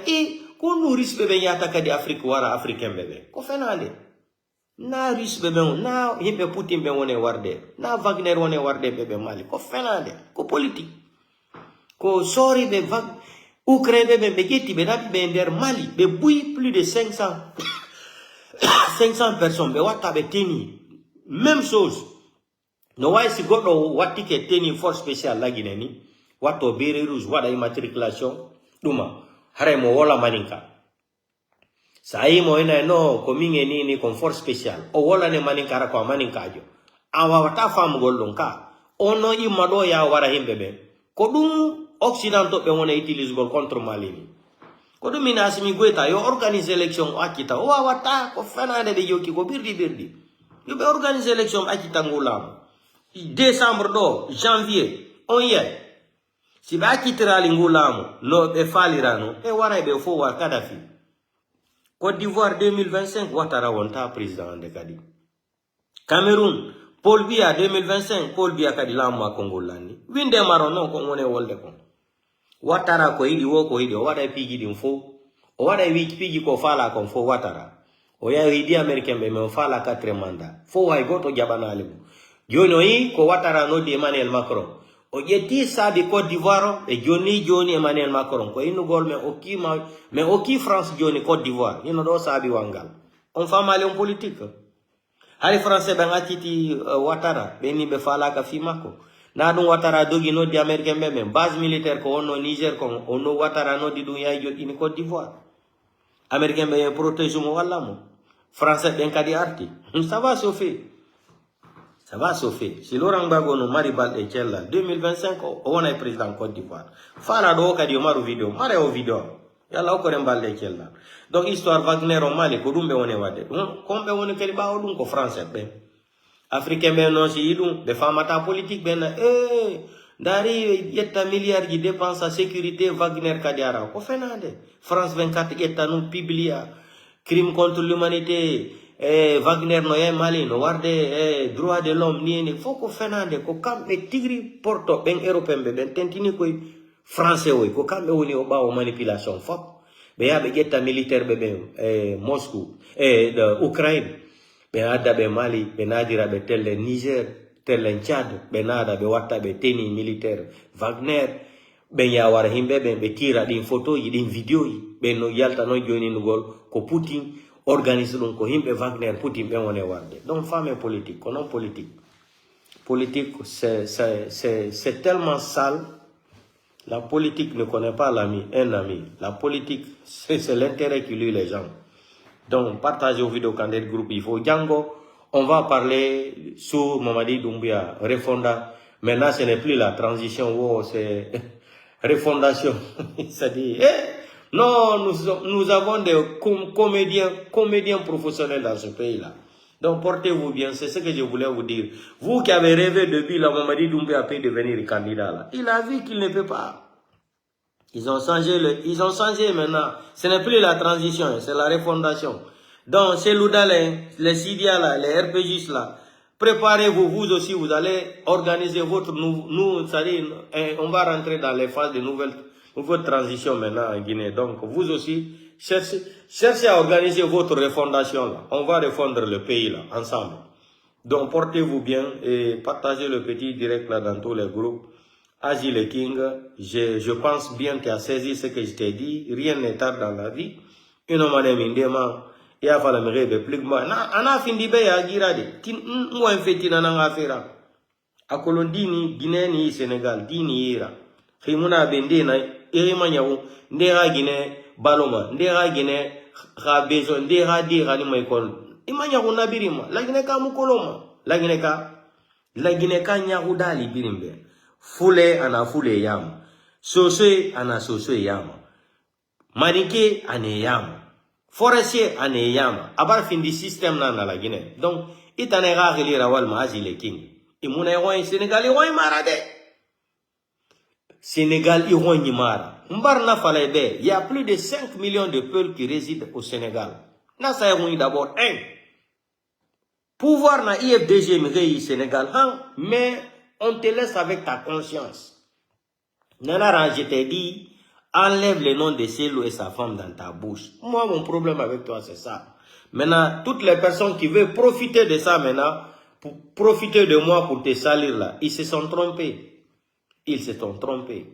ko no risbe be yata kadi Afrique wara africain bebe ko fenande na risbe be na himbe Putin be woni warde na Wagner woni warde bebe Mali ko fenande ko politique ko sori be Ukraine be getti be nabi be nder Mali be buy plus de 500 personnes be watta be teni même chose no way si goddo watti ke teni force spéciale lagine ni watto bere rouge wada immatriculation duma hare mo wola maninka sai mo ina no ko minge ni con force spéciale o wola ne maninka ra ko maninka jo awa wata fam gollon ka ono imado ya wara himbe be ko dum occidentaux be wona utilise gol contre Mali ni ko dum mina simi goita yo organiser élection akita o wata ko fanade be yoki ko birdi yo be organiser élection akita ngulam décembre do janvier on ye si ba kitira lingulam no be falirano e wara be fo wa Kadhafi Côte d'Ivoire 2025 watara wonta président de kadi Cameroun Paul Biya 2025 Paul Biya kadi lamma kongolani winde marono ko woni wolde ko watara ko idi wo ko idi o wada pigi dim fo o wada pigi ko fala ko fo watara o ya idi americain be me fala 4 mandat fo way goto jabanale mo jono yi ko watara no di Emmanuel Macron o jetti sabi Côte d'Ivoire e joni Emmanuel Macron ko inu gol me oki France joni Côte d'Ivoire ino do sabi wangal on famale on politique hari français be ngatiti watara be ni be fala ka fimako na dum watara dogi no di americain be base militaire ko onno Niger ko onno watara no di dum yaay jodi ni Côte d'Ivoire americain be protège mo walla mo français ben kadi arti ça va se fait si Laurent Gbagbo no mari balde cella 2025 o wona président Côte d'Ivoire fala do kadi o maru video mare o video yalla o ko rem balde cella donc histoire Wagner o Mali ko dum be woni wadde ko be woni kadi ba o dum ko français be africain be no si dum be famata politique ben dari yetta milliard ji dépense sécurité Wagner kadi ara ko fenande France 24 yetta no publia crime contre l'humanité Wagner no yai Mali no warde droit de l'homme ni foko fenande ko kambe tigri porto ben européen be ben tentini koy français oy ko kambe woni o bawo manipulation fop be ya be jetta militaire be ben Moscou de Ukraine Benada be Mali, benadira be tel le Niger, tel le Tchad, benada be wata be teni militaire, Wagner, ben yawara himbe ben be tira din photo yi din video yi, ben no yalta no joni ngol ko Putin organise donc ko himbe Wagner Putin ben wone warde. Donc femme politique, konon politique. Politique c'est tellement sale. La politique ne connaît pas l'ami, un ami. La politique c'est l'intérêt qui lie les gens. Donc, partagez vos vidéos quand des groupes. Il faut Django. On va parler sur Mamadi Doumbia, refondation. Maintenant, ce n'est plus la transition, oh, c'est refondation. C'est-à-dire, non, nous avons des comédiens professionnels dans ce pays-là. Donc, portez-vous bien, c'est ce que je voulais vous dire. Vous qui avez rêvé depuis, la Mamadi Doumbia peut devenir candidat là. Il a vu qu'il ne peut pas. Ils ont changé maintenant. Ce n'est plus la transition, c'est la refondation. Donc, ces Louda, les Sidia là, les RPGs là, préparez-vous, vous aussi, vous allez organiser votre on va rentrer dans les phases de nouvelle transition maintenant en Guinée. Donc, vous aussi, cherchez à organiser votre refondation là. On va refondre le pays là, ensemble. Donc, portez-vous bien et partagez le petit direct là dans tous les groupes. Azi le King, je pense bien que tu as saisi ce que je t'ai dit. Rien n'est tard dans la vie. Une homme mindema, il a fallu me rêver plus que moi. Ana findi be ya girade. Moi feti na nga fera. Akolon dini Guinée ni Sénégal dini ira. Khimuna bende na irima nyawo ndera Guinée baloma ndera Guinée ra besoin ndera dira ni mai kon. Imanya kuna birima. La Guinée ka mukoloma. La Guinée ka nyawo dali birimbe. Fule ana fule yama. Soswe ana soswe yama. Manike ane yama. Forestier ane yama. Abar fin di système na la Guinée. Donc, itane rageli rawal maazi le king. Imuna yoy Sénégal yoy marade. Sénégal yoy mara. Mbarna falebe. Il y a plus de 5 millions de peuples qui résident au Sénégal. Na sa yoy d'abord un. Pouvoir na IFDG mrei Sénégal mais on te laisse avec ta conscience. Nana, je t'ai dit, enlève le nom de Celo et sa femme dans ta bouche. Moi, mon problème avec toi, c'est ça. Maintenant, toutes les personnes qui veulent profiter de ça maintenant, pour profiter de moi pour te salir là, ils se sont trompés. Ils se sont trompés.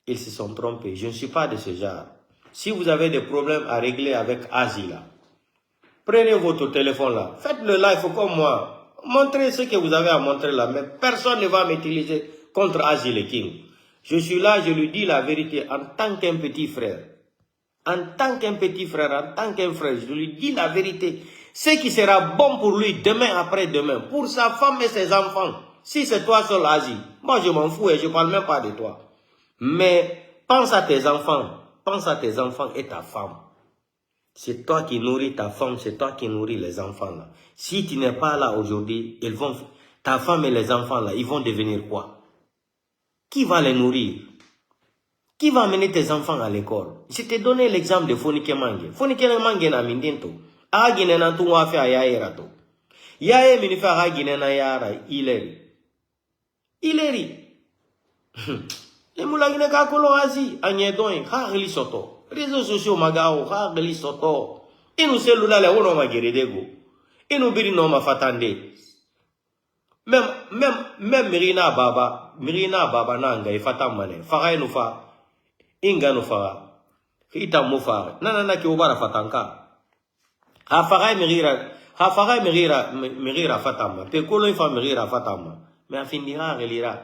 Ils se sont trompés. Je ne suis pas de ce genre. Si vous avez des problèmes à régler avec Asie là, prenez votre téléphone là, faites le live comme moi. Montrez ce que vous avez à montrer là, mais personne ne va m'utiliser contre Azi le King. Je suis là, je lui dis la vérité en tant qu'un petit frère. En tant qu'un petit frère, en tant qu'un frère, je lui dis la vérité. Ce qui sera bon pour lui demain après-demain, pour sa femme et ses enfants. Si c'est toi seul, Azi, moi je m'en fous et je ne parle même pas de toi. Mais pense à tes enfants et ta femme. C'est toi qui nourris ta femme, c'est toi qui nourris les enfants là. Si tu n'es pas là aujourd'hui, ta femme et les enfants là, ils vont devenir quoi? Qui va les nourrir? Qui va amener tes enfants à l'école? Je t'ai donné l'exemple de Fonike Mange. Fonike Mange na mindento. Agine na tu wafe ayayera to. Yaye minifa agine na yara ileri. Emulagine ka kolo azi anyedon ha reli soto. Réseaux sociaux magao ha reli soto. Inu cellula le wono mageredego. Inu biri no mafatande. Même Mirina Baba nanga ifata mane. Faga inu fa. Inga no fa. Ita mufa. Nana ki ubara fatanka. Ha faga mirira fatama. Pe kolo ifa mirira fatama. Mais afinira relira.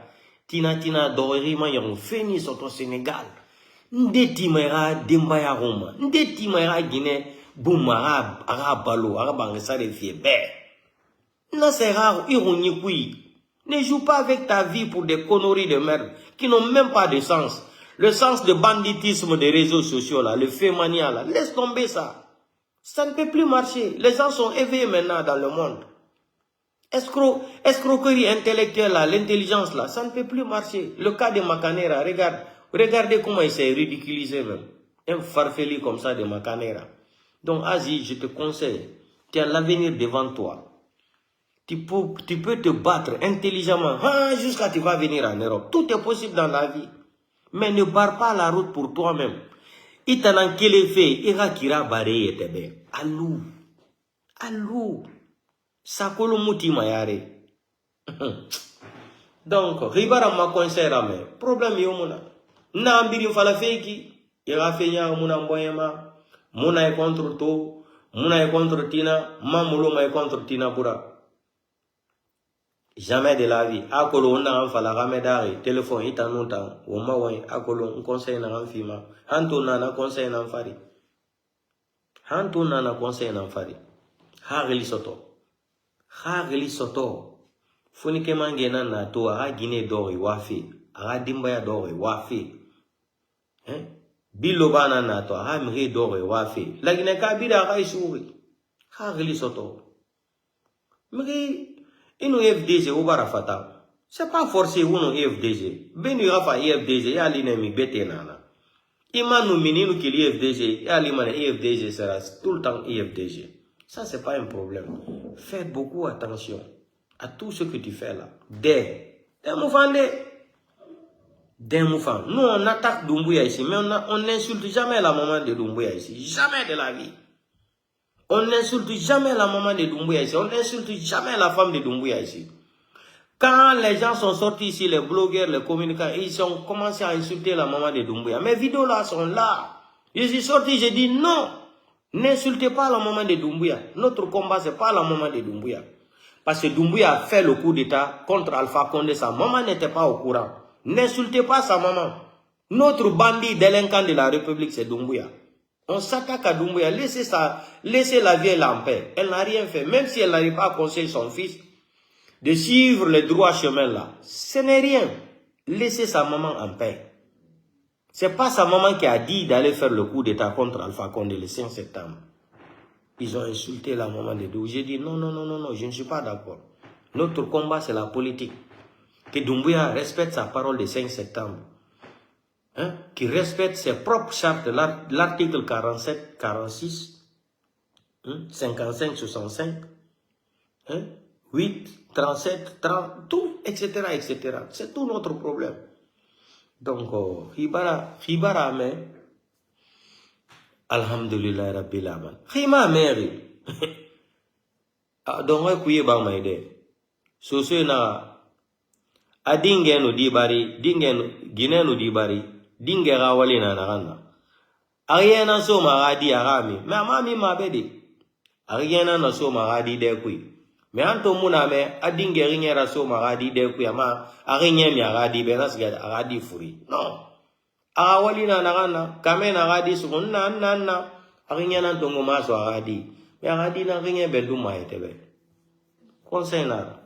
Tina doriri man yon fini soto Sénégal. Ndeti maira dembaya Roma. Ndeti maira Guinée. Bouma arabalo arabansa de fiebe. Non, c'est rare, ironie. Ne joue pas avec ta vie pour des conneries de merde qui n'ont même pas de sens. Le sens de banditisme des réseaux sociaux là, le fait mania là, laisse tomber ça. Ça ne peut plus marcher. Les gens sont éveillés maintenant dans le monde. Escroquerie intellectuelle là, l'intelligence là, ça ne peut plus marcher. Le cas de Macanera, regardez comment il s'est ridiculisé même. Un farfelu comme ça de Macanera. Donc Azi, je te conseille, tu as l'avenir devant toi. Tu peux te battre intelligemment jusqu'à ce que tu vas venir en Europe. Tout est possible dans la vie. Mais ne barre pas la route pour toi-même. Itanan kele fait, ira kira bare yetebe. Allô, sakolo muti mayare. Donc, ribara ma conseil rame. Problème yo muna. Na ambiri fala feki. Ira fenya muna mboyema. Muna e contre to. Muna e contre tina. Mamulo ma e contre tina pura. Jamais de la vie. Akolo on a fala rame dari. Téléphone ita nota. O ma wai akolo un conseil na fima. Anto na conseil na fari. Anto na conseil na fari. Hageli soto. Foni ke mangena na to aga Guinée dori wafi. Aga dimbaya dori wafi. Bilo bana na to aga mri dori wafi. La Guinée ka bida aga isuri. Hageli soto. Mri inu FDG ubara fata. C'est pas forcé uno FDG. Benu rafa FDG ya linemi bete nana. Imanu mininu kili FDG ya limane FDG sera tout le temps FDG. Ça, c'est pas un problème. Fais beaucoup attention à tout ce que tu fais là. Des moufans. Nous, on attaque Doumbouya ici, mais on n'insulte jamais la maman de Doumbouya ici. Jamais de la vie. On n'insulte jamais la maman de Doumbouya ici. On n'insulte jamais la femme de Doumbouya ici. Quand les gens sont sortis ici, les blogueurs, les communicants, ils ont commencé à insulter la maman de Doumbouya. Mes vidéos là sont là. Je suis sorti, j'ai dit non. N'insultez pas la maman de Doumbouya. Notre combat, c'est pas la maman de Doumbouya. Parce que Doumbouya a fait le coup d'état contre Alpha Condé. Sa maman n'était pas au courant. N'insultez pas sa maman. Notre bandit délinquant de la République, c'est Doumbouya. On s'attaque à Doumbouya. Laissez la vieille en paix. Elle n'a rien fait. Même si elle n'arrive pas à conseiller son fils de suivre le droit chemin là. Ce n'est rien. Laissez sa maman en paix. C'est pas sa maman qui a dit d'aller faire le coup d'état contre Alpha Condé le 5 septembre. Ils ont insulté la maman de Doumbouya. J'ai dit non, je ne suis pas d'accord. Notre combat, c'est la politique. Que Doumbouya respecte sa parole le 5 septembre. Qu'il respecte ses propres chartes, l'article 47, 46, 55, 65, 8, 37, 30, tout, etc. C'est tout notre problème. Donc, Hibara me, alhamdulillah rabbil alamin. Hima meri. Donc, kuye ba maide. Soso na adinge no dibari, Guinée no dibari, dinge rawali na nagana. Ariana so maradi arami, mais amami mabedi. Ariana na so maradi de kui. Mais anto muna me adinge ringera so maradi de kui ama arinye mi aradi benas gada aradi furi. Non. Arawali na nagana, kame na aradi sukun na arinya na tongo maso aradi. Mais aradi na rinye bendu maetebe. Conseil na.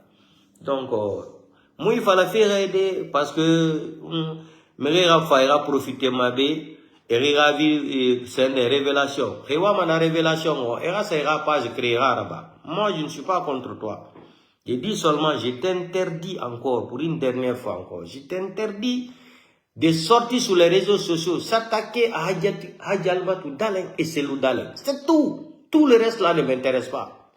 Donc moi il fallait faire aider parce que Merera faira profiter ma bé et ravi c'est une révélation. Rewa mana révélation era sera pas je créera là-bas. Moi je ne suis pas contre toi. Je dis seulement je t'interdis encore pour une dernière fois encore. Je t'interdis de sortir sur les réseaux sociaux, s'attaquer à Hadjalbatou Daleng et Selou Daleng. C'est tout. Tout le reste là ne m'intéresse pas.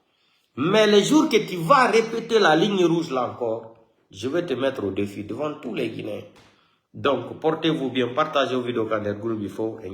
Mais les jours que tu vas répéter la ligne rouge là encore, je vais te mettre au défi devant tous les Guinéens. Donc, portez-vous bien, partagez vos vidéos quand les groupes il faut, et